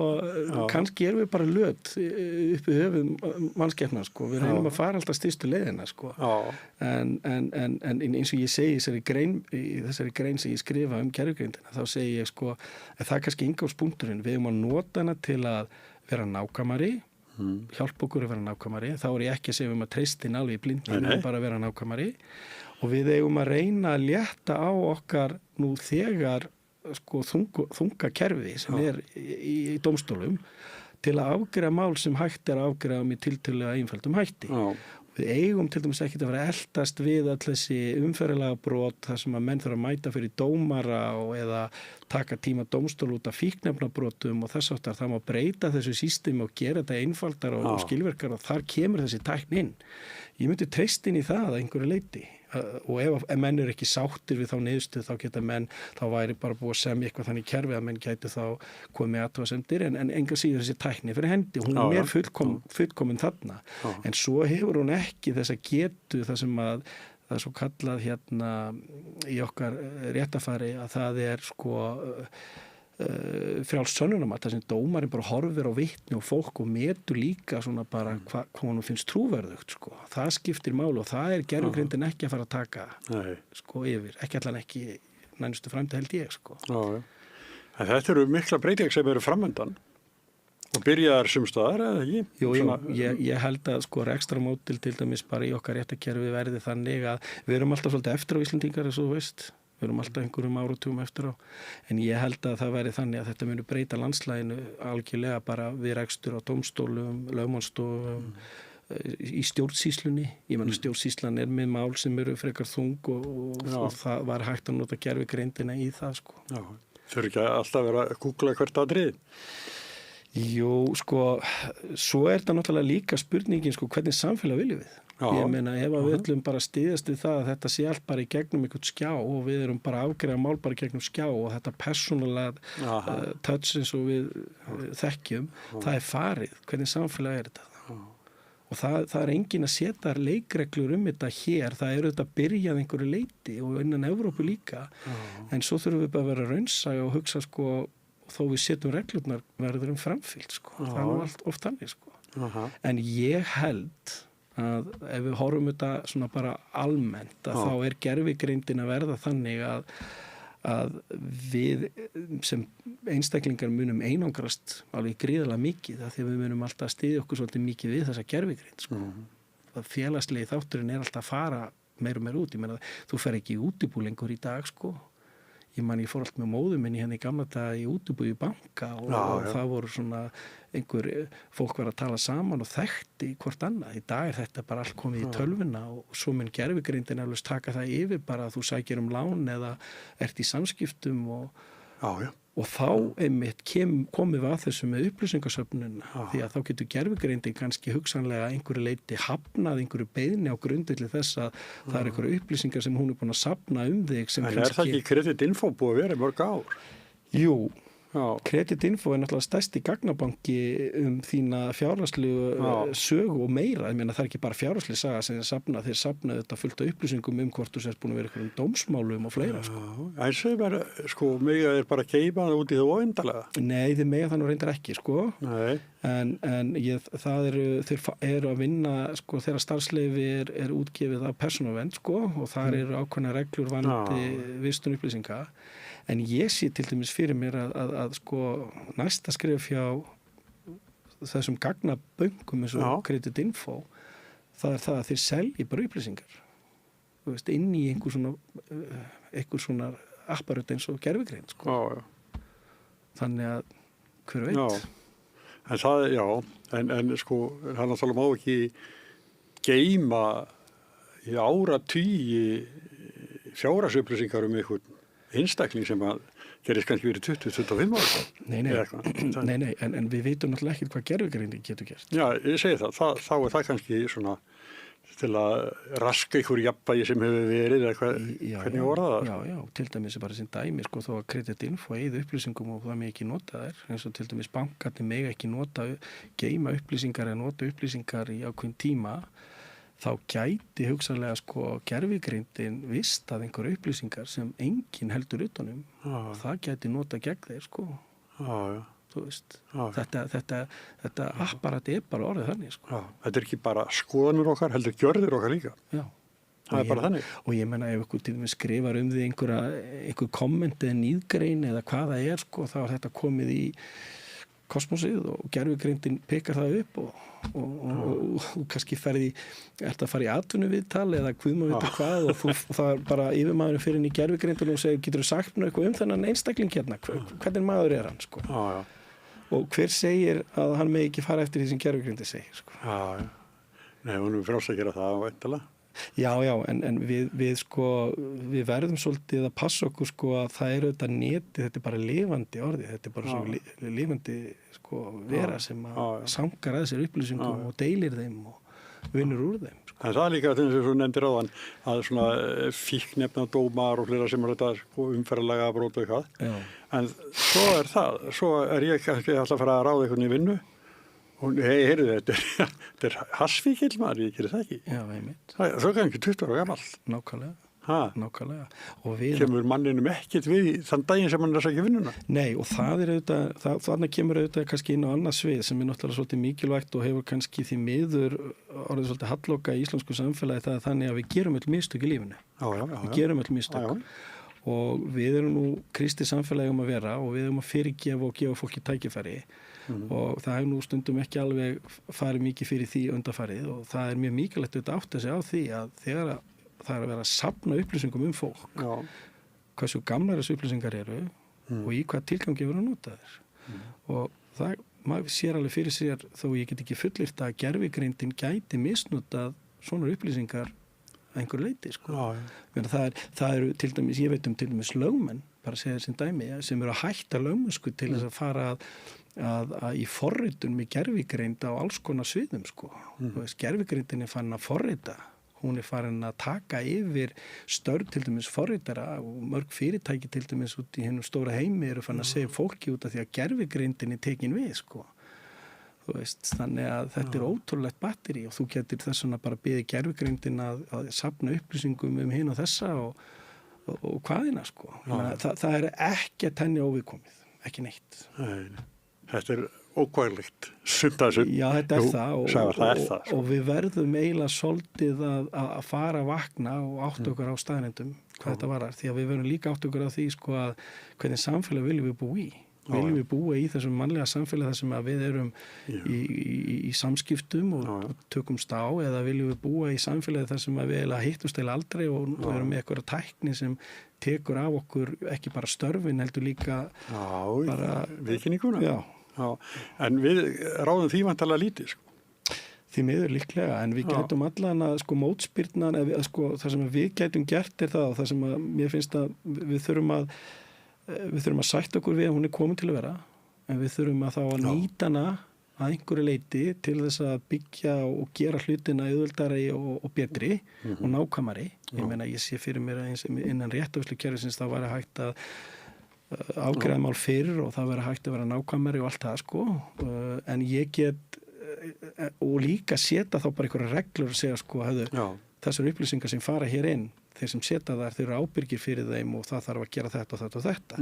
kannski erum við bara löt uppi höfum mannskepna sko. Við reynum að fara alltaf styrstu leiðina sko. En eins og ég segi í þessari grein sem ég skrifa gervigreindina, þá segi ég sko, það er kannski inngangspunkturinn. Við erum að nota hana til að vera nákvæmari, hjálpa okkur að vera nákvæmari. Þá er ég ekki að segja að treystin alveg í blindni, bara að vera nákvæmari. Og við eigum að reyna að létta á okkar nú þegar sko þunga kerfi sem í dómstólum til að afgreiða mál sem hægt að afgreiða með tiltölulega einföldum hætti. Við eigum til dæmis ekki að vera eldast við all þessi umferðilega brot þar sem að menn þurfa að mæta fyrir dómara eða taka tíma dómstól út af fíkniefnabrotum og þess aftar. Það má breyta þessu systemi og gera þetta einfaldar og skilvirkar og þar kemur þessi tækni inn. Ég myndi treysta inn í það að einhverju leyti. Og ef menn eru ekki sáttir við þá niðurstöðu þá geta menn, þá væri bara búið að semja eitthvað þannig kerfi að menn gæti þá komið athugasemdir en enga síður þessi tækni fyrir hendi, hún er fullkomin þarna en svo hefur hún ekki þessa getu það sem að það er svo kallað hérna í okkar réttafari að það er sko frjáls sönnunarmat, þar sem dómarinn bara horfir á vitni og fólk og metur líka svona bara hvað honum finnst trúverðugt sko. Það skiptir máli og það er gervigreindin ekki að fara að taka sko yfir, ekki næstu framtíð held ég sko. En þetta eru mikla breytingar sem eru framöndan og byrjaðar sumstaðar eða ekki? Jú, ég held að sko rekstramódel til dæmis bara í okkar réttakerfi verði þannig að við erum alltaf svolítið eftir á Íslendingar eins og þú veist. Við erum alltaf einhverjum áratugum eftir á. En ég held að það væri þannig að þetta muni breyta landslæginu algjörlega bara við rekstur á dómstólum, lögmannsstofum, í stjórnsýslunni. Ég meina stjórnsýslan er með mál sem eru frekar þung og það var hægt að nota gervigreindina í það sko. Já, þurfi ekki alltaf vera að googla hvert atriði? Jú, sko, svo er þetta náttúrulega líka spurningin sko, hvernig samfélag viljum við? Ég meina ef við öllum bara styðast við það að þetta sé allt bara í gegnum einhvern skjá og við erum bara að afgreiða mál bara í gegnum skjá og þetta persónulega touch eins og við þekkjum, það er farið, hvernig samfélag er þetta? Og það er engin að setja leikreglur þetta hér, það eru þetta byrjað einhverju leiti og innan Evrópu líka, en svo þurfum við bara að vera raunsæja og hugsa sko, þó við setjum reglurnar verður framfylgt sko, það er allt oft þannig sko. En ég held að ef við horfum þetta svona bara almennt að þá er gervigreindin að verða þannig að við sem einstaklingar munum einangrast alveg gríðarlega mikið af því að við munum alltaf styðja okkur svolítið mikið við þessa gervigreind sko. Félagslegi þátturinn er alltaf að fara meir og meir út. Ég meina, þú fer ekki í útibú lengur í dag sko. Ég fór allt með móðum minni hérna í gamla daga í útibú í banka og það voru svona fólk var að tala saman og þekkti hvort annað. Í dag er þetta bara allt komið í tölvuna og svo mun gervigreindin alveg taka það yfir bara að þú sækir lán eða ert í samskiptum og þá einmitt komið við að þessu með upplýsingasöfnunina því að þá getur gervigreindin kannski hugsanlega einhverju leyti hafnað einhverju beiðni á grundvelli þess að það er einhverju upplýsingar sem hún er búin að safna þig sem kannski... En er það ekki Kreditinfo búið að vera mörg ár? Jú, Kreditinfo er náttúrulega stærsti gagnabanki þína fjárhagslegu sögu og meira. Ég meina það er ekki bara fjárhagsleg saga sem þeir safna þetta fullt af upplýsingum hvort þú sést búin að vera einhverjum dómsmálum og fleira. En sem mega er bara keima það út í það óendalega? Nei, þeir mega það nú reyndar ekki, en þeir eru að vinna, þegar starfsleyfi er útgefið af persónuvernd, og þar eru ákveðna reglur varðandi vistun upplýsinga. En ég sé til dæmis fyrir mér að næsta skref hjá þessum gagnaböngum eins og Kreditinfo, það er það að þeir selji bara upplýsingar. Þú veist, inn í einhver svona apparat eins og gervigreind. Þannig að hver veit. En það, en hann náttúrulega má ekki geyma í áratugi fjárhagsupplýsingar einhvern einstakling sem að gerist kannski verið 20-25 ára. Nei, en við veitum náttúrulega ekkert hvað gervigreindin getur gert. Já, ég segi það. Þá er það kannski svona til að raska einhver jafnvægi sem hefur verið eða hvernig orða það. Já, til dæmis bara sem dæmi, þó að Kreditinfo eyði upplýsingum og það með ekki nota þær, eins og til dæmis bankarnir mega ekki geyma upplýsingar eða nota upplýsingar í ákveðin tíma, þá gæti hugsanlega gervigreindin vistað einhverju upplýsingar sem enginn heldur utanum og það gæti nota gegn þeir þú veist þetta apparat er bara orðið þannig Þetta er ekki bara skoðanir okkar, heldur gjörðir okkar líka það er bara þannig og ég menna ef ykkur til dæmis skrifar því einhver komment eða nýðgrein eða hvað það er þá er þetta komið í kosmosið og gervigreindin pekar það upp og kannski ert að fara í atvinnuviðtal eða hvað maður veit hvað og það er bara yfirmaðurinn fyrir inn í gervigreindin og segir getur þú sagt mér eitthvað þennan einstakling hérna, hvernig maður er hann og hver segir að hann með ekki fara eftir því sem gervigreindin segir Nei, hún er frálst að gera það væntanlega Já, en við verðum svolítið að passa okkur að það er auðvitað netið, þetta er bara lifandi orðið, þetta er bara svo lifandi vera sem að sangar að þessir upplýsingum og deilir þeim og vinnur úr þeim. En það er líka þess að þú nefndir áðan að svona fíknefna dómar og fleira sem er þetta umferðarlega brot og eitthvað. En svo er ég kannski alltaf að fara að ráða einhvern í vinnu og heyrðu þetta er hassfíkill maður, ég gerir það ekki. Já, einmitt. Það er kannski 20 ára gamall. Nákvæmlega. Kemur manninum ekkert við þann daginn sem hann er að sækja vinnuna? Nei, og það er auðvitað, þannig kemur auðvitað kannski inn á annað svið sem er náttúrulega svolítið mikilvægt og hefur kannski því miður orðið svolítið halloka í íslensku samfélagi það er þannig að við gerum öll mistök í lífinu. Við gerum öll mistök. Og við erum nú kristið samfélagi að vera og við erum að fyrirgefa og gefa fólki tækifæri og það hefur nú stundum ekki alveg farið mikið fyrir því undanfarið og það er mjög mikilvægt að átta sig á því að þegar það er að vera að safna upplýsingum fólk hversu gamlar þessu upplýsingar eru og í hvað tilgangi verður að nota þér og það maður sér alveg fyrir sér þó ég get ekki fullyrt að gervigreindin gæti misnotað svona upplýsingar einhver leiti það eru til dæmis, ég veit til dæmis lögmenn, bara segja þessum dæmi sem eru að hætta lögmennsku til þess að fara að í forritun með gervigreind á alls konar sviðum gervigreindin er farin að forrita hún er farin að taka yfir störf til dæmis forritara og mörg fyrirtæki til dæmis út í hennum stóra heimi eru farin að segja fólki út af því að gervigreindin er tekin við Þú veist, þannig að þetta er ótrúlegt batteri og þú getur þess vegna bara beðið gervigreindin að safna upplýsingum hinn og þessa og hvaðina það er ekkert henni óviðkomið, ekki neitt. Nei, þetta er ókvæðilegt, sumt að sumt. Já, þetta er það og við verðum eiginlega svolítið að fara að vakna og átta okkur á staðreyndum hvað þetta varar, því að við verum líka átt okkur á því sko að hvernig samfélag viljum við búa í. Viljum við búa í þessum mannlega samfélag þar sem að við erum í samskiptum og tökumst á, eða viljum við búa í samfélagi þar sem að við hittumst eða aldrei og erum með eitthvað tækni sem tekur af okkur ekki bara störfin heldur líka bara viðkynninguna. Já. En við ráðum því vantarlega lítið sko. Því miður líklega, en við gætum allan að sko mótspyrnan, það sem við gætum gert það og það sem að mér finnst að við þurfum að sætta okkur við að hún komin til að vera, en við þurfum að þá að nýta hana að einhverju leiti til þess að byggja og gera hlutina auðveldari og betri og nákvæmari. Ég meina, ég sé fyrir mér að innan réttafærslukerfisins það væri hægt að afgreiða mál fyrir og það væri hægt að vera nákvæmari og allt það sko, en ég get og líka setja þá bara einhverja reglur og segja sko, þessar upplýsingar sem fara hér inn, þeir sem setja þar, þeir eru ábyrgir fyrir þeim og það þarf að gera þetta og þetta og þetta.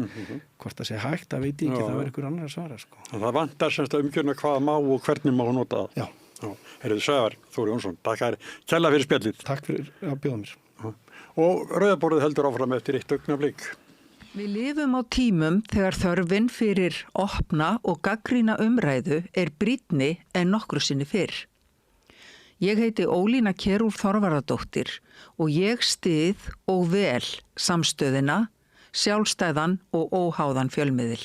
Hvort það sé hægt, það veit ég ekki, það verður einhver annar að svara sko. Það vantar semst að umgjörna hvað má og hvernig má nota það. Heyrðu Sævar Þór Jónsson, takk kærlega fyrir spjallið. Takk fyrir að bjóða mér. Og Rauðaborðið heldur áfram eftir eitt augnablik. Við lifum á tímum þegar þörfin fyrir opna og gagnrýna umræðu brýnni en nokkru sinni fyrr. Ég heiti Ólína Kjerúlf Þorvarðardóttir og ég styð og vel samstöðina, sjálfstæðan og óháðan fjölmiðil.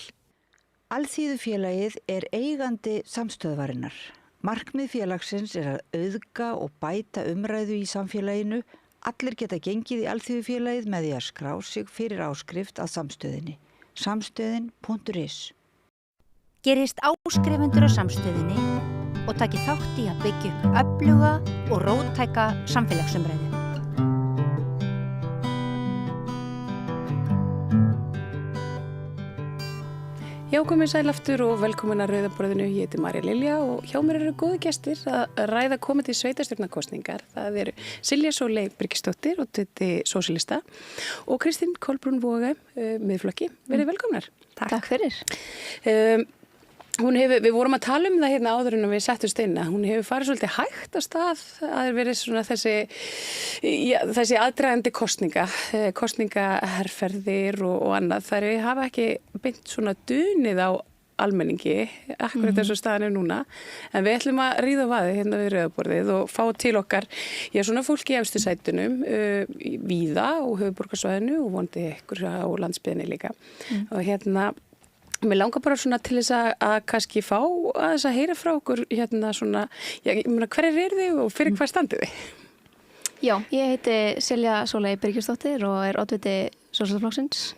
Alþýðufélagið eigandi samstöðvarinnar. Markmið félagsins að auðga og bæta umræðu í samfélaginu. Allir geta gengið í Alþýðufélagið með því að skrá sig fyrir áskrift að samstöðinni. Samstöðin.is. Gerist áskrifendur á samstöðinni og taki þátt í að byggja upp öfluga og róttæka samfélagsumræðu. Já, komið sæl aftur og velkomin að Rauðaborðinu. Ég heiti Marja Lilja og hjá mér eru góði gestir að ræða komandi sveitarstjórnarkosningar. Það eru Silja Sóley Birgisdóttir og Tutti Sósíalista og Kristín Kolbrún Voga, Miðflokki. Verið velkomnar. Takk fyrir. Við vorum að tala það hérna áður en við settust inn að hún hefur farið svolítið hægt á stað að verið svona þessi aðdragandi kosningaherferðir og annað. Þær hafa ekki beint svona dunið á almenningi, akkurat þessu staðan núna, en við ætlum að ríða á vaðið hérna við Rauðaborðið og fá til okkar svona fólki í efstu sætunum víða og höfuðborgarsvæðinu og vonandi ykkur á landsbyggðinni líka. Og hérna mér langar bara svona til þess að kannski fá að þess að heyra frá okkur hérna svona, ég meina hverjir eru þið og fyrir hvað standið þið? Já, ég heiti Silja Sóley Birgisdóttir og oddviti Sósíalistaflokksins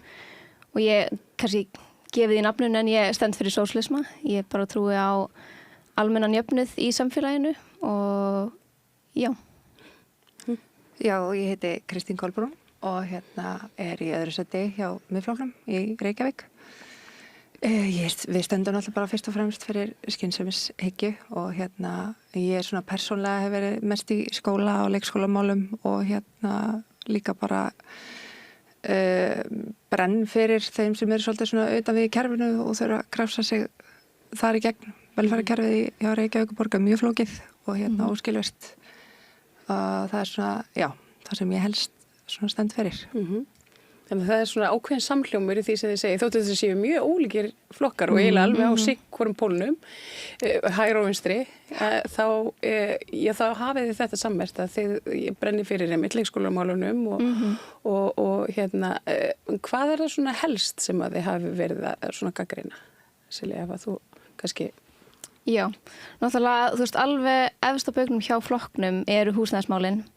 og ég kannski gefið í nafnun en ég stend fyrir sósíalisma. Ég bara trúi á almennan jöfnuð í samfélaginu og já. Já, ég heiti Kristín Kolbrún og hérna í öðru sæti hjá Miðflokknum í Reykjavík. Við stöndum alltaf bara fyrst og fremst fyrir skynsemishyggju og ég svona persónlega hef verið mest í skóla og leikskólamálum og líka bara brenn fyrir þeim sem eru svolítið svona utan við kerfinu og þurfa að krafsa sig þar í gegn. Velferðarkerfið hjá Reykjavíkurborg mjög flókið og óskilvirkt. Það svona, já, það sem ég helst svona stend fyrir. Þannig að það svona ákveðin samhljómur í því sem þið segið, þóttu þessi séu mjög ólíkir flokkar og eiginlega alveg á hvorum pólnum, hægri og vinstri, þá hafið þið þetta sammerkt að þið brennir fyrir leikskólamálunum og hvað það svona helst sem að þið hafi verið að svona gagnrýna? Silja, ef þú kannski... Já, náttúrulega, þú veist, alveg efst á baugnum hjá flokknum eru húsnæðismálin.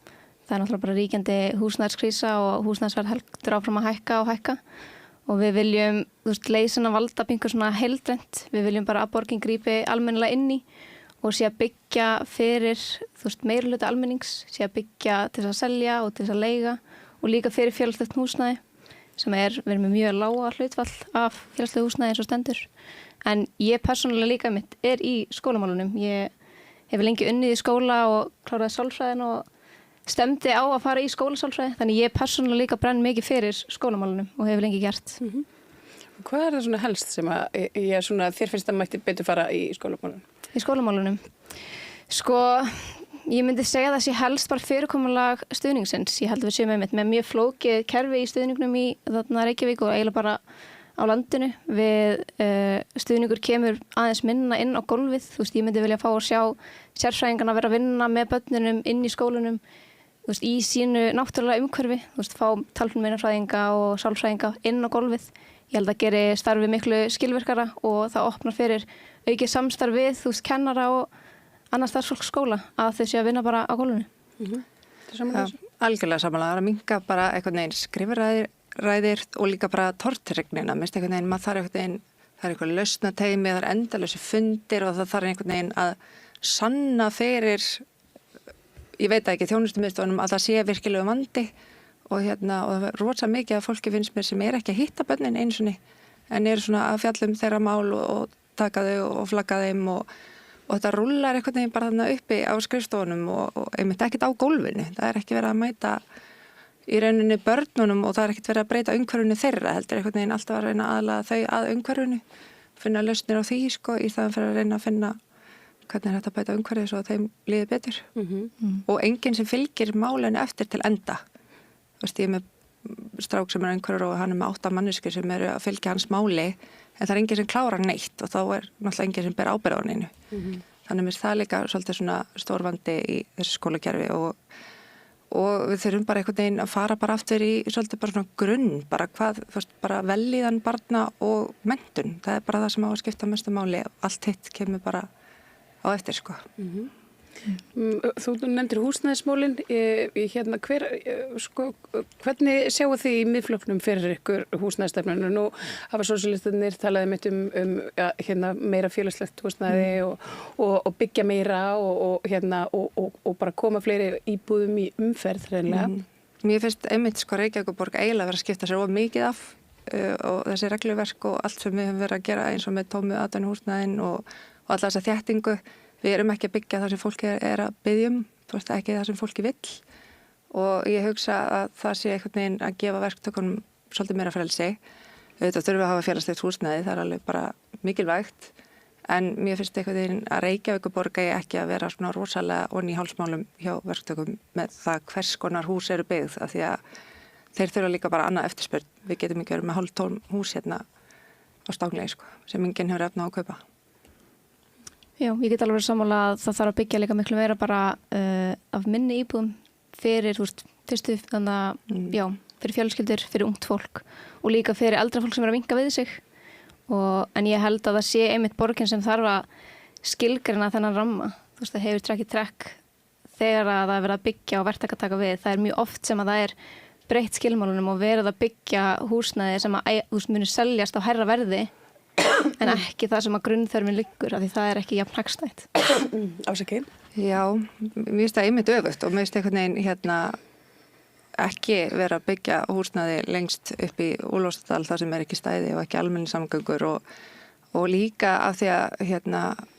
Það náttúrulega bara ríkjandi húsnæðiskrísa og húsnæðisverð heldur áfram að hækka og við viljum, þú veist, leysina valdabingur svona heildrænt. Við viljum bara að borgin grípi almennilega inn í og sé að byggja fyrir, þú veist, meirihluta almennings, sé að byggja til þess að selja og til þess að leiga og líka fyrir félagslegt húsnæði sem við erum með mjög lága hlutfall af félagslegu húsnæði eins og stendur. En ég persónulega líka mitt í skólamálunum. Ég hef lengi unnið í skóla og kláraði sálfræðin og stemdi á að fara í skólasálfræði. Þannig ég persónulega líka brenn mikið fyrir skólamálunum og hef lengi gert. Hvað það svona helst sem að þér finnst að mætti betur fara í skólamálunum? Í skólamálunum? Sko, ég myndi segja það sé helst bara fyrirkomulag stuðningsins. Ég held að við séum með mjög flókið kerfi í stuðningnum í þarna Reykjavík og eiginlega bara á landinu. Stuðningur kemur aðeins minna inn á gólfið. Þú veist, ég myndi vilja fá að sjá sérfræðingarna vera að vinna með börnunum inn í skólunum, þú veist, í sínu náttúrulega umhverfi. Þú veist, fá talmeinafræðinga og sálfræðinga inn á gólfið. Ég held að geri starfi miklu skilvirkara og það opnar fyrir aukið samstarf við, þú veist, kennara og annars starfsfólk skóla að þau séu að vinna bara á gólfinu. Algjörlega samanlega, að minnka bara einhvern veginn skrifræðir og líka bara tortrygnina, minnst einhvern veginn, maður þarf einhvern veginn, það er einhver lausnateymi, það er endalösi fundir og það þarf einhvern veginn að sanna fyrir, ég veit ekki, þjónustumiðstofunum að það sé virkilega vandi og það er rosa mikið að fólki finnst mér sem ekki að hitta börnin einsunni en eru svona að fjallum þeirra mál og taka þau og flagga þeim og þetta rúllar einhvern veginn bara þarna uppi á skrifstofunum og einmitt ekkert á gólfinu. Það er ekki verið að mæta í rauninni börnunum og það er ekkert verið að breyta umhverfinu þeirra, heldur einhvern veginn alltaf að reyna aðlaga þau að umhverfinu, finna lausnir á því í staðan fyrir að reyna að finna hvernig er þetta að bæta umhverfið svo að þeim líði betur. Og enginn sem fylgir málinu eftir til enda. Þú veist, ég er með strák sem er umhverfur og hann er með 8 manneskjur sem eru að fylgja hans máli. En það er enginn sem klárar neitt og þá er náttúrulega enginn sem ber ábyrgð á neinu. Þannig að það er líka svolítið svona stórvandi í þessu skólakerfi og við þurfum bara einhvern veginn að fara bara aftur í svolítið bara svona grunn, bara hvað, bara vellíðan barna og menntun. Það er bara það sem á að skipta mestu máli. Allt hitt kemur bara á eftir, sko. Þú nefndir húsnæðismálin, hvernig sjáu þið í miðflokknum fyrir ykkur húsnæðisstefnunum? Nú hafa sósíalistarnir talaði mitt um meira félagslegt húsnæði og byggja meira og bara koma fleiri íbúðum í umferð hreinlega. Mér finnst einmitt Reykjavíkurborg eiginlega vera að skipta sér of mikið af og þessi regluverk og allt sem við höfum verið að gera eins og með tómu atvinnuhúsnæðin og alla þessa þéttingu. Við erum ekki að byggja það sem fólki er að biðja þú veist ekki það sem fólki vill og ég hugsa að það sé einhvern veginn að gefa verktökunum svolítið meira frelsi. Auðvitað þurfum við að hafa félagslegt húsnæði, það er alveg bara mikilvægt en mér finnst einhvern veginn að Reykjavíkurborg eigi ekki að vera svona rosalega onni í hálsmálum hjá verktökum með það hvers konar hús eru byggð af því að þeir þurfa líka bara annað eftirspurn. Við getum ekki verið með hálftóm hús hérna á Stangley sem enginn hefur efna á að kaupa. Já, ég get alveg verið sammála að það þarf að byggja líka miklu meira bara af minni íbúðum fyrir, þú veist, fyrstu, þannig að, fyrir fjölskyldur, fyrir ungt fólk og líka fyrir eldra fólk sem er að vinka við sig. En ég held að það sé einmitt borgin sem þarf að skilgreina þennan ramma. Þú veist, það hefur trekk þegar að það er verið að byggja og verktakataka við. Það er mjög oft sem að það er breytt skilmálunum og verið að byggja húsnæði sem að munir seljast á hærra verði en ekki það sem að grunnþörfin liggur af því það er ekki jafn hagstætt. Ásakið? Já, mér finnst það einmitt öfugt og mér finnst einhvern veginn ekki vera að byggja húsnæði lengst upp í Úlfarsárdal þar sem er ekki stæði og ekki almenningssamgöngur og líka af því að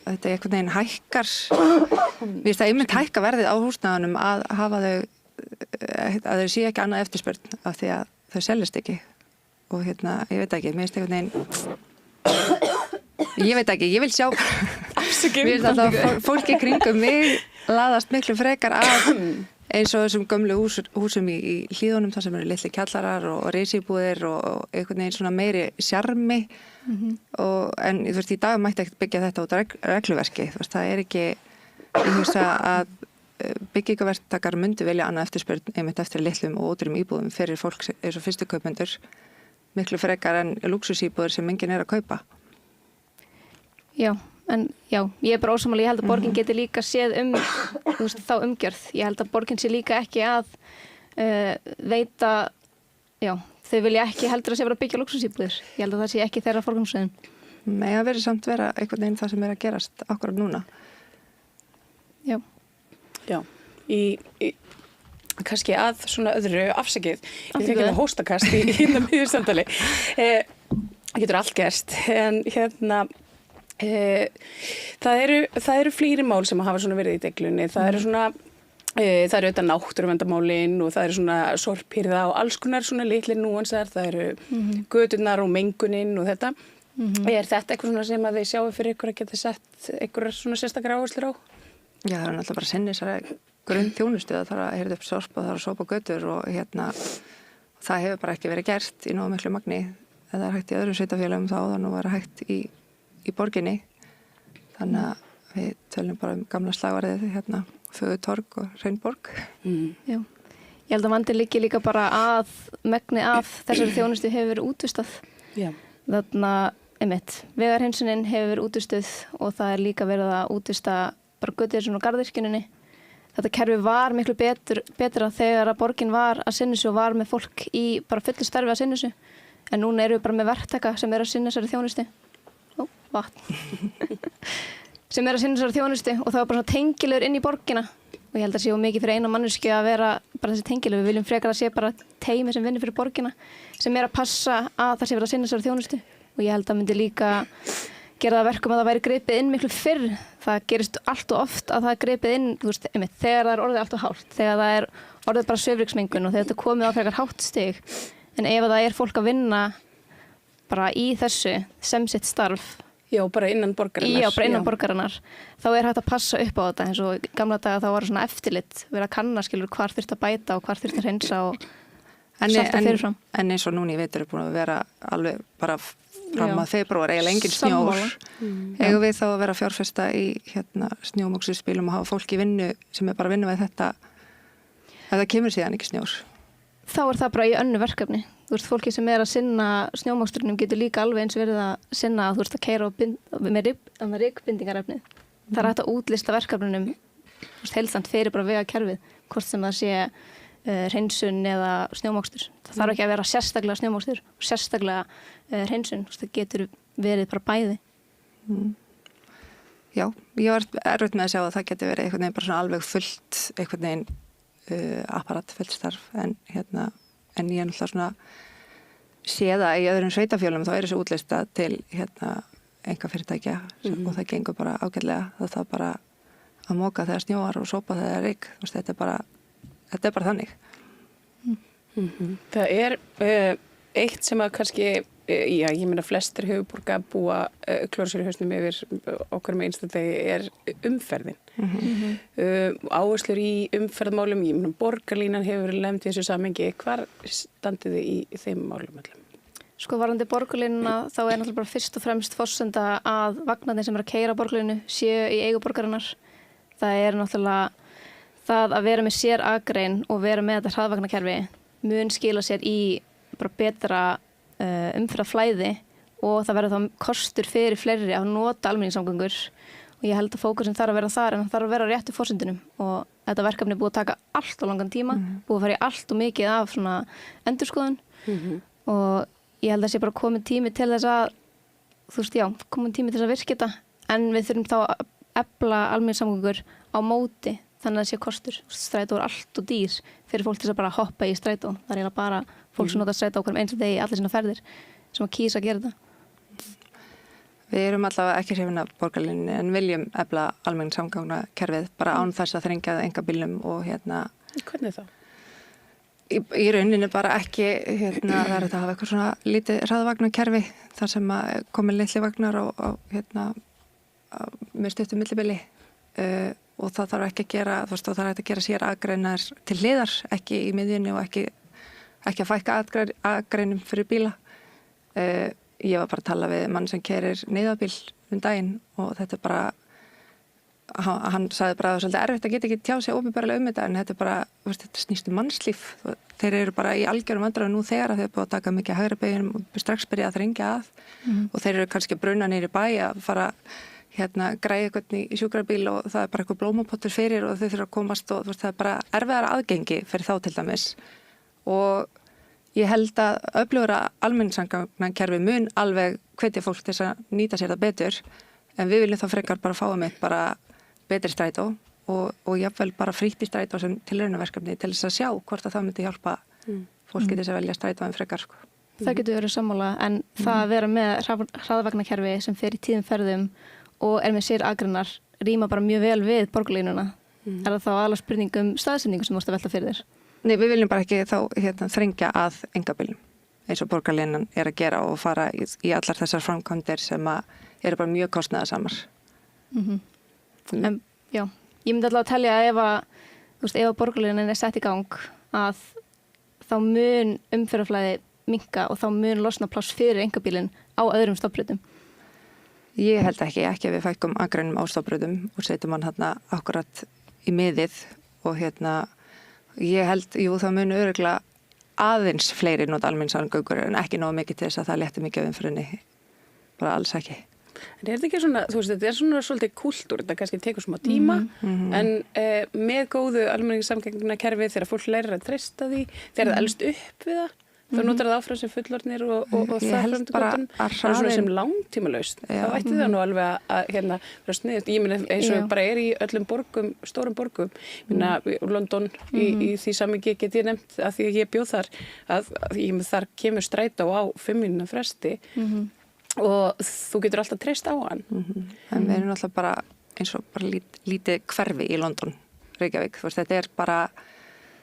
þetta einhvern veginn hækkar mér finnst það einmitt hækka verðið á húsnæðunum að hafa þau sé ekki annað eftirspurn af því að þau seljast ekki og ég veit ekki, mér finnst einhvern veginn ég veit ekki, ég vil sjá mér finnst alltaf fólki kringum mig laðast miklu frekar að eins og þessum gömlu húsum í hlíðunum þar sem eru litli kjallarar og reisíbúðir og einhvern veginn svona meiri sjarmi en þú veist í dag mætti ekkert byggja þetta út af regluverki þú veist það er ekki ég hugsa að byggingaverktakar myndu velja annað eftirspurn einmitt eftir litlum og ódýrum íbúðum fyrir fólk eins og fyrstu kaupendur miklu frekar en lúxusíbúður sem enginn er að kaupa. Já, ég er bara ósammála, ég held að borgin geti líka séð þá umgjörð. Ég held að borgin sé líka ekki að veita, þau vilja ekki heldur að sé vera að byggja lúxusíbúður. Ég held að það sé ekki þeirra forgangsröðun. Nei, það verður samt vera einhvern veginn það sem er að gerast akkurat núna. Já, kannski að svona öðru afsakið. Ég fekk hérna hóstakast í hérna miðursamtali. Það getur allt gerst, en það eru flýri mál sem hafa svona verið í deglunni. Það eru svona, það eru auðvitað náttúruverndarmálin og það eru svona sorphirða og alls konar svona litlir núansar. Það eru göturnar og menguninn og þetta. Er þetta eitthvað svona sem að þið sjáu fyrir ykkur að geta sett ykkur svona sérstakar áherslur á? Já, það er náttúrulega bara sinni þessari grunnþjónustu, það þarf að heyrða upp sorp og það þarf að sópa götur og það hefur bara ekki verið gert í nógu miklu magni. Ef það er hægt í öðrum sveitarfélögum þá það nú vera hægt í borginni. Þannig að við tölum bara gamla slagvarðið Fögutorg og Hraunborg. Já. Ég held að vandi líka bara að megni af þessari þjónustu hefur verið útvistað. Já. Þarna, vegarhreinsunin hefur verið útvistuð og það er líka verið að útvista bara götur og garðyrkjuninni. Þetta kerfi var miklu betra þegar að borgin var að sinna þessu og var með fólk í bara fullu starfi að sinna þessu. En núna eru við bara með verktaka sem er að sinna þessari þjónustu. Sem er að sinna þessari þjónustu og það var bara svona tengilegur inn í borgina. Og ég held að sé mikið fyrir eina mannesku að vera bara þessi tengilegur. Við viljum frekar að sé bara teymi sem vinnur fyrir borgina sem er að passa að það sé verið að sinna þessari þjónustu. Og ég held að myndi líka gera það verkum að það væri gripið inn miklu fyrr. Það gerist allt og oft að það er gripið inn, þegar það er orðið allt og hált, þegar það er orðið bara svifryksmengun og þegar þetta er komið á frekar hátt stig. En ef það er fólk að vinna bara í þessu sem sitt starf. Já, bara innan borgarinnar. Já, bara innan borgarinnar. Þá er hægt að passa upp á þetta eins og í gamla daga þá var svona eftirlit, verið að kanna hvar þurft að bæta og hvar þurft að hreinsa og salta fyrirfram. En eins og núna í vetur er búin að vera alveg bara fram að febrúar, eiginlega engin snjór. Eigum við þá að vera fjárfesta í snjómóksuspilum og hafa fólk í vinnu sem er bara að vinna við þetta ef það kemur síðan ekki snjór. Þá er það bara í önnu verkefni. Fólki sem er að sinna snjómóksturnum getur líka alveg eins verið að sinna að keyra með rykkbindingarefnið. Það er hægt að útlista verkefnunum heilsamt fyrir bara vegakerfið, hvort sem það sé hreinsun eða snjómókstur. Það þarf ekki að vera sérstaklega snjómókstur og sérstaklega hreinsun. Það getur verið bara bæði. Já, ég var erfitt með að sjá að það getur verið einhvern veginn bara svona alveg fullt einhvern veginn apparat fullt starf en ég er náttúrulega svona séða í öðrum sveitafjölum þá er þessu útlista til einkafyrirtækja og það gengur bara ágætlega. Það þarf bara að moka þegar snjóar og sópa þegar það er rigg. Þetta er bara þannig. Það er eitt sem að kannski ég meina flestir höfuborga búa klóra sér í hausnum yfir okkur með einstæðdegi er umferðin. Áherslur í umferðmálum, ég meina borgarlínan hefur verið nefnd í þessu samhengi. Hvar standið þið í þeim málum öllum? Varðandi borgarlínuna þá er náttúrulega bara fyrst og fremst forsenda að vagnarnir sem er að keyra borgarlínu séu í eigu borgarinnar. Það er náttúrulega það að vera með sér akrein og vera með þetta hraðvagnakerfi mun skila sér í bara betra umferðarflæði og það verður þá kostur fyrir fleiri að nota almenningssamgöngur og ég held að fókusin þarf að vera þar en það þarf að vera á réttu forsendunum og þetta verkefni er búið að taka allt á langan tíma, búið að fara í allt og mikið af svona endurskoðun og ég held að sé bara komin tími til þess að komin tími til þess að virka þetta en við þurfum þá að efla almenningssamgöngur á móti þannig að það sé kostur. Strætó er allt og dýr fyrir fólk til þess að bara hoppa í strætó. Það er eiginlega bara fólk sem nota strætó á hverjum eins og degi allir sína ferðir sem að kýsa að gera þetta. Við erum allavega ekki hrifin af borgarlínunni en viljum efla almenningssamgangnakerfið bara án þess að þrengja það einkabílnum og Hvernig þá? Í rauninni bara ekki það er að hafa eitthvað svona lítið hraðvagnakerfi þar sem að komi litli vagnar með stuttu millibili og það þarf ekki að gera það þarf ekki að gera sér akreinar til hliðar ekki í miðjunni og ekki að fækka akreinum fyrir bíla. Ég var bara að tala við mann sem keyrir neyðarbíl daginn og þetta er bara hann sagði bara að það er svolítið erfitt að geta ekki tjá sig opinberlega þetta en þetta er bara þetta snýst mannslíf. Þeir eru bara í algjörum vandræðum nú þegar þeir eru búið að taka mikið hægri beygjum og strax byrja að þrengja að og þeir eru kannski að bruna niður í bæ að fara græja eitthvað í sjúkrabíl og það er bara eitthvað blómapottur fyrir og þau þurfa að komast og það er bara erfiðara aðgengi fyrir þá til dæmis og ég held að öflugra almenningssamgangnakerfi mun alveg hvetja fólk til að nýta sér það betur en við viljum þá frekar bara fá bara betri strætó og jafnvel bara frítt í strætó sem tilraunaverkefni til þess að sjá hvort að það myndi hjálpa fólki til þess að velja strætó en frekar Það getur verið sammála en það að vera með hraðvagnakerfi sem fer í tíðum ferðum og er með sér akreinar rýma bara mjög vel við borgarlínuna. Er það þá aðalega spurning staðsetningu sem vorst að velta fyrir þér? Nei, við viljum bara ekki þá þrengja að einkabílum eins og borgarlínan er að gera og fara í allar þessar framkvæmdir sem eru bara mjög kostnaðarsamar. Já, ég myndi alltaf að telja að ef borgarlínan sett í gang að þá mun umferðarflæði minnka og þá mun losna pláss fyrir einkabílinn á öðrum stofnbrautum. Ég held ekki að við fækkum akrænum á stofnbrautum og setjum hann hérna akkurat í miðið og ég held, það mun örugglega aðeins fleiri nota almenningssamgöngur en ekki nógu mikið til þess að það létti mikið af umferðinni, bara alls ekki. En þetta ekki svona, þetta svona svolítið kúltúr, þetta kannski tekur smá tíma, en með góðu almenningssamgöngunarkerfi þegar fólk lærir að treysta því, þegar það elst upp við það, þá notar það áfram sem fullorðnir og það hlundi góttunum, það er svona sem langtímalaust. Þá ætti það nú alveg að vera sniðut. Ég meina eins og bara í öllum borgum, stórum borgum, London í því samhengi get ég nefnt að því að ég bjóð þar, að þar kemur strætó á 5 mínútna fresti og þú getur alltaf treyst á hann. En við erum alltaf bara eins og bara lítið hverfi í London, Reykjavík. Þetta bara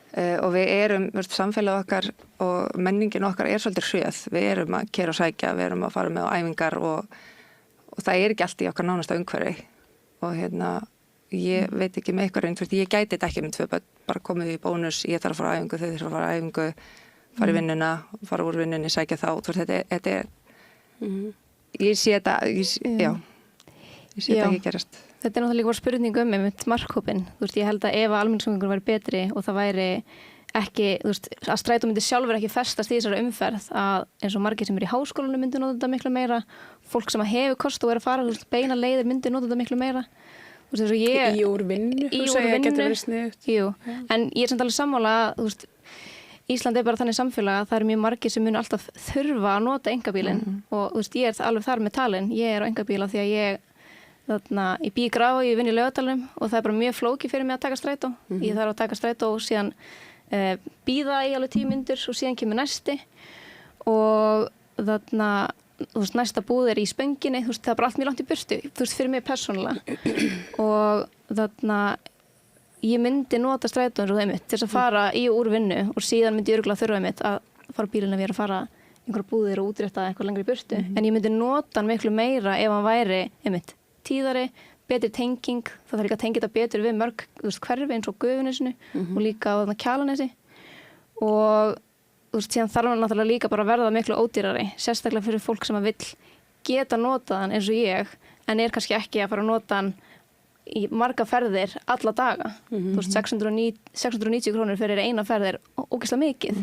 og við erum, samfélag okkar og menningin okkar svolítið hröð. Við erum að keyra og sækja, við erum að fara með á æfingar og það ekki allt í okkar nánasta umhverfi. Og ég veit ekki með ykkur reynd, ég gæti þetta ekki með 2 börn, bara komið í bónus, ég þarf að fara á æfingu, þau þurfa að fara á æfingu, fara í vinnuna, fara úr vinnunni, sækja þá. Þetta ég sé þetta, ég sé þetta ekki gerast. Þetta náttúrulega líka bara spurning einmitt markhópinn. Ég held að ef almenningssamgöngur væri betri og það væri ekki, að strætó myndi sjálfur ekki festast í þessari umferð, að eins og margir sem í háskólanum myndi nota þetta miklu meira, fólk sem hefur kost og að fara beina leiðir myndi nota þetta miklu meira. Í úr vinnu, getur verið sniðugt. Jú, en ég samt alveg sammála að Ísland bara þannig samfélag að það eru mjög margir sem munu alltaf þurfa að nota einkabílinn og ég alveg þar með talin, ég á einkabíla því að ég bý í Grafvogi, ég vinn í Laugardalnum og það bara mjög flókið fyrir mig að taka strætó. Ég þarf að taka strætó og síðan bíða í alveg 10 mínútur og síðan kemur næsti og næsta búð í Spönginni, það bara allt mjög langt í burtu, fyrir mig persónulega og ég myndi nota strætó eins og einmitt til þess að fara í og úr vinnu og síðan myndi ég örugglega þurfa einmitt að fara bílinn að vera að fara einhverja búðir og útrétta einhver lengri burtu, en ég myndi nota hann miklu meira ef hann væri einmitt tíðari, betri tenging, það þarf líka að tengja þetta betur við mörg hverfi eins og Gufunesinu og líka á Kjalarnesi og síðan þarf hann náttúrulega líka bara að verða miklu ódýrari, sérstaklega fyrir fólk sem að vill geta notað hann eins og ég en kannski ekki að fara að nota hann í marga ferðir alla daga. 690 krónur fyrir eina ferð ógeðslega mikið.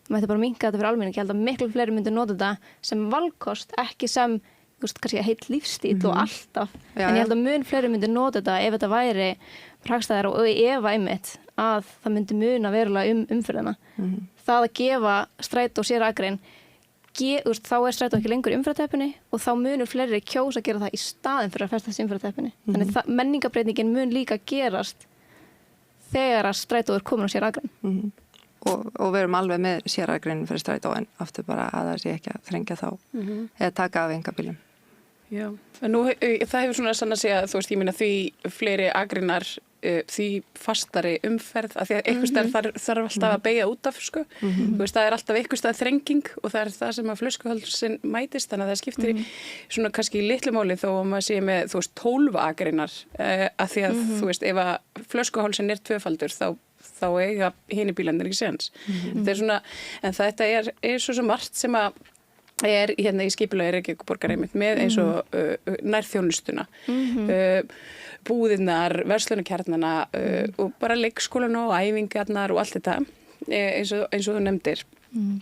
Maður ætti bara að minnka þetta fyrir almenning. Ég held að miklu fleiri myndi nota þetta sem valkost, ekki sem kannski heill lífstíl og alltaf. En ég held að mun fleiri myndi nota þetta ef þetta væri hagstæðara og ef einmitt að það myndi muna verulega umferðina. Það að gefa strætó sér akrein þá strætó ekki lengur umferðarteppunni og þá munur fleiri kjósa að gera það í staðin fyrir að festast umferðarteppunni. Þannig menningarbreytingin mun líka gerast þegar að strætó komin á sér akrein. Og við erum alveg með sér akrein fyrir strætó en aftur bara að það sé ekki að þrengja þá eða taka af einkabílum. Já, en nú það hefur svona sann að segja, ég meina því fleiri akreinar því fastari umferð af því að einhvers staðar þarf alltaf að beygja út af það alltaf einhvers staðar þrenging og það það sem að flöskuhálsin mætist, þannig að það skiptir svona kannski í litlu máli þó að maður sé með 12 akreinar af því að ef að flöskuhálsin 2-faldur þá eiga hinir bílarnir ekki séns. Þetta svona, en þetta svo sem margt sem að hérna í skipulagi Reykjavíkurborgar einmitt með eins og nærþjónustuna, búðirnar, verslunarkjarnana og bara leikskólana og æfingarnar og allt þetta eins og þú nefndir.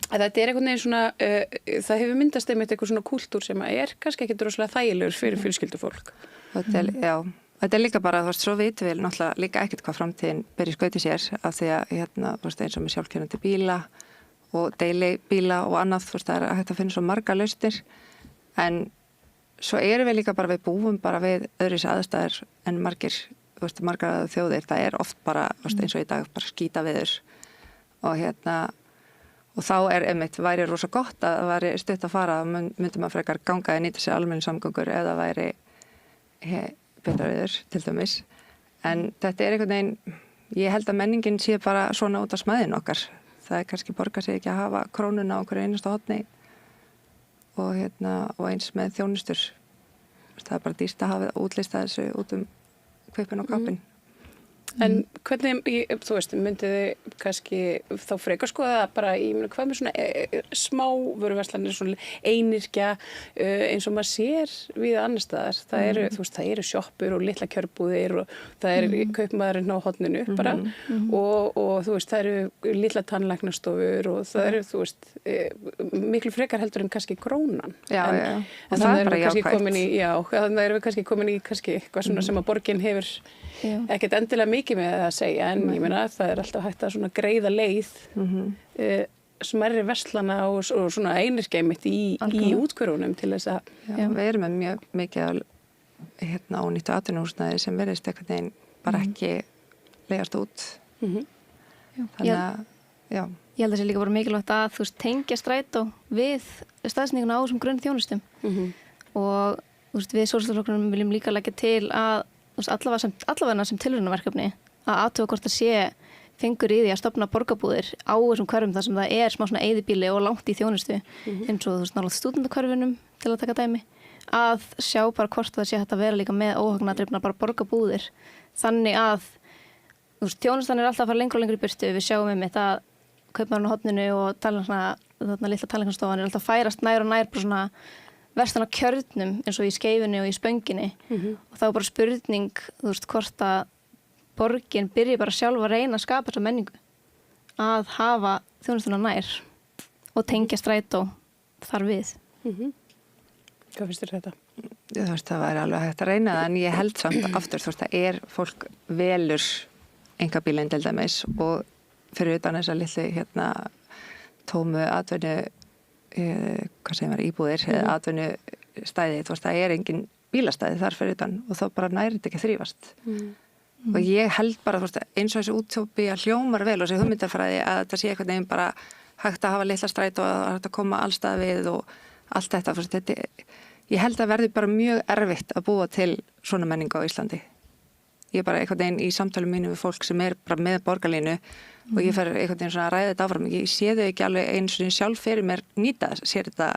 Að þetta einhvern veginn svona, það hefur myndast einmitt eitthvað svona kúltúr sem kannski ekki droslega þægilegur fyrir fjölskyldufólk. Þetta líka bara, svo vitum við náttúrulega líka ekkert hvað framtíðin ber í skauti sér af því að eins og með sjálfkeyrandi bíla og deilibíla og annað, það hægt að finna svo marga lausnir en svo erum við líka bara, við búum bara við öðruvísi aðstæður en margar þjóðir, það oft bara eins og í dag bara skýta viður og þá einmitt væri rosa gott að það væri stutt að fara, myndum að frekar ganga að nýta sér almenningssamgöngur eða væri betra viður til dæmis, en þetta einhvern veginn, ég held að menningin sé bara svona út af smæðin okkar. Það kannski borgar sig ekki að hafa krónuna á einhverju einasta horni og eins með þjónustur. Það bara dýrt að hafa útlista þessu út kaupin og kappin. En hvernig, þú veist, myndið þið kannski þá frekar skoða bara hvað með svona smá vöruverslanir, svona einyrkja eins og maður sér við annar staðar. Það eru, þú veist, það eru sjoppur og litla kjörbúðir og það eru kaupmaðurinn á horninu bara og þú veist, það eru litla tannlæknastofur og það eru, þú veist, miklu frekar heldur en kannski Krónan. Já. En það er bara jákvætt. Þannig erum við kannski komin í kannski eitthvað svona sem að borgin hefur ekkert endilega mikið með það að segja en ég meina það alltaf hægt að svona greiða leið smerri verslana og svona einirskæmitt í útkvörunum til þess að við erum með mjög mikið ónýttu atvinnuhúsnæði sem verðist eitthvað neginn bara ekki leiðast út þannig að Ég held að það sé líka bara mikilvægt að þú veist tengja strætó við staðsetninguna á þessum grunnþjónustum og þú veist við Sósíalistaflokkurinn viljum líka leggja til að allavega sem tilraunaverkefni að athuga hvort það sé fengur í því að stofna borgarbúðir á þessum hverfum þar sem það er smá svona eyðibýli og langt í þjónustu eins og þú veist náttúrulega stúdendahverfunum til að taka dæmi að sjá bara hvort það sé hægt að vera líka með óhagnadrifna bara borgarbúðir þannig að þú veist þjónustan er alltaf að fara lengur og lengur í burtu við sjáum þetta að kaupmaðurinn á horninu og litla talningarstofan er alltaf færast nær og nær bara svona verslan á kjörnum eins og í Skeifunni og í Spönginni og þá er bara spurning þú veist hvort að borgin byrji bara sjálf að reyna að skapa þessa menningu að hafa þjónustuna nær og tengja strætó þar við Hvað finnst þér þetta? Þú veist það væri alveg hægt að reyna það en ég held samt aftur þú veist það fólk velur einkabílinn til dæmis og fyrir utan þessa litlu tómu atvinnu hvað segir maður, íbúðir eða atvinnustæði, þú veist, það er engin bílastæði þar fyrir utan og þá bara næri þetta ekki að þrífast og ég held bara, þú veist, eins og þessi útópía hljómar vel og þessi hugmyndafræði að þetta sé eitthvað neginn bara hægt að hafa litla strætó og hægt að koma allstað við og allt þetta, þú veist, ég held að verði bara mjög erfitt að búa til svona menningu á Íslandi ég er bara einhvern veginn í samtölum mínu við fólk sem er bara með borgarlínu og ég fer einhvern veginn svona að ræða þetta áfram ég sé þau ekki alveg eins og sjálf fyrir mér nýta sér þetta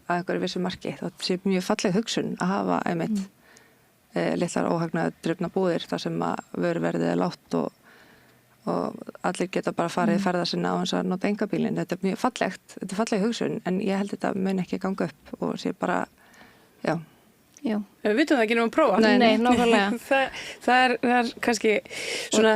að einhverju vissu marki það sé mjög falleg hugsun að hafa einmitt litlar óhagnadrifna búðir þar sem að vöruverðið er lágt og allir geta bara farið ferða sinna á hans að nota einkabílinn þetta er mjög fallegt, þetta er falleg hugsun en ég held þetta mun ekki ganga upp og sé bara, Já. Við vitum það ekki nefnum að prófa. Nei, nákvæmlega. það er kannski svona,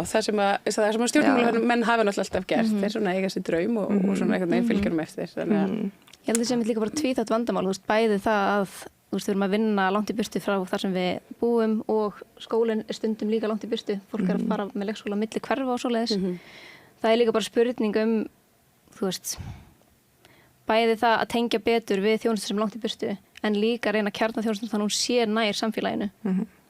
það sem að stjórnmálamenn hafa náttúrulega alltaf gert. Þeir svona eiga sér draum og svona einhvern veginn fylgjurum eftir. Ég held að sem líka bara tvíþátt vandamál, þú veist, bæði það að þú veist, við erum að vinna langt í burtu frá þar sem við búum og skólinn er stundum líka langt í burtu. Fólk er að fara með leikskóla milli hverfa og svoleiðis. Það er líka bara spurning þú veist, bæði það að tengja betur við þjónustu sem langt í burtu en líka reyna að kjarna þjónustum þannig að hún sé nær samfélaginu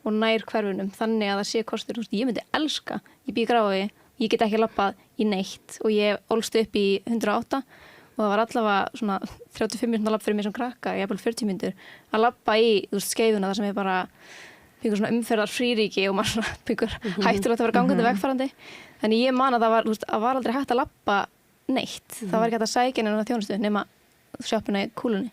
og nær hverfunum þannig að það sé kostur, þú veist, ég myndi elska ég bý í Grafarvogi, ég get ekki labbað í neitt og ég ólst upp í 108 og það var allavega svona 35 minútur að labba fyrir mig sem krakka, ég hef vel 40 minútur að labba í, þú veist, Skeifuna þar sem ég bara byggur svona umferðar fríríki og maður svona byggur hættulegt að vera gangandi vegfarandi þannig ég man að það var, þú veist, að var aldrei hægt að labba neitt, það var ekki hægt að sækja inn á þjónustu nema sjoppuna í kúlunni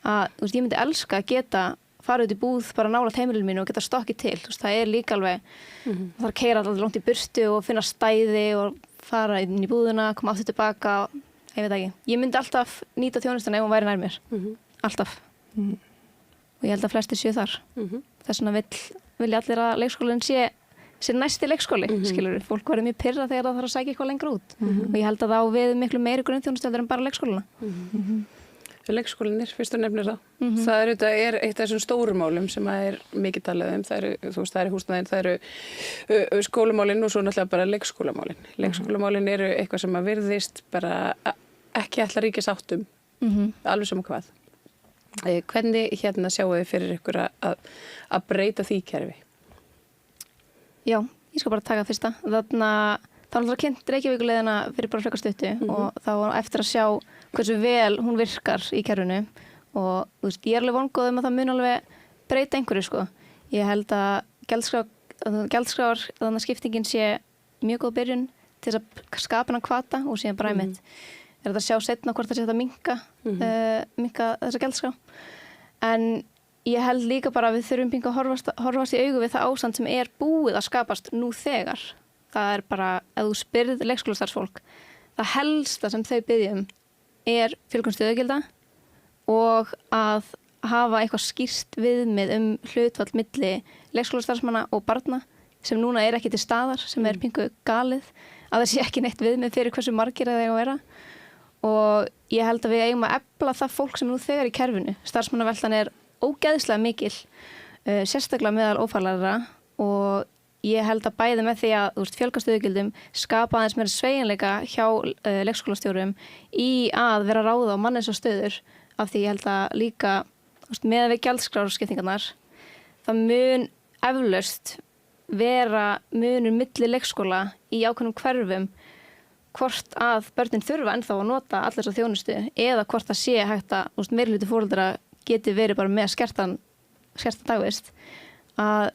að þú veist, ég myndi elska að geta fara út í búð bara nálægt heimilinu mínu og geta stokkið til, þú veist, það er líka alveg það þarf að keyra alltaf langt í burtu og finna stæði og fara inn í búðuna koma aftur tilbaka, ég veit ekki ég myndi alltaf nýta þjónustuna ef hún væri nær mér alltaf og ég held að flestir séu þar þess vegna vilja allir að leikskólinn sé næsti leikskóli, skilur við, fólk verður mjög pirra þegar það þarf að sækja eitthvað lengra út og ég held að þá við miklu meiri grunnþjónustu en bara leikskólana Leikskólinir, fyrst og nefnir það. Það er eitt af þessum stórum málum sem er mikið talað það eru húsnæðin, það eru skólamálin og svo náttúrulega bara leikskólamálin. Leikskólamálin eru eitthvað sem að virðist bara ekki ætla ríkis áttum, alveg sem hvað. Hvernig sjáu þið fyrir ykkur að breyta því kerfi? Já, ég skal bara taka fyrsta. Þá náttúrulega kynnt Reykjavíkuleiðina fyrir bara frekar stuttu og þá eftir að sjá hversu vel hún virkar í kerfinu og þú veist, ég er alveg vongóð að það mun alveg breyta einhverju sko. Ég held að gjaldskráar þannig að skiptingin sé mjög góð byrjun til þess að skapa hennar hvata og síðan bara einmitt er þetta að sjá seinna hvort það sé þetta minnka þessa gjaldskrá en ég held líka bara að við þurfum pingu að horfast í augu við það ástand sem búið að skapast nú þegar. Það bara, ef þú spyrð leikskólastarfsfólk, það helsta sem þau biðjum fjölgun stöðugilda og að hafa eitthvað skýrt viðmið hlutfall milli leikskólastarfsmanna og barna sem núna ekki til staðar, sem pingu galið, að það sé ekki neitt viðmið fyrir hversu margir það eiga að vera. Og ég held að við eigum að efla það fólk sem nú þegar í kerfinu. Starfsmannaveltan ógeðslega mikil, sérstaklega meðal ófaglærðra, og ég held að bæði með því að fjölga stöðugildum skapa aðeins meira sveigjanleika hjá leikskólastjórum í að vera ráða á mannins og stöður, af því ég held að líka með við gjaldskrárskiptingarnar það mun eflaust vera munur milli leikskóla í ákveðnum hverfum hvort að börnin þurfa ennþá að nota allir þessa þjónustu eða hvort það sé hægt að meirihluti foreldra geti verið bara með skertan dagvist, að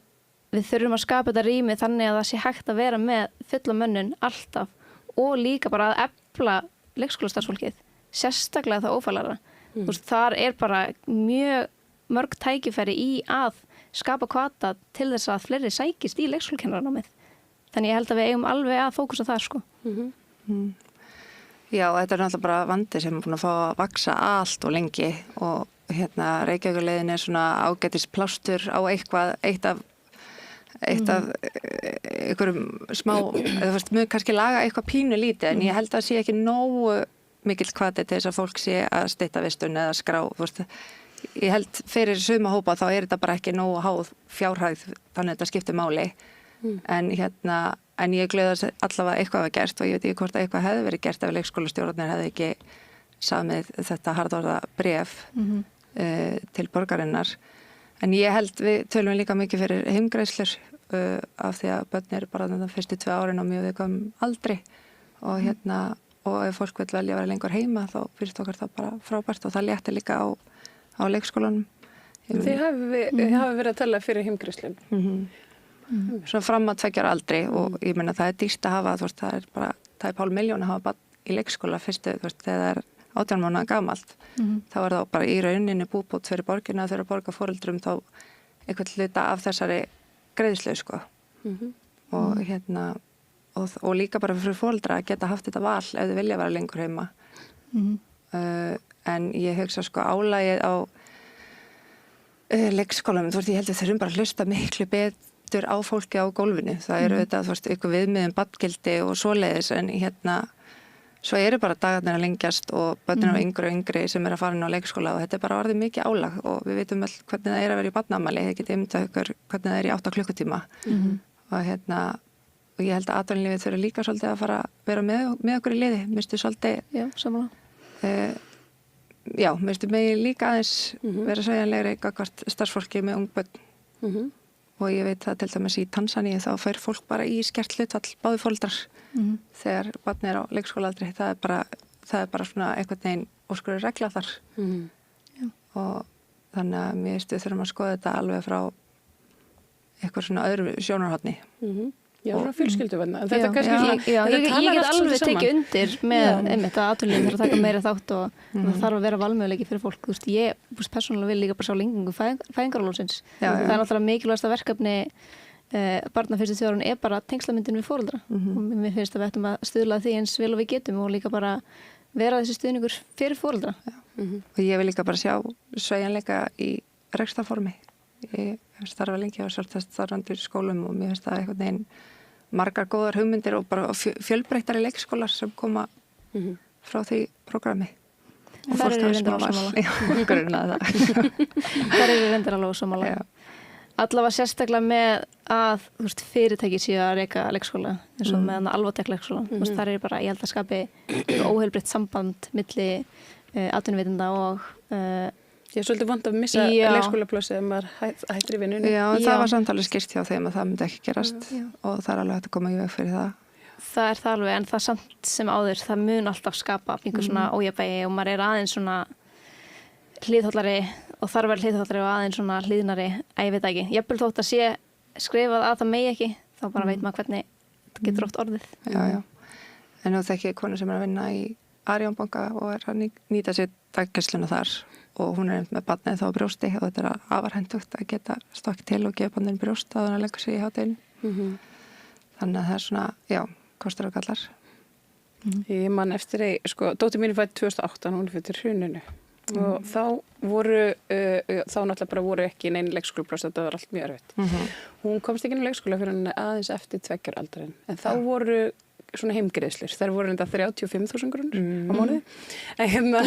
við þurfum að skapa þetta rými þannig að það sé hægt að vera með fulla mönnun alltaf og líka bara að efla leikskólastarfsfólkið, sérstaklega það ófaglærða. Þar bara mjög mörg tækifæri í að skapa hvata til þess að fleiri sækist í leikskólakennaranámið. Þannig ég held að við eigum alveg að fókusa þar sko. Já, þetta náttúrulega bara vandi sem búin að fá að vaksa allt og lengi og Reykjavíkurleiðin svona ágætis plástur á eitt af einhverjum smá, mjög kannski laga eitthvað pínu lítið, en ég held að sé ekki nógu mikill hvati til þess að fólk sé að stytta vistun eða skrá, ég held fyrir suma hópa þá þetta bara ekki nógu háð fjárhæð, þannig að þetta skiptir máli. En ég glöð að allavega eitthvað var gert og ég veit ekki hvort að eitthvað hefði verið gert ef leikskólastjórarnir hefði ekki samið þetta harðorða bréf til borgarinnar. En ég held við tölum líka mikið fyrir heimgreiðslur af því að börn bara þetta fyrstu 2 árin á mjög viðkvæmum aldri og ef fólk vil velja að vera lengur heima þá finnst okkar það bara frábært og það léttir líka á leikskólanum. Þið hafi verið að tala fyrir heimgreiðslum. Svona fram að 2 ára aldri og ég meina það dýrt að hafa, það bara 2,5 milljón að hafa barn í leikskóla fyrstu, þegar það 18 mánaða gamalt. Þá það bara í rauninni búbót fyrir borgina þegar að borga foreldrum þá eitthvað hluta af þessari greiðslu sko. Og líka bara fyrir foreldra að geta haft þetta val ef þau vilja vera lengur heima. En ég hugsa sko álagið á leikskólanum, ég held að þau bara að hlusta miklu betur á fólki á gólfinu. Það þetta, eitthvað viðmiðum barngildi og svoleiðis, en svo bara dagarnir að lengjast og börnin á yngri og yngri sem að fara inn á leikskóla og þetta bara orðið mikið álag og við vitum vel hvernig það að vera í barnaafmæli, þið getið ímyndað ykkur hvernig það í 8 klukkutíma. Og ég held að atvinnulífið þurfi líka svolítið að fara að vera með okkur í liði. Minnstu svolítið... Já, samanlega. Minnstu megi líka aðeins vera sveigjanlegri gagnvart starfsfólki með ung börn. Og ég veit að til dæmis í Tansaníu þá fær fólk bara í skert hlutfall báði foreldrar þegar barn á leikskólaaldri. Það bara svona einhvern veginn úrskurður regla þar. Og þannig að mér finnst við þurfum að skoða þetta alveg frá eitthvað svona öðru sjónarhorni. Já, frá fjölskylduvenna. Þetta kannski ég get alveg tekið undir með einmitt að atvinnulífið þarf að taka meira þátt og það þarf að vera valmöguleiki fyrir fólk. Ég persónulega vil líka bara sjá lengingu fæðingarorlofsins. Það náttúrulega mikilvægasta verkefni barna fyrstu 2 árin bara tengslamyndin við foreldra. Og mér finnst að við ættum að stuðla því eins vel og við getum og líka bara vera þessi stuðningur fyrir foreldra. Og ég vil líka bara sjá sveigjanleika í rekstrarformi. Ég hef starfað lengi á starfandi skólum og mér finnst það einhvern veginn margar góðar hugmyndir og bara fjölbreyttari leikskólar sem koma frá því prógrami. Og það eru reyndar á samála. Það eru reyndar alveg á samála. Allavega sérstaklega með að fyrirtæki séu að reka leikskóla eins og með Alvotek leikskóla. Það er bara, ég held að skapi óheilbreytt samband milli atvinnuveitenda og Ég svolítið vant að missa leikskólaplássi ef maður hættir í vinnunni. Já, það var samtalið skýrt hjá þeim að það myndi ekki gerast og það alveg hægt að koma í veg fyrir það. Það það alveg, en það samt sem áður, það mun alltaf skapa einhver svona ójafnvægi og maður aðeins svona hliðhollari og þarf að vera hliðhollari og aðeins svona hliðnari, ég veit ekki. Jafnvel þótt að sé skrifað að það megi ekki, þá bara veit maður hvernig þetta getur oft orðið. Já. En nú þekki ég konu sem að vinna í Arion banka og að nýta sér daggæsluna þar og hún er með barnið þá á brjósti og þetta er afar hentugt að geta stokkið til og gefa barnið brjóst að hann leggur sig í hádeginu. Þannig að það er svona, já, kostur og gallar. Ég man eftir sko, dóttir mín fædd 2008, hún er fyrir hruninu og þá voru, þá náttúrulega bara voru ekki neinn leikskólapláss, þetta var allt mjög erfitt. Hún komst ekki inn í leikskóla fyrir hann aðeins eftir 2 ára aldurinn, en þá voru svona heimgreiðslur, þær voru enda 35.000 krónur á mánuði. En hérna,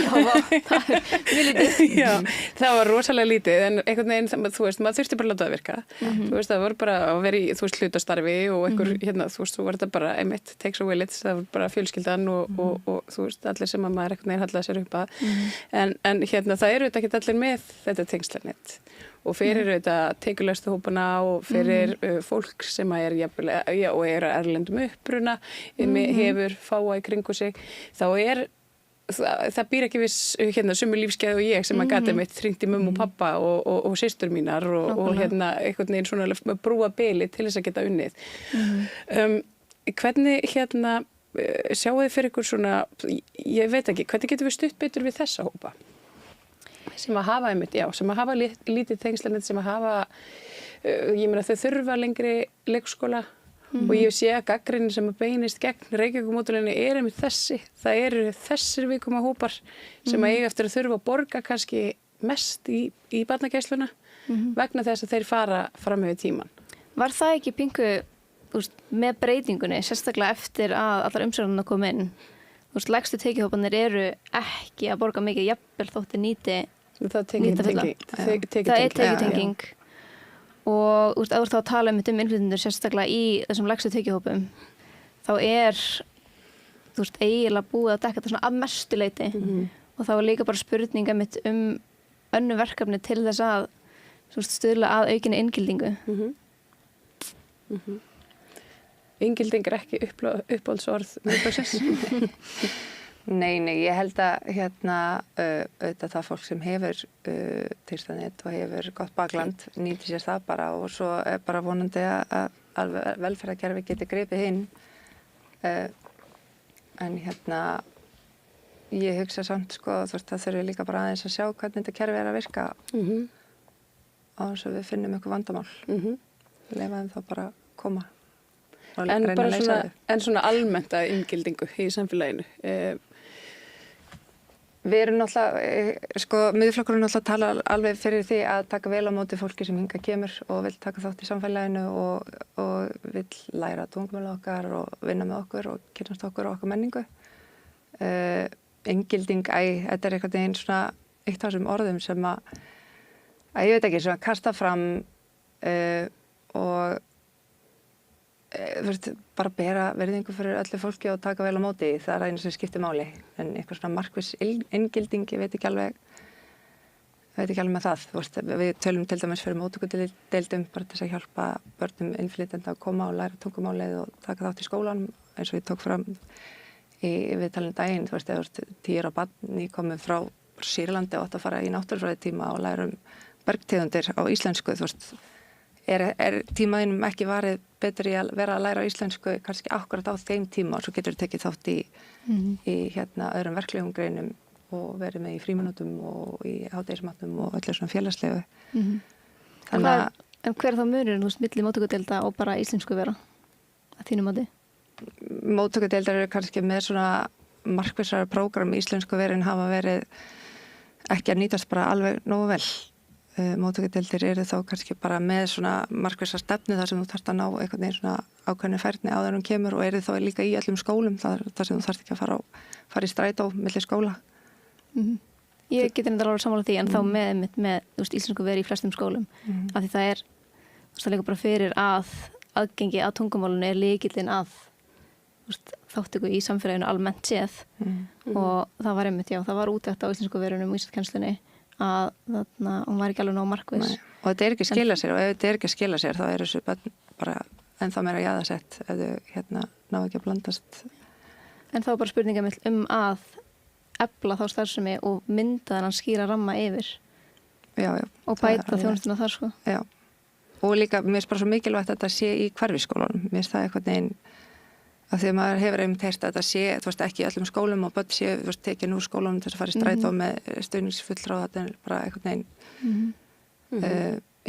já, það var rosalega lítið, en einhvern veginn, þú veist, maður þurfti bara að láta það virka. Þú veist, það voru bara að vera í, þú veist, hlutastarfi og einhver, hérna, þú veist, þú var þetta bara einmitt takes a village, það var bara fjölskyldan og þú veist, allir sem að maður einhvern veginn hallaði sér upp að. En hérna, það eru þetta ekki allir með þetta tengslanett. Og fyrir auðvitað tekjulægstu hópana og fyrir fólk sem er jafnvel, og er að erlendum uppruna, hefur fáa í kringu sig, þá það býr ekki viss hérna sömu lífskeið og ég sem að gata mitt hringt í mömmu og pappa og systur mínar og hérna einhvern veginn svona brúa bili til þess að geta unnið. Hvernig hérna sjáu þið fyrir ykkur svona, ég veit ekki, hvernig getum við stutt betur við þessa hópa? Sem að hafa einmitt, já, sem að hafa lítið tengslanett, sem að hafa, ég meina þau þurfa lengri leikskóla og ég sé að gagnrýnin sem að beinist gegn Reykjavíkurmódelinu er einmitt þessi. Það eru þessir viðkoma hópar sem að eiga eftir að þurfa að borga kannski mest í barnagæsluna vegna þess að þeir fara fram yfir tíman. Var það ekki pingu með breytingunni, sérstaklega eftir að allar umsögnirnar kom inn? Lægstu tekjuhópanir eru ekki að borga mikið, jafnvel þótti nýta fulla. Það er tekjutenging. Og ef þú ert þá að tala um innflytjendur sérstaklega í þessum lægstu tekjuhópum, þá er eiginlega búið að dekka þetta svona að mestu leyti. Og þá er líka bara spurning önnur verkefni til þess að stuðla að aukinni inngildingu. Inngilding er ekki uppáhaldsorð miðflokksins. Nei, ég held að auðvitað það fólk sem hefur tilstæðnett og hefur gott bakland nýti sér það bara og svo er bara vonandi að velferðarkerfi geti gripið inn. En ég hugsa samt það þurfi líka bara aðeins að sjá hvernig þetta kerfi er að virka á þess að við finnum eitthvað vandamál. Leyfa þeim þá bara að koma. En svona almennt að inngildingu í samfélaginu? Við erum náttúrulega, miðflokkurinn náttúrulega tala alveg fyrir því að taka vel á móti fólki sem hingað kemur og vil taka þátt í samfélaginu og vil læra tungumál okkar og vinna með okkur og kynnast okkur og okkar menningu. Inngilding, þetta er einhvern veginn svona eitt af þessum orðum sem að ég veit ekki, svona kasta fram og bara bera verðingu fyrir öllu fólki og taka vel á móti, það er einu sem skiptir máli, en eitthvað svona markviss inngilding, ég veit ekki alveg með það. Við tölum til dæmis fyrir móttökudeildum bara til þess að hjálpa börnum innflytjenda að koma og læra tungumálið og taka þátt í skólanum, eins og ég tók fram í viðtalinu daginn, eða 10 ára barn komið frá Sýrlandi og átt að fara í náttúrufræðitíma og læra bergtegundir á íslensku, er tímaðinum ekki varið betur í að vera að læra íslensku kannski akkurat á þeim tíma og svo getur þú tekið þátt í öðrum verklegum greinum og verið með í fríminútum og í hádegismatnum og öllu svona félagslegu. En hver er þá munurinn milli móttökudeilda og bara íslensku vera að þínu mati? Móttökudeildar eru kannski með svona markvissara prógram í íslensku verin hafa verið ekki að nýtast bara alveg nógu vel. Móttökudeildir eru þá kannski bara með svona markvissa stefnu þar sem þú þarft að ná einhvern veginn svona ákveðni færni áður hún kemur og eru þá líka í öllum skólum þar sem þú þarft ekki að fara í strætó milli skóla. Ég get reyndar alveg sammála því en þá með íslensku veri í flestum skólum af því það er líka bara fyrir að aðgengi að tungumálinu er lykillinn að þáttöku í samfélaginu almennt séð og það var það var útrætt á íslensku verunum í íslenskukennslunni að hún var ekki alveg nóg markviss. Og þetta er ekki að skila sér og ef þetta er ekki að skila sér þá er þessu börn bara ennþá meira jaðarsett ef þau ná ekki að blandast. En þá bara spurninga að efla þá starfsemi og mynda þennan skýra ramma yfir. Já. Og bæta þjónustuna þar Já. Og líka, mér finnst bara svo mikilvægt að þetta sé í hverfisskólanum. Mér finnst það eitthvað neginn af því að maður hefur einmitt heyrt að þetta sé, þú veist, ekki í öllum skólum og börn sé, þú veist, tekin úr skólunum til þess að fara í strætó með stuðningsfulltrúa, þetta er bara einhvern veginn,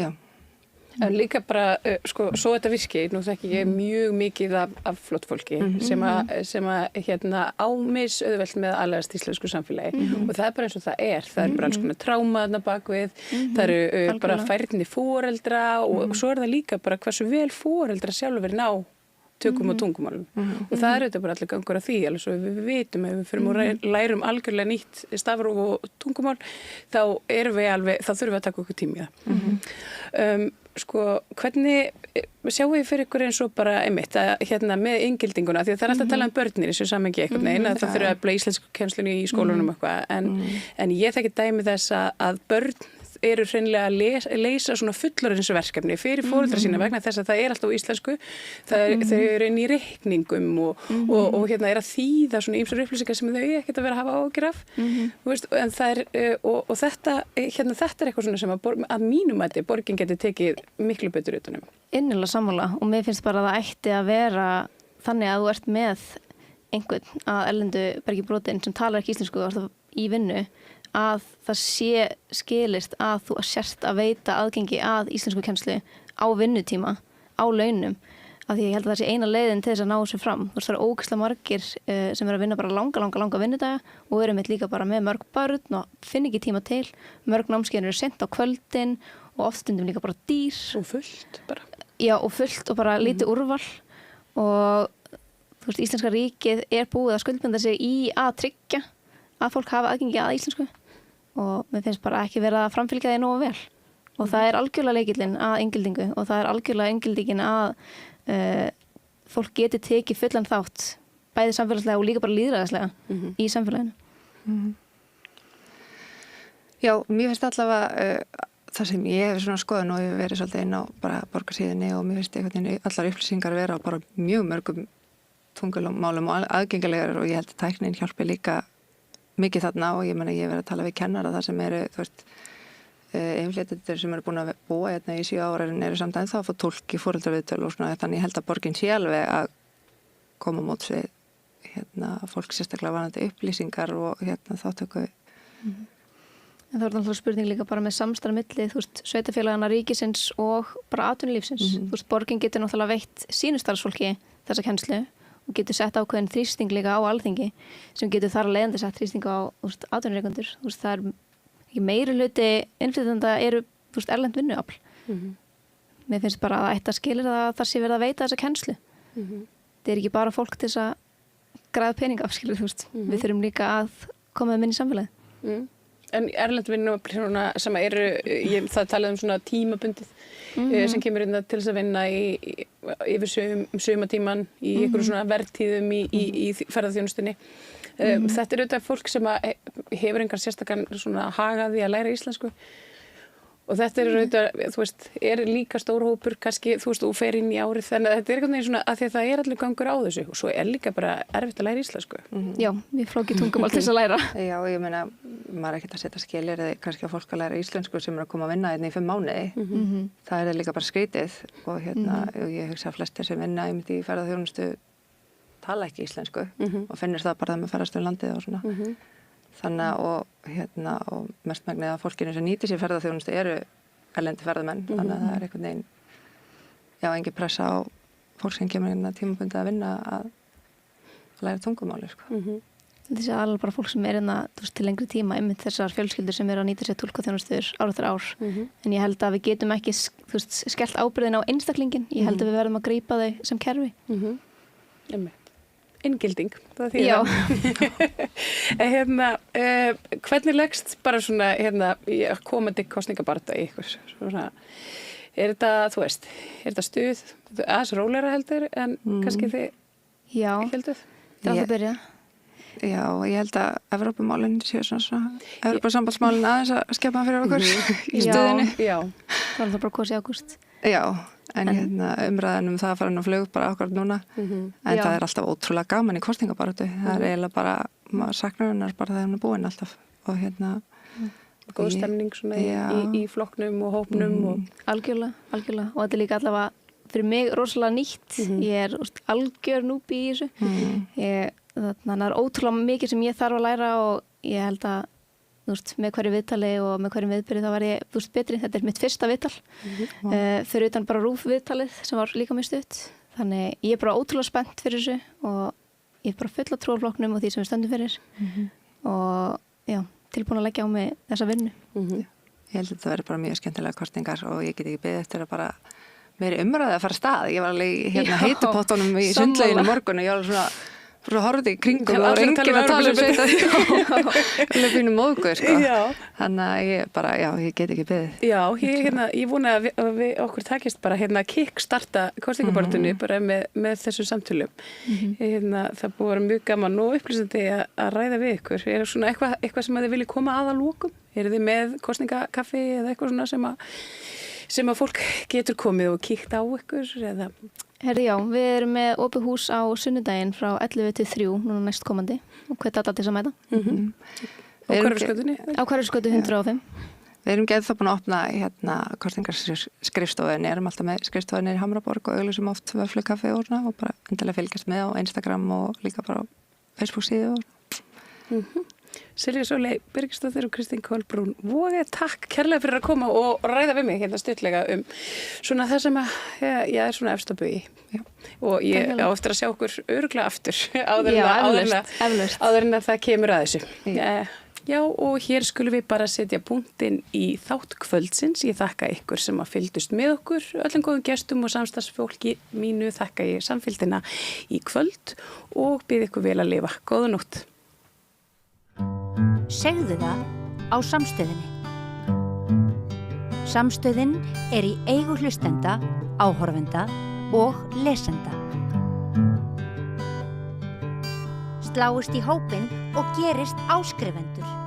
já. En líka bara, sko, svo þetta virki, nú þekki ég mjög mikið af flott fólki sem að ámis auðvelt með að aðlagast íslensku samfélagi og það er bara eins og það er bara alls konar tráma þarna bakvið, það eru bara færni foreldra og svo er það líka bara hversu vel foreldra sjálfur ná tökum og tungumálum og það er auðvitað bara allir gangur að því, alveg svo við vitum ef við fyrir og lærum algjörlega nýtt stafróf og tungumál þá þurfum við að taka okkur tíma í það. Sko, hvernig sjáum við fyrir ykkur eins og bara einmitt að með inngildinguna, því að það er alltaf að tala um börnir í þessu samengi einhvern veginn, að það þurfa að efla íslensku kennslunni í skólunum eitthvað, en ég þekki dæmi þess að börn eru hreinlega að leysa svona fullorðinsverkefni fyrir foreldra sína vegna þess að það er alltaf á íslensku, þau eru inn í reikningum og er að þýða svona ýmsar upplýsingar sem þau ekkert að vera að hafa ágjur af, en það er, og þetta er eitthvað svona sem að mínum mati borgin geti tekið miklu betur utanum. Innilega sammála og mér finnst bara að það ætti að vera þannig að þú ert með einhvern að erlendu bergi brotin sem talar ekki íslensku og í vinnu að það sé skilist að þú sért að veita aðgengi að íslensku kennslu á vinnutíma, á launum, af því ég held að það sé eina leiðin til þess að ná þessu fram. Þú veist, það eru ógeðslega margir sem eru að vinna bara langa vinnudaga og eru með líka bara með mörg börn og finn ekki tíma til. Mörg námskeiðin eru sent á kvöldin og oft stundum líka bara dýr. Og fullt bara. Já, og fullt og bara lítið úrval og þú veist, íslenska ríkið er búið að skuldbinda sig í að tryggja að fólk hafa aðgengi að íslensku og mér finnst bara ekki verið að framfylgja því nógu vel og það er algjörlega leikillinn að inngildingu og það er algjörlega inngildingin að fólk geti tekið fullan þátt bæði samfélagslega og líka bara lýðræðislega í samfélaginu. Já, mér finnst allavega það sem ég hefur svona skoðun og ég hef verið svolítið inn á bara borgarsíðinni og mér finnst einhvern veginn allar upplýsingar vera á bara mjög mörgum tungumálum og aðgengilegar og ég held að tæknin hjálpi líka mikið þarna og ég hef verið að tala við kennara það sem eru, þú veist, einfléttendur sem eru búin að búa hérna í 7 ára en eru samt ennþá að fá tólk í foreldraviðtöl og svona, þannig ég held að borgin sé alveg að koma móts við fólk sérstaklega varðandi upplýsingar og þáttöku. En það er náttúrulega spurning líka bara með samstarf milli, þú veist, sveitafélagana ríkisins og bara atvinnulífsins. Þú veist, borgin getur náttúrulega veitt sínu starfsfólki þessa kennslu og getur sett ákveðin þrýsting líka á alþingi sem getur þar að leiðandi sett þrýsting á atvinnureikendur. Þú veist, það er ekki meiri hluti innflytjenda eru, þú veist, erlend vinnuafl. Mér finnst bara að það ætti að skilja það sé verið að veita þessa kennslu. Það er ekki bara fólk til þess að græða peninga af, skilur, þú veist. Við þurfum líka að koma með inn í samfélagi. En erlend vinnuafl sem eru, það talaði svona tímabundið sem kemur inn til þess að vinna yfir sumatíman í einhverju svona verðtíðum í ferðarþjónustunni. Þetta er auðvitað fólk sem hefur engan sérstakann svona hagaði að læra íslensku og þetta er auðvitað, þú veist, er líka stór hópur kannski, þú veist, og fer inn í árið þannig að þetta er einhvern veginn svona að því að það er allir gangur á þessu og svo er líka bara erfitt að læra íslensku. Já, við flókið tungumál til þess að læra. Já, ég meina, maður er ekkert að setja skilir eða kannski að fólk að læra íslensku sem er að koma að vinna hérna í 5 mánuði. Það er líka bara skrítið og og ég hugsa að flestir sem vinna í ferðarþjónustu tala ekki íslensku og finnir það bara með ferðast um landið og svona. Þannig og mestmegnið af fólkinu sem nýtir sér ferðarþjónustu eru erlendi ferðamenn, þannig að það er einhvern veginn, já, engin pressa á fólk sem kemur inn að tímabundið að vinna að læra tungumáli, sko. Þessi alveg bara fólk sem er inn að til lengri tíma, einmitt þessar fjölskyldur sem eru að nýta sér túlkaþjónustur ár eftir ár. En ég held að við getum ekki, þú veist, skellt ábyrgðin á einstaklingin, ég held að við verðum að grípa þau sem kerfi. Inngilding, það þýðir það. Hvernig leggst bara svona komandi kosningabaráttu í ykkur? Svona, er þetta, þú veist, er þetta stuð, aðeins rólegra heldur en kannski þið helduð? Það er að byrja. Já, ég held að Evrópumálinn séu svona Evrópusambandsmálinn aðeins að skepa fyrir okkur í stuðinni. Já, það er það bara kosið í ágúst. Já. En umræðan það að fara inn á flug bara okkar núna en það er alltaf ótrúlega gaman í kosningabaráttu það er eiginlega bara, maður saknar hennar bara þegar hún er búin alltaf og góð stemning svona í flokknum og hópnum algjörlega og þetta er líka allavega fyrir mig rosalega nýtt. Ég algjör núbi í þessu. Þannig að það ótrúlega mikið sem ég þarf að læra og ég held að með hverju viðtali og með hverjum viðbyrði þá var ég betri. Þetta mitt fyrsta viðtal. Fyrir utan bara RÚV viðtalið sem var líka mjög stutt. Þannig ég bara ótrúlega spennt fyrir þessu og ég bara fulla trú á flokknum og því sem við stöndum fyrir. Og já, tilbúin að leggja á mig þessa vinnu. Ég held að þetta verður bara mjög skemmtilega kostingar og ég get ekki beðið eftir að bara meiri umræði að fara af stað. Ég var alveg heitupottunum í sundlauginu morgun og ég var svona horfði í kringum og enginn að tala sveita pínu móðgu, sko. Þannig að ég get ekki beðið. Já, ég vona að við okkur takist bara kickstarta kostingabaráttunni bara með þessu samtölum. Það búið að vera mjög gaman og upplýsandi að ræða við ykkur. Er svona eitthvað sem að þið viljið koma að lokum? Eru þið með kostingakaffi eða eitthvað svona sem að fólk getur komið og kíkt á ykkur eða? Herri, já, við erum með opið hús á sunnudaginn frá 11 til 3 núna næstkomandi og hvet alla til að mæta. Á Hverfisgötunni? Á Hverfisgötu 105. Við erum geðið þá búin að opna kostingarskrifstofunni, erum alltaf með skrifstofunni í Hamraborg og auglýsum oft vöflukaffi og bara endilega fylgjast með á Instagram og líka bara á Facebook síðu. Silja Sóley Birgisdóttir og Kristín Kolbrún Voge, takk kærlega fyrir að koma og ræða við mig stuttlega svona það sem ég er svona efst á bugi og ég á eftir að sjá okkur örugglega aftur áður en að það kemur að þessu. Já, og hér skulum við bara setja punktinn í þátt kvöldsins. Ég þakka ykkur sem að fylgdust með okkur, öllum góðum gestum og samstarfsfólki mínu þakka ég samfylgdina í kvöld og bið ykkur vel að lifa. Góða nótt. Segðu það á Samstöðinni. Samstöðin er í eigu hlustenda, áhorfenda og lesenda. Sláist í hópinn og gerist áskrifendur.